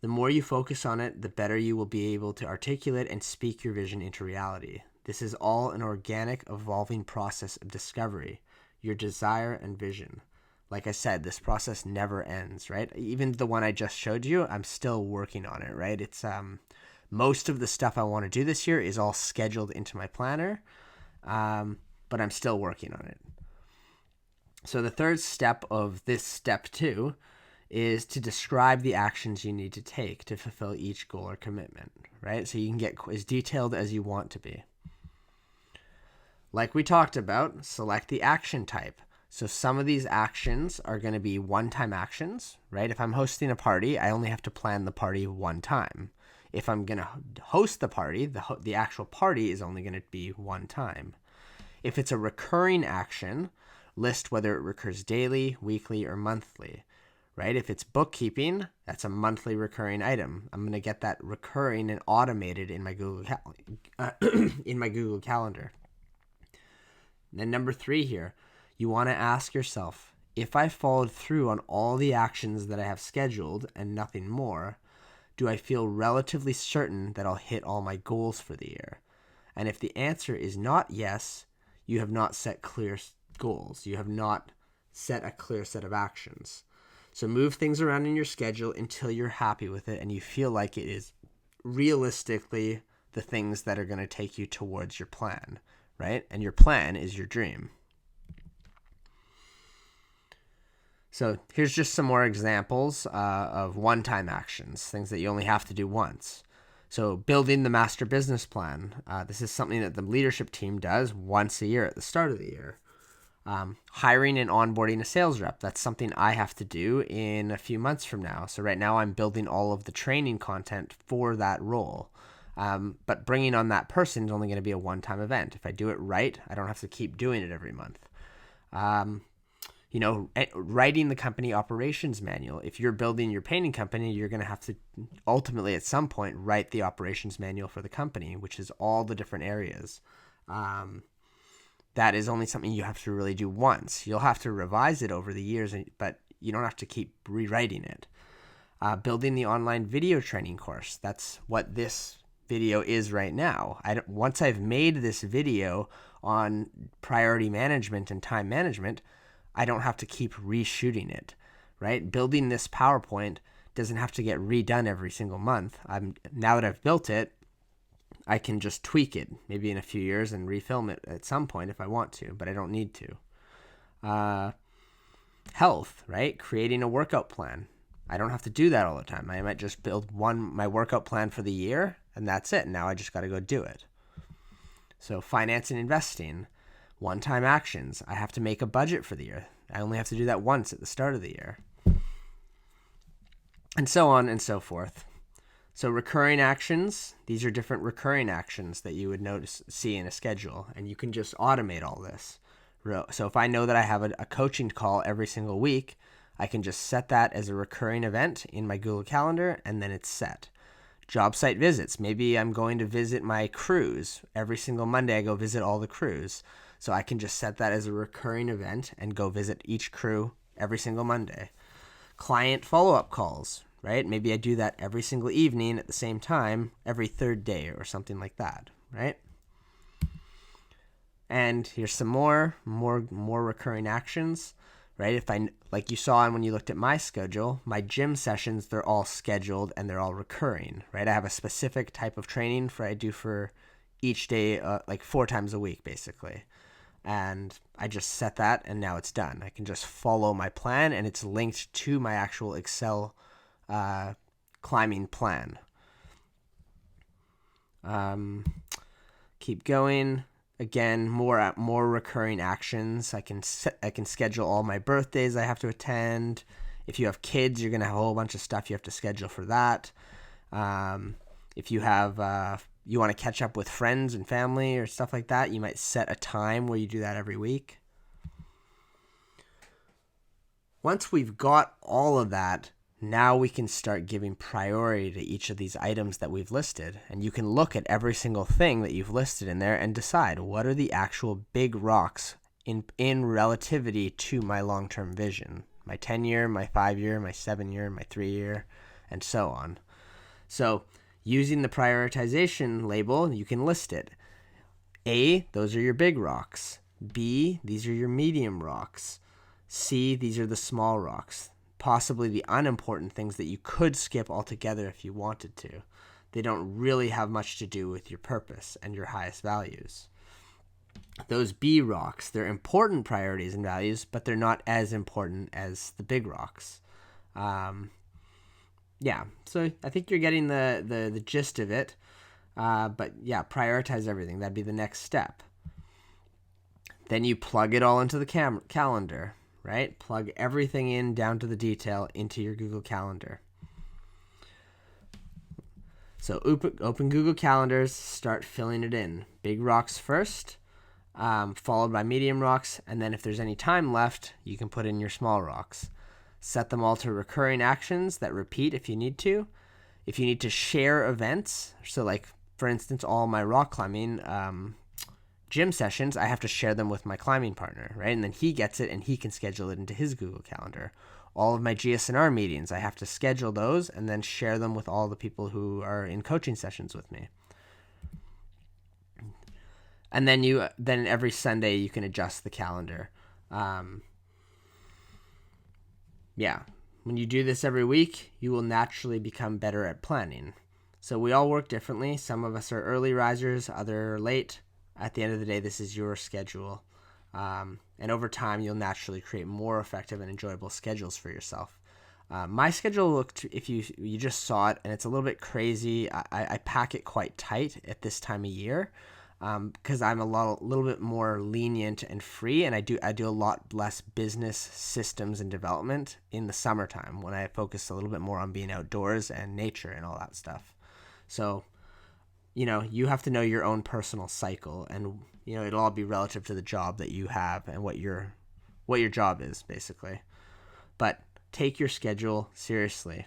The more you focus on it, the better you will be able to articulate and speak your vision into reality. This is all an organic, evolving process of discovery, your desire and vision. Like I said, this process never ends, right? Even the one I just showed you, I'm still working on it, right? It's most of the stuff I want to do this year is all scheduled into my planner, but I'm still working on it. So the third step of this step 2 is to describe the actions you need to take to fulfill each goal or commitment, right? So you can get as detailed as you want to be. Like we talked about, select the action type. So some of these actions are going to be one-time actions, right? If I'm hosting a party, I only have to plan the party one time. If I'm going to host the party, the actual party is only going to be one time. If it's a recurring action, list whether it recurs daily, weekly, or monthly, right? If it's bookkeeping, that's a monthly recurring item. I'm going to get that recurring and automated in my Google Calendar. And then number 3 here, you want to ask yourself, if I followed through on all the actions that I have scheduled and nothing more, do I feel relatively certain that I'll hit all my goals for the year? And if the answer is not yes, you have not set clear goals. You have not set a clear set of actions. So move things around in your schedule until you're happy with it and you feel like it is realistically the things that are going to take you towards your plan, right? And your plan is your dream. So here's just some more examples of one-time actions, things that you only have to do once. So building the master business plan. This is something that the leadership team does once a year at the start of the year. Hiring and onboarding a sales rep. That's something I have to do in a few months from now. So right now I'm building all of the training content for that role. But bringing on that person is only going to be a one-time event. If I do it right, I don't have to keep doing it every month. Writing the company operations manual. If you're building your painting company, you're going to have to ultimately at some point write the operations manual for the company, which is all the different areas. That is only something you have to really do once. You'll have to revise it over the years, but you don't have to keep rewriting it. Building the online video training course. That's what this video is right now. Once I've made this video on priority management and time management, I don't have to keep reshooting it, right? Building this PowerPoint doesn't have to get redone every single month. Now that I've built it, I can just tweak it maybe in a few years and refilm it at some point if I want to, but I don't need to. Health, right? Creating a workout plan. I don't have to do that all the time. I might just build my workout plan for the year, and that's it. Now I just got to go do it. So finance and investing. One-time actions. I have to make a budget for the year. I only have to do that once at the start of the year. And so on and so forth. So recurring actions, these are different recurring actions that you would see in a schedule, and you can just automate all this. So if I know that I have a coaching call every single week, I can just set that as a recurring event in my Google Calendar, and then it's set. Job site visits. Maybe I'm going to visit my crews. Every single Monday I go visit all the crews. So I can just set that as a recurring event and go visit each crew every single Monday. Client follow-up calls, right? Maybe I do that every single evening at the same time, every third day or something like that, right? And here's some more recurring actions, right? Like you saw when you looked at my schedule, my gym sessions, they're all scheduled and they're all recurring, right? I have a specific type of training I do for each day, like 4 times a week, basically. And I just set that and now it's done. I can just follow my plan and it's linked to my actual Excel climbing plan. Keep going. Again, more recurring actions. I can schedule all my birthdays I have to attend. If you have kids, you're going to have a whole bunch of stuff you have to schedule for that. If you have you want to catch up with friends and family or stuff like that, you might set a time where you do that every week. Once we've got all of that, now we can start giving priority to each of these items that we've listed. And you can look at every single thing that you've listed in there and decide what are the actual big rocks in relativity to my long-term vision. My 10-year, my 5-year, my 7-year, my 3-year, and so on. So using the prioritization label, you can list it. A, those are your big rocks. B, these are your medium rocks. C, these are the small rocks. Possibly the unimportant things that you could skip altogether if you wanted to. They don't really have much to do with your purpose and your highest values. Those B rocks, they're important priorities and values, but they're not as important as the big rocks. Yeah, so I think you're getting the gist of it. But yeah, prioritize everything. That'd be the next step. Then you plug it all into the calendar, right? Plug everything in down to the detail into your Google Calendar. So open Google Calendars, start filling it in. Big rocks first, followed by medium rocks, and then if there's any time left, you can put in your small rocks. Set them all to recurring actions that repeat if you need to. If you need to share events, so like, for instance, all my rock climbing gym sessions, I have to share them with my climbing partner, right? And then he gets it and he can schedule it into his Google Calendar. All of my GS&R meetings, I have to schedule those and then share them with all the people who are in coaching sessions with me. And then every Sunday you can adjust the calendar. Yeah, when you do this every week, you will naturally become better at planning. So we all work differently. Some of us are early risers, others are late. At the end of the day, this is your schedule. And over time, you'll naturally create more effective and enjoyable schedules for yourself. My schedule looked, if you just saw it, and it's a little bit crazy. I pack it quite tight at this time of year because I'm a little bit more lenient and free, and I do a lot less business systems and development in the summertime when I focus a little bit more on being outdoors and nature and all that stuff. So, you have to know your own personal cycle, and it'll all be relative to the job that you have and what your job is, basically. But take your schedule seriously.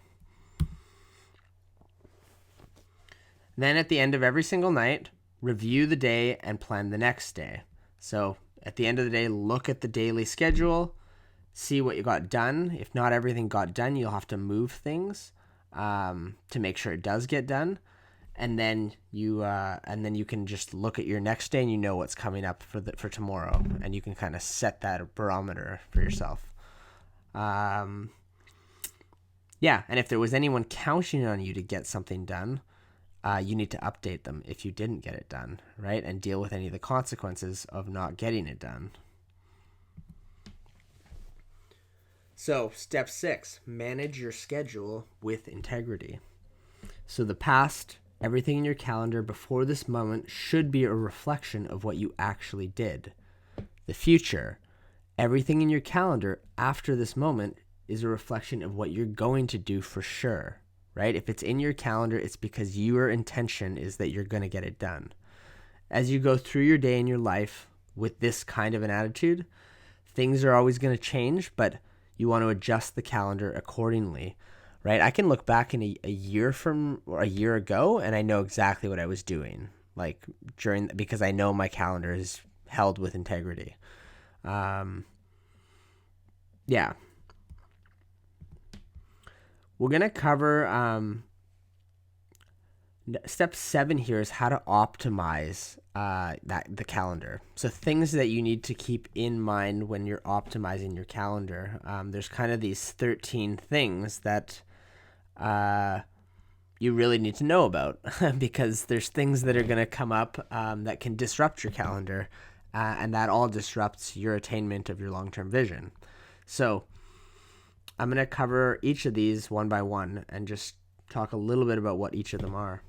Then at the end of every single night, review the day and plan the next day. So at the end of the day, look at the daily schedule, see what you got done. If not everything got done, you'll have to move things to make sure it does get done. And then you can just look at your next day and you know what's coming up for tomorrow, and you can kind of set that barometer for yourself. And if there was anyone counting on you to get something done, you need to update them if you didn't get it done, right? And deal with any of the consequences of not getting it done. So, step 6, manage your schedule with integrity. So the past, everything in your calendar before this moment should be a reflection of what you actually did. The future, everything in your calendar after this moment is a reflection of what you're going to do for sure, right? If it's in your calendar, it's because your intention is that you're going to get it done. As you go through your day and your life with this kind of an attitude, things are always going to change, but you want to adjust the calendar accordingly, right? I can look back in a year ago and I know exactly what I was doing, because I know my calendar is held with integrity. We're going to cover step 7 here is how to optimize the calendar. So things that you need to keep in mind when you're optimizing your calendar. There's kind of these 13 things that you really need to know about because there's things that are going to come up that can disrupt your calendar, and that all disrupts your attainment of your long-term vision. So I'm going to cover each of these one by one and just talk a little bit about what each of them are.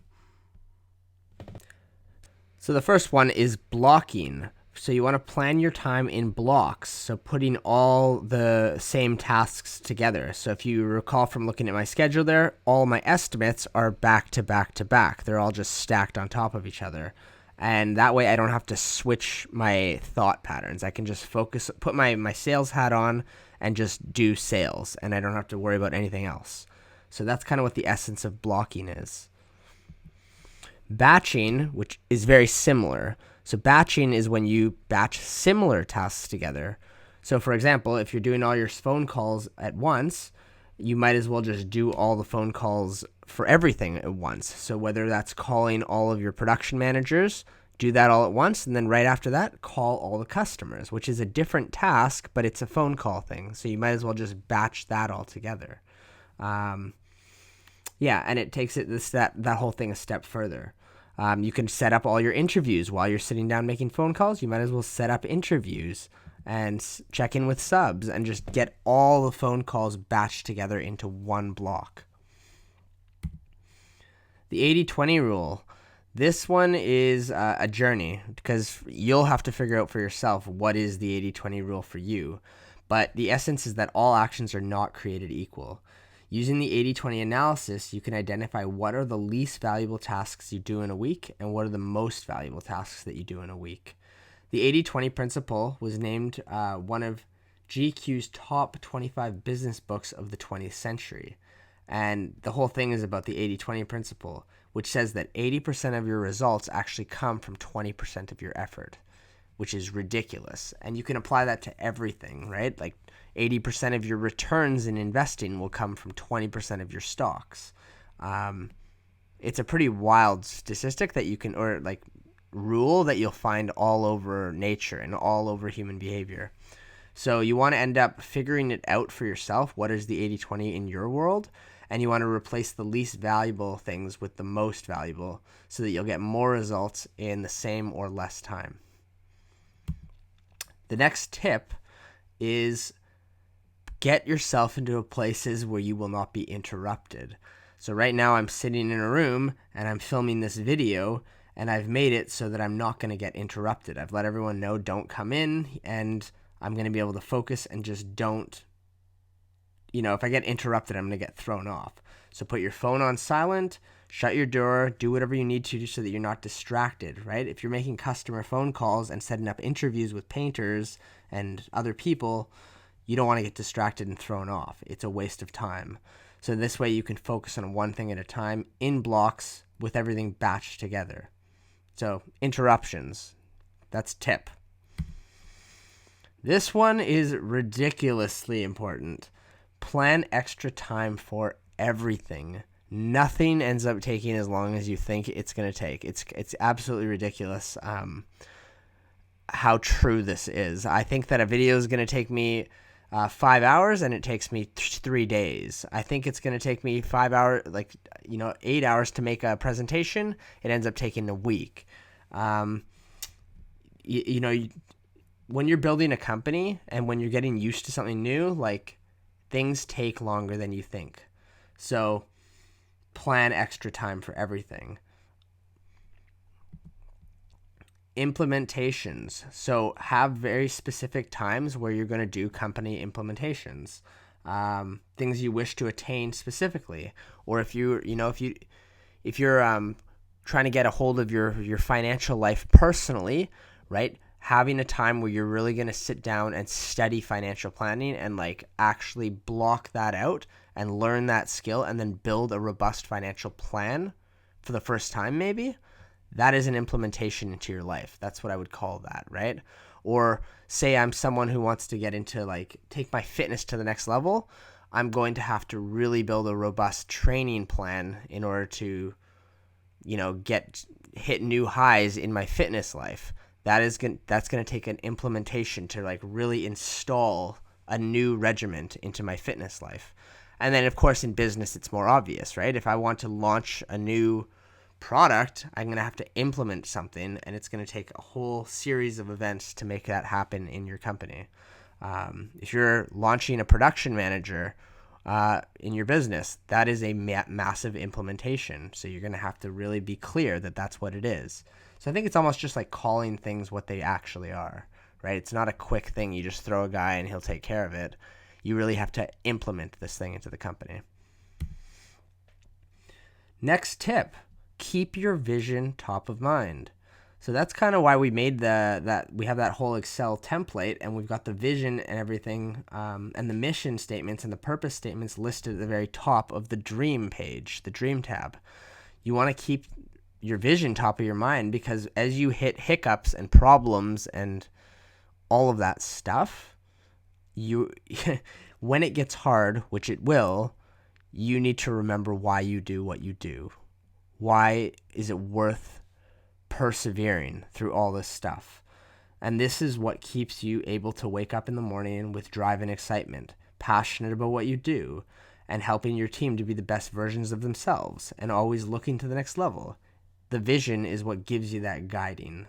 So the first one is blocking So you want to plan your time in blocks, so putting all the same tasks together. So if you recall from looking at my schedule there, all my estimates are back to back to back. They're all just stacked on top of each other. And that way I don't have to switch my thought patterns. I can just focus, put my sales hat on and just do sales, and I don't have to worry about anything else. So that's kind of what the essence of blocking is. Batching, which is very similar. So batching is when you batch similar tasks together. So for example, if you're doing all your phone calls at once, you might as well just do all the phone calls for everything at once. So whether that's calling all of your production managers, do that all at once, and then right after that, call all the customers, which is a different task, but it's a phone call thing. So you might as well just batch that all together. And it takes that whole thing a step further. You can set up all your interviews while you're sitting down making phone calls. You might as well set up interviews and check in with subs and just get all the phone calls batched together into one block. The 80-20 rule. This one is a journey because you'll have to figure out for yourself what is the 80-20 rule for you. But the essence is that all actions are not created equal. Using the 80-20 analysis, you can identify what are the least valuable tasks you do in a week and what are the most valuable tasks that you do in a week. The 80-20 principle was named one of GQ's top 25 business books of the 20th century. And the whole thing is about the 80-20 principle, which says that 80% of your results actually come from 20% of your effort, which is ridiculous. And you can apply that to everything, right? Like 80% of your returns in investing will come from 20% of your stocks. It's a pretty wild statistic that you can, or like rule that you'll find all over nature and all over human behavior. So you want to end up figuring it out for yourself. What is the 80-20 in your world? And you want to replace the least valuable things with the most valuable so that you'll get more results in the same or less time. The next tip is get yourself into places where you will not be interrupted. So right now I'm sitting in a room and I'm filming this video and I've made it so that I'm not going to get interrupted. I've let everyone know don't come in, and I'm going to be able to focus and just don't, if I get interrupted, I'm going to get thrown off. So put your phone on silent, shut your door, do whatever you need to so that you're not distracted, right? If you're making customer phone calls and setting up interviews with painters and other people, you don't want to get distracted and thrown off. It's a waste of time. So this way you can focus on one thing at a time in blocks with everything batched together. So interruptions, that's tip. This one is ridiculously important. Plan extra time for everything. Nothing ends up taking as long as you think it's going to take. It's absolutely ridiculous how true this is. I think that a video is going to take me 5 hours and it takes me 3 days. I think it's going to take me 5 hours, 8 hours to make a presentation. It ends up taking a week. When you're building a company and when you're getting used to something new, things take longer than you think. So plan extra time for everything. Implementations. So have very specific times where you're going to do company implementations, things you wish to attain specifically, or if you're trying to get a hold of your financial life personally, right? Having a time where you're really going to sit down and study financial planning and actually block that out and learn that skill and then build a robust financial plan for the first time maybe. That is an implementation into your life. That's what I would call that, right? Or say I'm someone who wants to get into take my fitness to the next level. I'm going to have to really build a robust training plan in order to, hit new highs in my fitness life. That's going to take an implementation to really install a new regiment into my fitness life. And then of course in business it's more obvious, right? If I want to launch a new product, I'm going to have to implement something, and it's going to take a whole series of events to make that happen in your company. If you're launching a production manager in your business, that is a massive implementation. So you're going to have to really be clear that that's what it is. So I think it's almost just like calling things what they actually are, right? It's not a quick thing. You just throw a guy and he'll take care of it. You really have to implement this thing into the company. Next tip, keep your vision top of mind. So that's kind of why we made that we have that whole Excel template, and we've got the vision and everything, and the mission statements and the purpose statements listed at the very top of the dream page, the dream tab. You want to keep your vision top of your mind, because as you hit hiccups and problems and all of that stuff, you when it gets hard, which it will, you need to remember why you do what you do. Why is it worth persevering through all this stuff? And this is what keeps you able to wake up in the morning with drive and excitement, passionate about what you do, and helping your team to be the best versions of themselves, and always looking to the next level. The vision is what gives you that guiding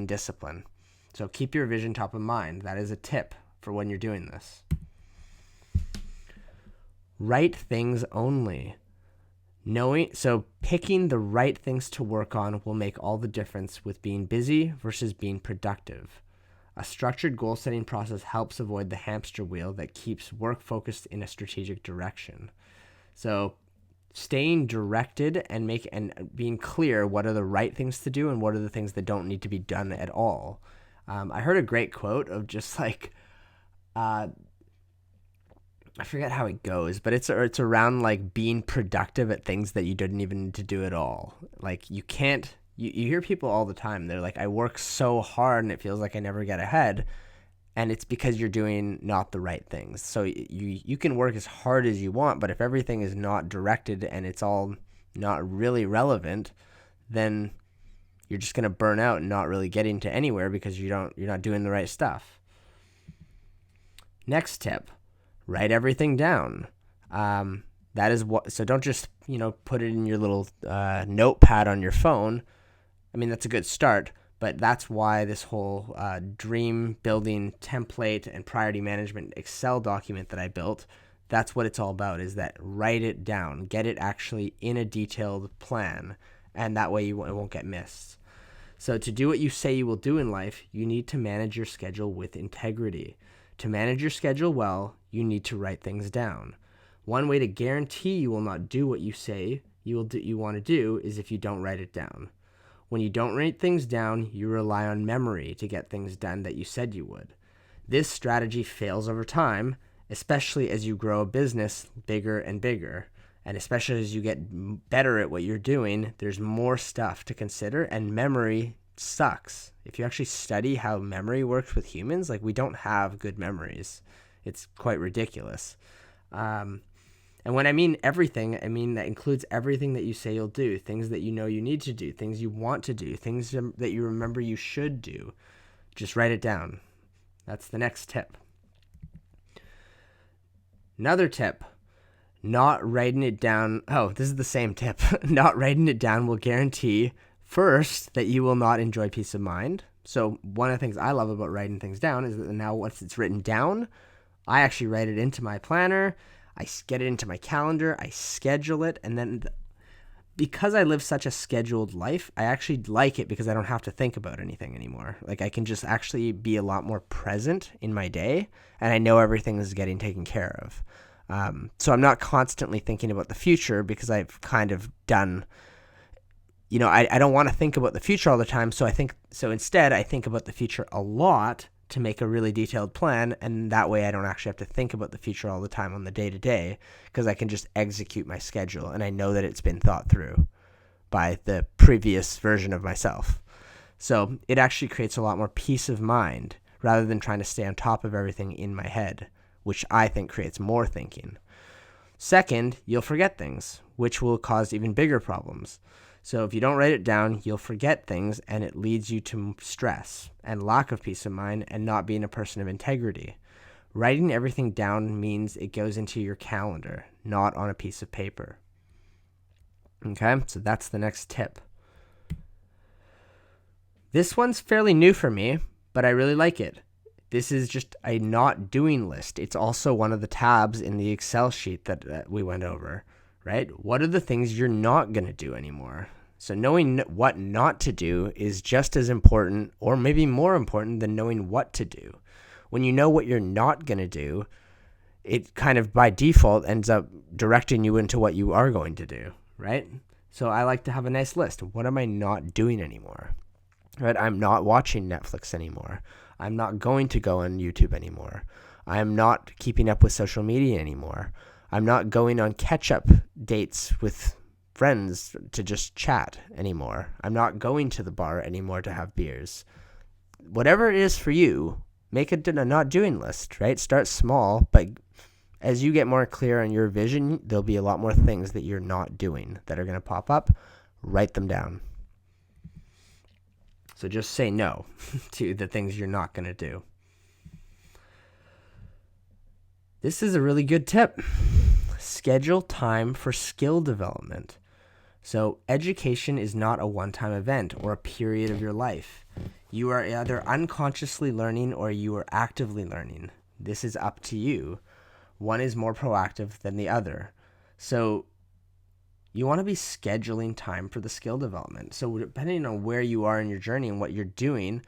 discipline. So keep your vision top of mind. That is a tip for when you're doing this. Right things only. So picking the right things to work on will make all the difference with being busy versus being productive. A structured goal-setting process helps avoid the hamster wheel that keeps work focused in a strategic direction. So staying directed and being clear what are the right things to do and what are the things that don't need to be done at all. I heard a great quote of just like, I forget how it goes, but it's around like being productive at things that you didn't even need to do at all. Like you hear people all the time. They're like, I work so hard and it feels like I never get ahead. And it's because you're doing not the right things. So you can work as hard as you want, but if everything is not directed and it's all not really relevant, then you're just going to burn out and not really getting to anywhere because you're not doing the right stuff. Next tip, write everything down. That is so don't just, put it in your little notepad on your phone. I mean, that's a good start, but that's why this whole dream building template and priority management Excel document that I built, that's what it's all about, is that write it down, get it actually in a detailed plan, and that way it won't get missed. So to do what you say you will do in life, you need to manage your schedule with integrity. To manage your schedule well, you need to write things down. One way to guarantee you will not do what you say you want to do is if you don't write it down. When you don't write things down, you rely on memory to get things done that you said you would. This strategy fails over time, especially as you grow a business bigger and bigger. And especially as you get better at what you're doing, there's more stuff to consider, and memory sucks. If you actually study how memory works with humans, like, we don't have good memories. It's quite ridiculous. And when I mean everything, I mean that includes everything that you say you'll do, things that you know you need to do, things you want to do, things that you remember you should do. Just write it down. That's the next tip. Another tip, not writing it down. Oh, this is the same tip. Not writing it down will guarantee, first, that you will not enjoy peace of mind. So one of the things I love about writing things down is that now once it's written down, I actually write it into my planner. I get it into my calendar. I schedule it. And then because I live such a scheduled life, I actually like it because I don't have to think about anything anymore. Like, I can just actually be a lot more present in my day, and I know everything is getting taken care of. So I'm not constantly thinking about the future because I've kind of done, I don't want to think about the future all the time. So instead I think about the future a lot to make a really detailed plan. And that way I don't actually have to think about the future all the time on the day to day, because I can just execute my schedule. And I know that it's been thought through by the previous version of myself. So it actually creates a lot more peace of mind rather than trying to stay on top of everything in my head, which I think creates more thinking. Second, you'll forget things, which will cause even bigger problems. So if you don't write it down, you'll forget things, and it leads you to stress and lack of peace of mind and not being a person of integrity. Writing everything down means it goes into your calendar, not on a piece of paper. Okay, so that's the next tip. This one's fairly new for me, but I really like it. This is just a not doing list. It's also one of the tabs in the Excel sheet that we went over, right? What are the things you're not going to do anymore? So knowing what not to do is just as important, or maybe more important, than knowing what to do. When you know what you're not going to do, it kind of by default ends up directing you into what you are going to do, right? So I like to have a nice list. What am I not doing anymore? Right? I'm not watching Netflix anymore. I'm not going to go on YouTube anymore. I'm not keeping up with social media anymore. I'm not going on catch-up dates with friends to just chat anymore. I'm not going to the bar anymore to have beers. Whatever it is for you, make a not doing list, right? Start small, but as you get more clear on your vision, there'll be a lot more things that you're not doing that are going to pop up. Write them down. So just say no to the things you're not going to do. This is a really good tip. Schedule time for skill development. So education is not a one-time event or a period of your life. You are either unconsciously learning or you are actively learning. This is up to you. One is more proactive than the other. So you want to be scheduling time for the skill development. So depending on where you are in your journey and what you're doing,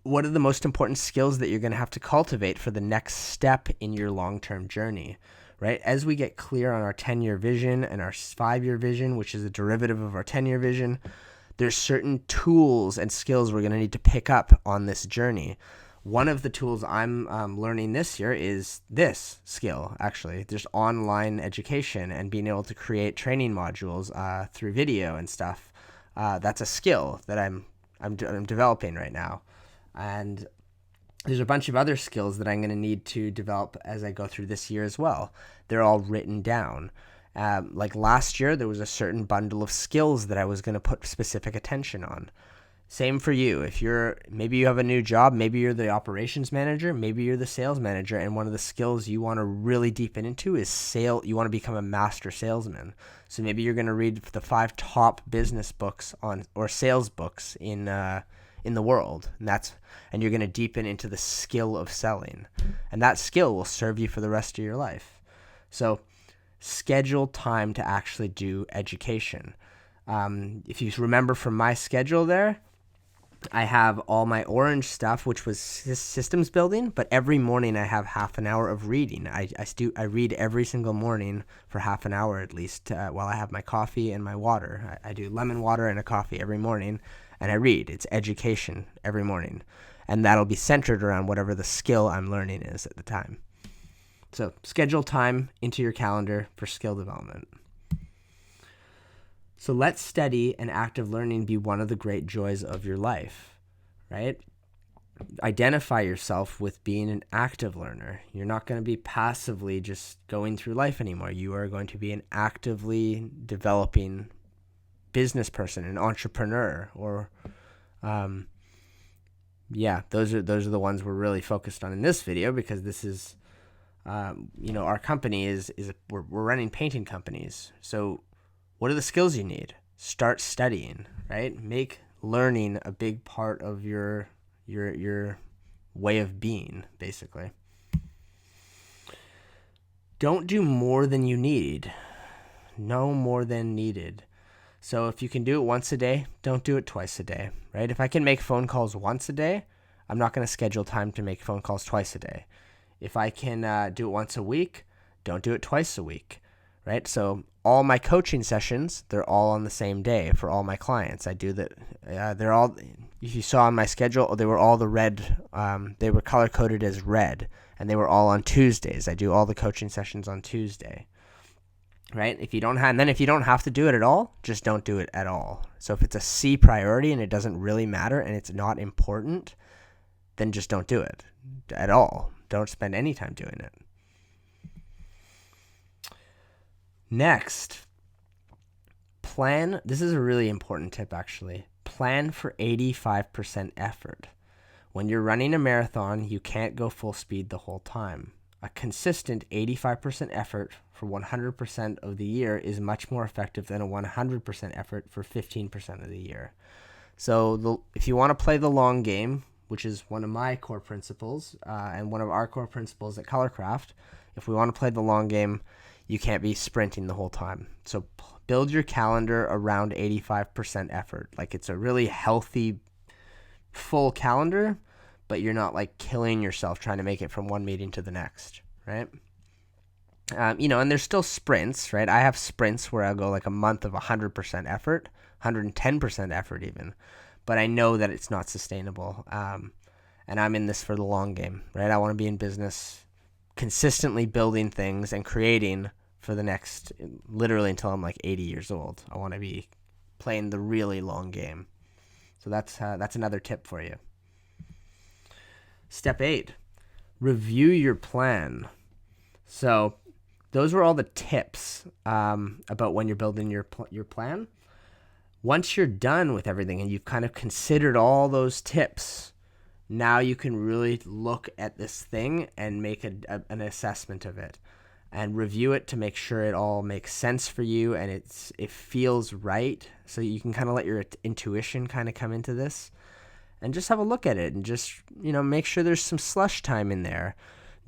what are the most important skills that you're going to have to cultivate for the next step in your long-term journey, right? As we get clear on our 10-year vision and our 5-year vision, which is a derivative of our 10-year vision, there's certain tools and skills we're going to need to pick up on this journey. One of the tools I'm learning this year is this skill, actually. There's online education and being able to create training modules through video and stuff. That's a skill that I'm developing right now. And there's a bunch of other skills that I'm going to need to develop as I go through this year as well. They're all written down. Like last year, there was a certain bundle of skills that I was going to put specific attention on. Same for you. If maybe you have a new job, maybe you're the operations manager, maybe you're the sales manager, and one of the skills you want to really deepen into is sale. You want to become a master salesman. So maybe you're going to read the 5 top business books or sales books in the world, and you're going to deepen into the skill of selling, and that skill will serve you for the rest of your life. So schedule time to actually do education. If you remember from my schedule there, I have all my orange stuff, which was systems building, but every morning I have half an hour of reading. I read every single morning for half an hour at least while I have my coffee and my water. I do lemon water and a coffee every morning, and I read. It's education every morning, and that'll be centered around whatever the skill I'm learning is at the time. So schedule time into your calendar for skill development. So let study and active learning be one of the great joys of your life, right? Identify yourself with being an active learner. You're not going to be passively just going through life anymore. You are going to be an actively developing business person, an entrepreneur, or those are the ones we're really focused on in this video, because this is our company is we're running painting companies. So what are the skills you need? Start studying, right? Make learning a big part of your way of being, basically. Don't do more than you need. No more than needed. So if you can do it once a day, don't do it twice a day, right? If I can make phone calls once a day, I'm not going to schedule time to make phone calls twice a day. If I can do it once a week, don't do it twice a week, right? So all my coaching sessions, they're all on the same day for all my clients. I do that. They're all, if you saw on my schedule, they were all the red. They were color coded as red, and they were all on Tuesdays. I do all the coaching sessions on Tuesday, right? If you don't have to do it at all, just don't do it at all. So if it's a C priority and it doesn't really matter and it's not important, then just don't do it at all. Don't spend any time doing it. Next, plan. This is a really important tip, actually. Plan for 85% effort. When you're running a marathon, you can't go full speed the whole time. A consistent 85% effort for 100% of the year is much more effective than a 100% effort for 15% of the year. So if you want to play the long game, which is one of my core principles and one of our core principles at Colorcraft, if we want to play the long game, you can't be sprinting the whole time. So build your calendar around 85% effort. Like, it's a really healthy, full calendar, but you're not like killing yourself trying to make it from one meeting to the next, right? And there's still sprints, right? I have sprints where I'll go like a month of 100% effort, 110% effort even, but I know that it's not sustainable. And I'm in this for the long game, right? I want to be in business consistently building things and creating for the next, literally until I'm like 80 years old. I want to be playing the really long game. So that's another tip for you. Step 8, review your plan. So those were all the tips about when you're building your plan. Once you're done with everything and you've kind of considered all those tips, now you can really look at this thing and make an assessment of it and review it to make sure it all makes sense for you and it feels right. So you can kind of let your intuition kind of come into this and just have a look at it and just, make sure there's some slush time in there.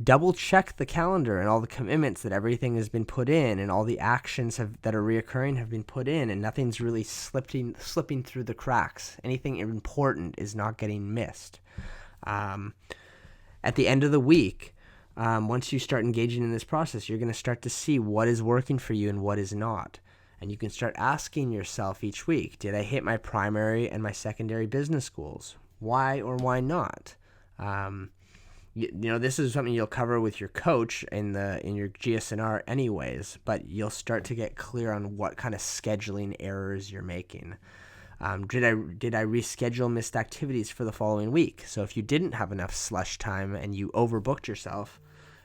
Double check the calendar and all the commitments that everything has been put in and all the actions that are reoccurring have been put in, and nothing's really slipping through the cracks. Anything important is not getting missed. At the end of the week, once you start engaging in this process, you're going to start to see what is working for you and what is not. And you can start asking yourself each week, did I hit my primary and my secondary business goals? Why or why not? This is something you'll cover with your coach in your GS&R anyways, but you'll start to get clear on what kind of scheduling errors you're making. Did I reschedule missed activities for the following week? So if you didn't have enough slush time and you overbooked yourself,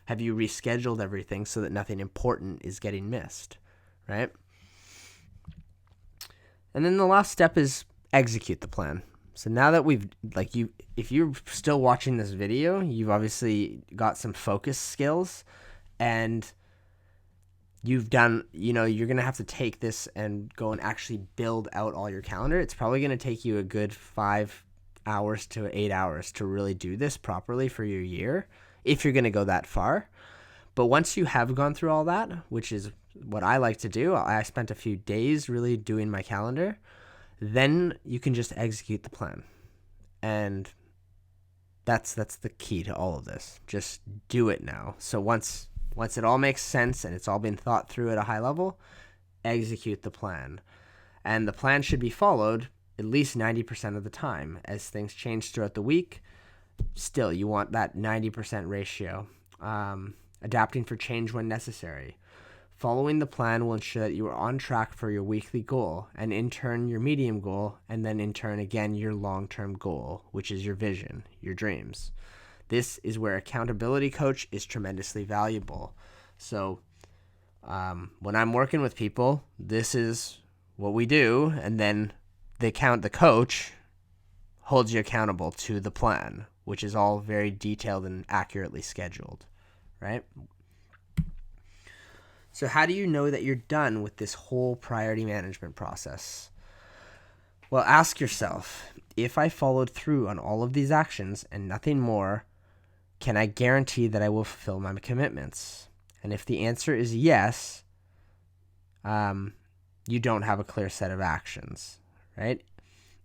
have you rescheduled everything so that nothing important is getting missed, right? And then the last step is execute the plan. So now that if you're still watching this video, you've obviously got some focus skills and you've done, you're going to have to take this and go and actually build out all your calendar. It's probably going to take you a good 5 hours to 8 hours to really do this properly for your year, if you're going to go that far. But once you have gone through all that, which is what I like to do, I spent a few days really doing my calendar. Then you can just execute the plan. And that's the key to all of this. Just do it now. So once it all makes sense and it's all been thought through at a high level, execute the plan. And the plan should be followed at least 90% of the time. As things change throughout the week, still you want that 90% ratio. Adapting for change when necessary. Following the plan will ensure that you are on track for your weekly goal, and in turn your medium goal, and then in turn again your long-term goal, which is your vision, your dreams. This is where accountability coach is tremendously valuable. So when I'm working with people, this is what we do, and then the coach holds you accountable to the plan, which is all very detailed and accurately scheduled, right? So how do you know that you're done with this whole priority management process? Well, ask yourself, if I followed through on all of these actions and nothing more, can I guarantee that I will fulfill my commitments? And if the answer is yes, you don't have a clear set of actions, right?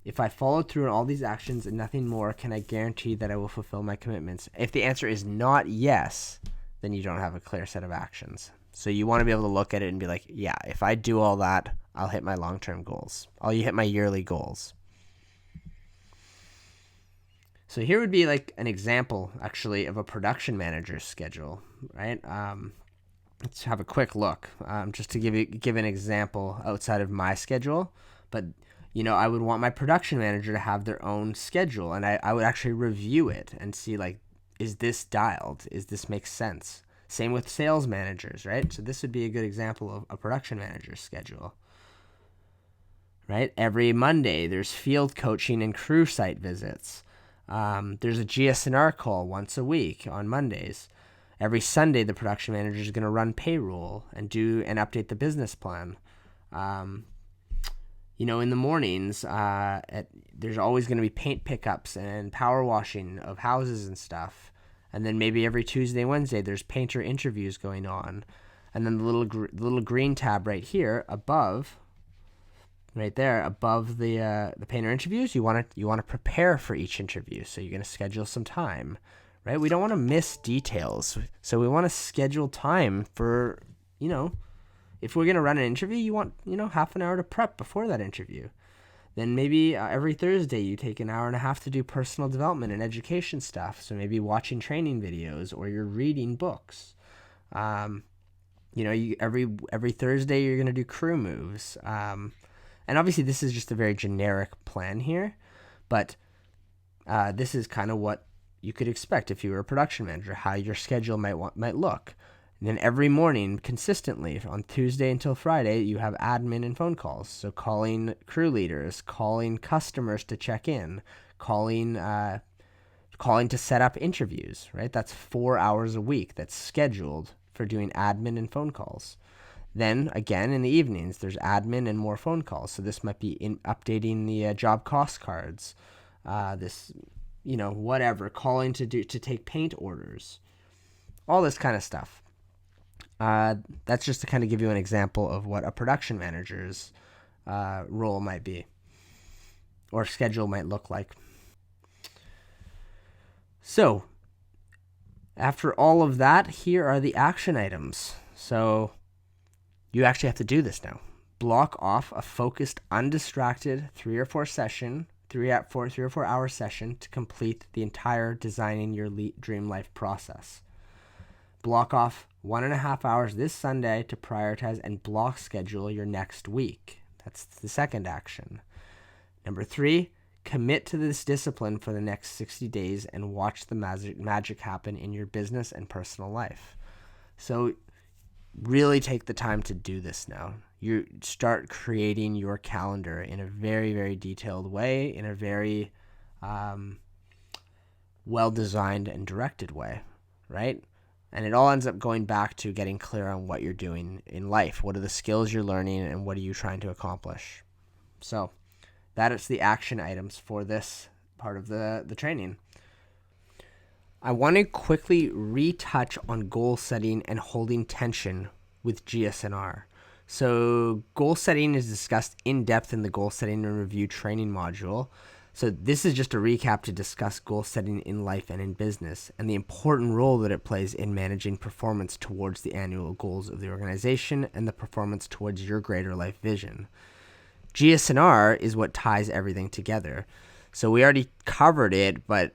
If I followed through on all these actions and nothing more, can I guarantee that I will fulfill my commitments? If the answer is not yes, then you don't have a clear set of actions. So you want to be able to look at it and be like, yeah, if I do all that, I'll hit my long-term goals. I'll hit my yearly goals. So here would be like an example, actually, of a production manager's schedule, right? Let's have a quick look, just to give an example outside of my schedule. But, I would want my production manager to have their own schedule, and I would actually review it and see, like, is this dialed? Is this make sense? Same with sales managers, right? So this would be a good example of a production manager's schedule, right? Every Monday, there's field coaching and crew site visits. There's a GS&R call once a week on Mondays. Every Sunday, the production manager is going to run payroll and update the business plan. In the mornings, there's always going to be paint pickups and power washing of houses and stuff. And then maybe every Tuesday, Wednesday, there's painter interviews going on. And then the little green tab right here above, right there above the painter interviews, you want to prepare for each interview. So you're going to schedule some time, right? We don't want to miss details. So we want to schedule time for, if we're going to run an interview, you want, half an hour to prep before that interview. Then maybe every Thursday you take an hour and a half to do personal development and education stuff. So maybe watching training videos or you're reading books. Every Thursday you're going to do crew moves. And obviously this is just a very generic plan here, but this is kind of what you could expect if you were a production manager, how your schedule might look. And then every morning, consistently, on Tuesday until Friday, you have admin and phone calls. So calling crew leaders, calling customers to check in, calling to set up interviews, right? That's 4 hours a week that's scheduled for doing admin and phone calls. Then, again, in the evenings, there's admin and more phone calls. So this might be updating the job cost cards, whatever, calling to take paint orders, all this kind of stuff. That's just to kind of give you an example of what a production manager's role might be or schedule might look like. So after all of that, here are the action items. So you actually have to do this now. Block off a focused, undistracted 3 or 4 hour session to complete the entire designing your dream life process. Block off 1.5 hours this Sunday to prioritize and block schedule your next week. That's the second action. Number 3, commit to this discipline for the next 60 days and watch the magic happen in your business and personal life. So really take the time to do this now. You start creating your calendar in a very, very detailed way, in a very well-designed and directed way, right? And it all ends up going back to getting clear on what you're doing in life. What are the skills you're learning and what are you trying to accomplish? So that is the action items for this part of the training. I want to quickly retouch on goal setting and holding tension with GS&R. So goal setting is discussed in depth in the goal setting and review training module. So this is just a recap to discuss goal setting in life and in business and the important role that it plays in managing performance towards the annual goals of the organization and the performance towards your greater life vision. GS&R is what ties everything together. So we already covered it, but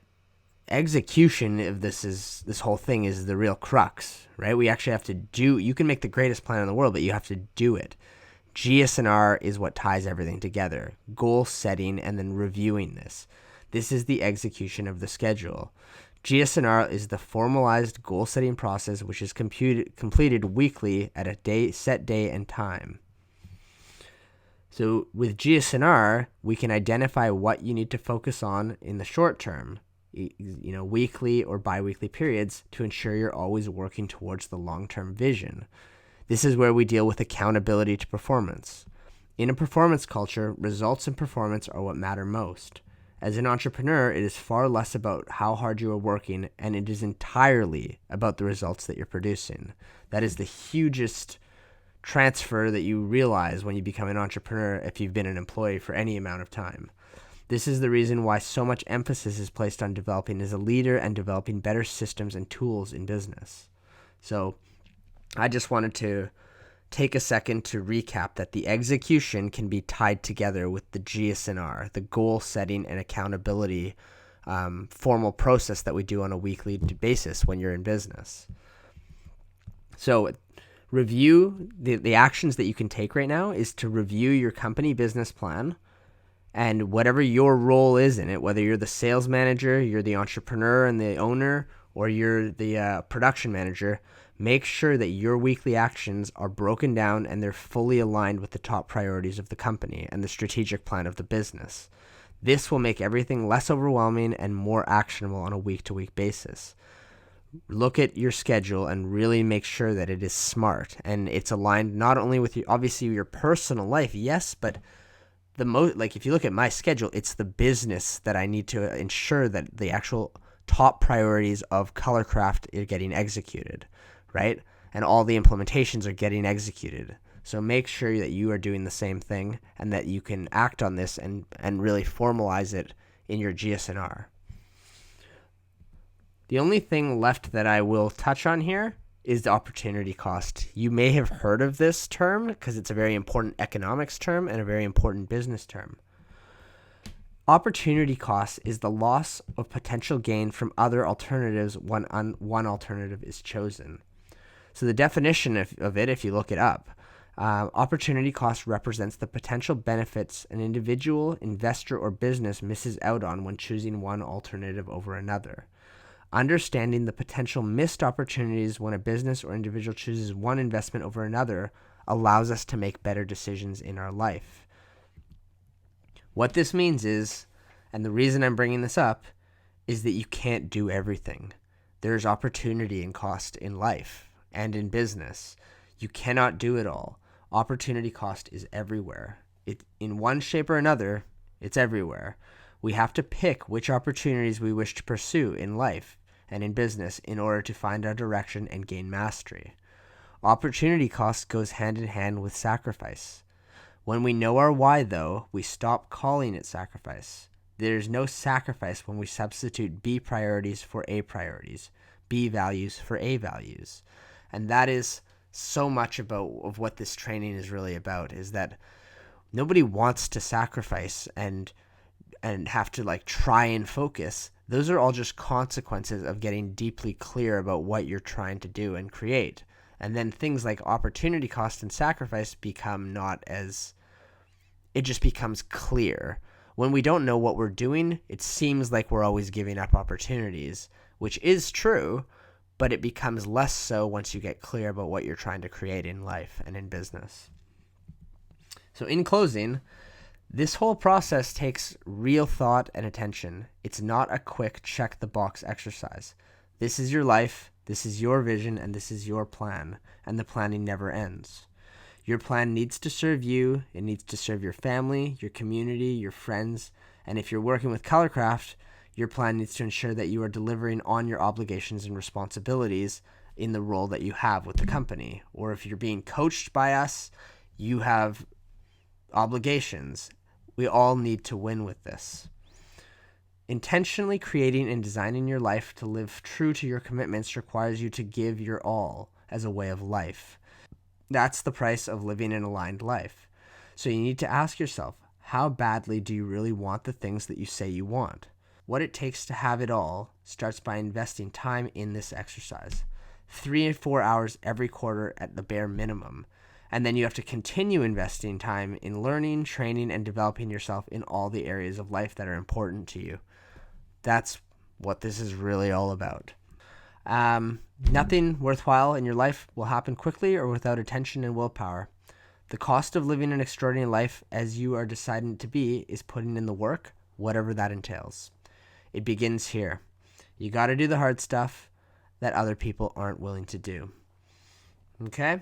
execution of this whole thing is the real crux, right? We actually have to you can make the greatest plan in the world, but you have to do it. GS&R is what ties everything together. Goal setting and then reviewing this. This is the execution of the schedule. GS&R is the formalized goal setting process which is completed weekly at a set day and time. So with GS&R, we can identify what you need to focus on in the short term, weekly or bi-weekly periods to ensure you're always working towards the long-term vision. This is where we deal with accountability to performance. In a performance culture, results and performance are what matter most. As an entrepreneur, it is far less about how hard you are working, and it is entirely about the results that you're producing. That is the hugest transfer that you realize when you become an entrepreneur if you've been an employee for any amount of time. This is the reason why so much emphasis is placed on developing as a leader and developing better systems and tools in business. So I just wanted to take a second to recap that the execution can be tied together with the GS&R, the goal setting and accountability formal process that we do on a weekly basis when you're in business. So review the actions that you can take right now is to review your company business plan and whatever your role is in it, whether you're the sales manager, you're the entrepreneur and the owner, or you're the production manager, make sure that your weekly actions are broken down and they're fully aligned with the top priorities of the company and the strategic plan of the business. This will make everything less overwhelming and more actionable on a week-to-week basis. Look at your schedule and really make sure that it is smart and it's aligned not only with obviously your personal life, yes, but if you look at my schedule, it's the business that I need to ensure that the actual top priorities of Colorcraft are getting executed, right? and all the implementations are getting executed. So make sure that you are doing the same thing and that you can act on this and really formalize it in your GS&R. The only thing left that I will touch on here is the opportunity cost. You may have heard of this term because it's a very important economics term and a very important business term. Opportunity cost is the loss of potential gain from other alternatives when one alternative is chosen. So the definition of it, if you look it up, opportunity cost represents the potential benefits an individual, investor, or business misses out on when choosing one alternative over another. Understanding the potential missed opportunities when a business or individual chooses one investment over another allows us to make better decisions in our life. What this means is, and the reason I'm bringing this up, is that you can't do everything. There's opportunity and cost in life and in business. You cannot do it all. Opportunity cost is everywhere. In one shape or another, it's everywhere. We have to pick which opportunities we wish to pursue in life and in business in order to find our direction and gain mastery. Opportunity cost goes hand in hand with sacrifice. When we know our why, though, we stop calling it sacrifice. There's no sacrifice when we substitute B priorities for A priorities, B values for A values. And that is so much of what this training is really about, is that nobody wants to sacrifice and have to try and focus. Those are all just consequences of getting deeply clear about what you're trying to do and create. And then things like opportunity cost and sacrifice it just becomes clear. When we don't know what we're doing, it seems like we're always giving up opportunities, which is true, but it becomes less so once you get clear about what you're trying to create in life and in business. So in closing, this whole process takes real thought and attention. It's not a quick check the box exercise. This is your life, this is your vision, and this is your plan, and the planning never ends. Your plan needs to serve you, it needs to serve your family, your community, your friends, and if you're working with Colorcraft, your plan needs to ensure that you are delivering on your obligations and responsibilities in the role that you have with the company. Or if you're being coached by us, you have obligations. We all need to win with this. Intentionally creating and designing your life to live true to your commitments requires you to give your all as a way of life. That's the price of living an aligned life. So you need to ask yourself, how badly do you really want the things that you say you want? What it takes to have it all starts by investing time in this exercise. 3 and 4 hours every quarter at the bare minimum. And then you have to continue investing time in learning, training, and developing yourself in all the areas of life that are important to you. That's what this is really all about. Nothing worthwhile in your life will happen quickly or without attention and willpower. The cost of living an extraordinary life as you are deciding to be is putting in the work, whatever that entails. It begins here. You got to do the hard stuff that other people aren't willing to do. Okay?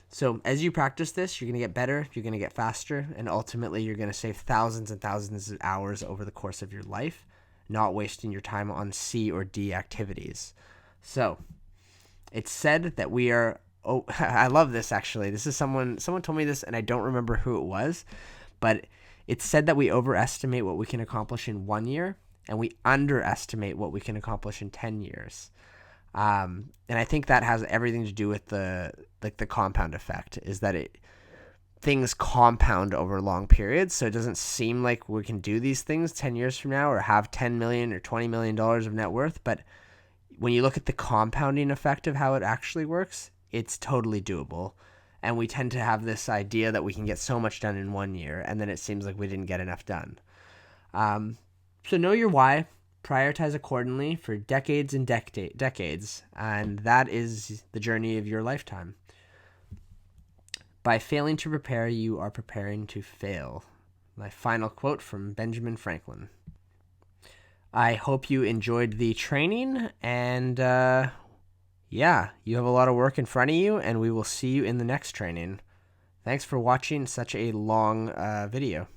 So as you practice this, you're going to get better, you're going to get faster, and ultimately you're going to save thousands and thousands of hours over the course of your life, not wasting your time on C or D activities. So it's said that we are, I love this actually. This is someone told me this and I don't remember who it was, but it's said that we overestimate what we can accomplish in 1 year and we underestimate what we can accomplish in 10 years. And I think that has everything to do with the compound effect, is that things compound over long periods. So it doesn't seem like we can do these things 10 years from now or have $10 million or $20 million of net worth. But when you look at the compounding effect of how it actually works, it's totally doable. And we tend to have this idea that we can get so much done in 1 year, and then it seems like we didn't get enough done. So know your why. Prioritize accordingly for decades and decades, and that is the journey of your lifetime. By failing to prepare, you are preparing to fail. My final quote from Benjamin Franklin. I hope you enjoyed the training, and you have a lot of work in front of you, and we will see you in the next training. Thanks for watching such a long video.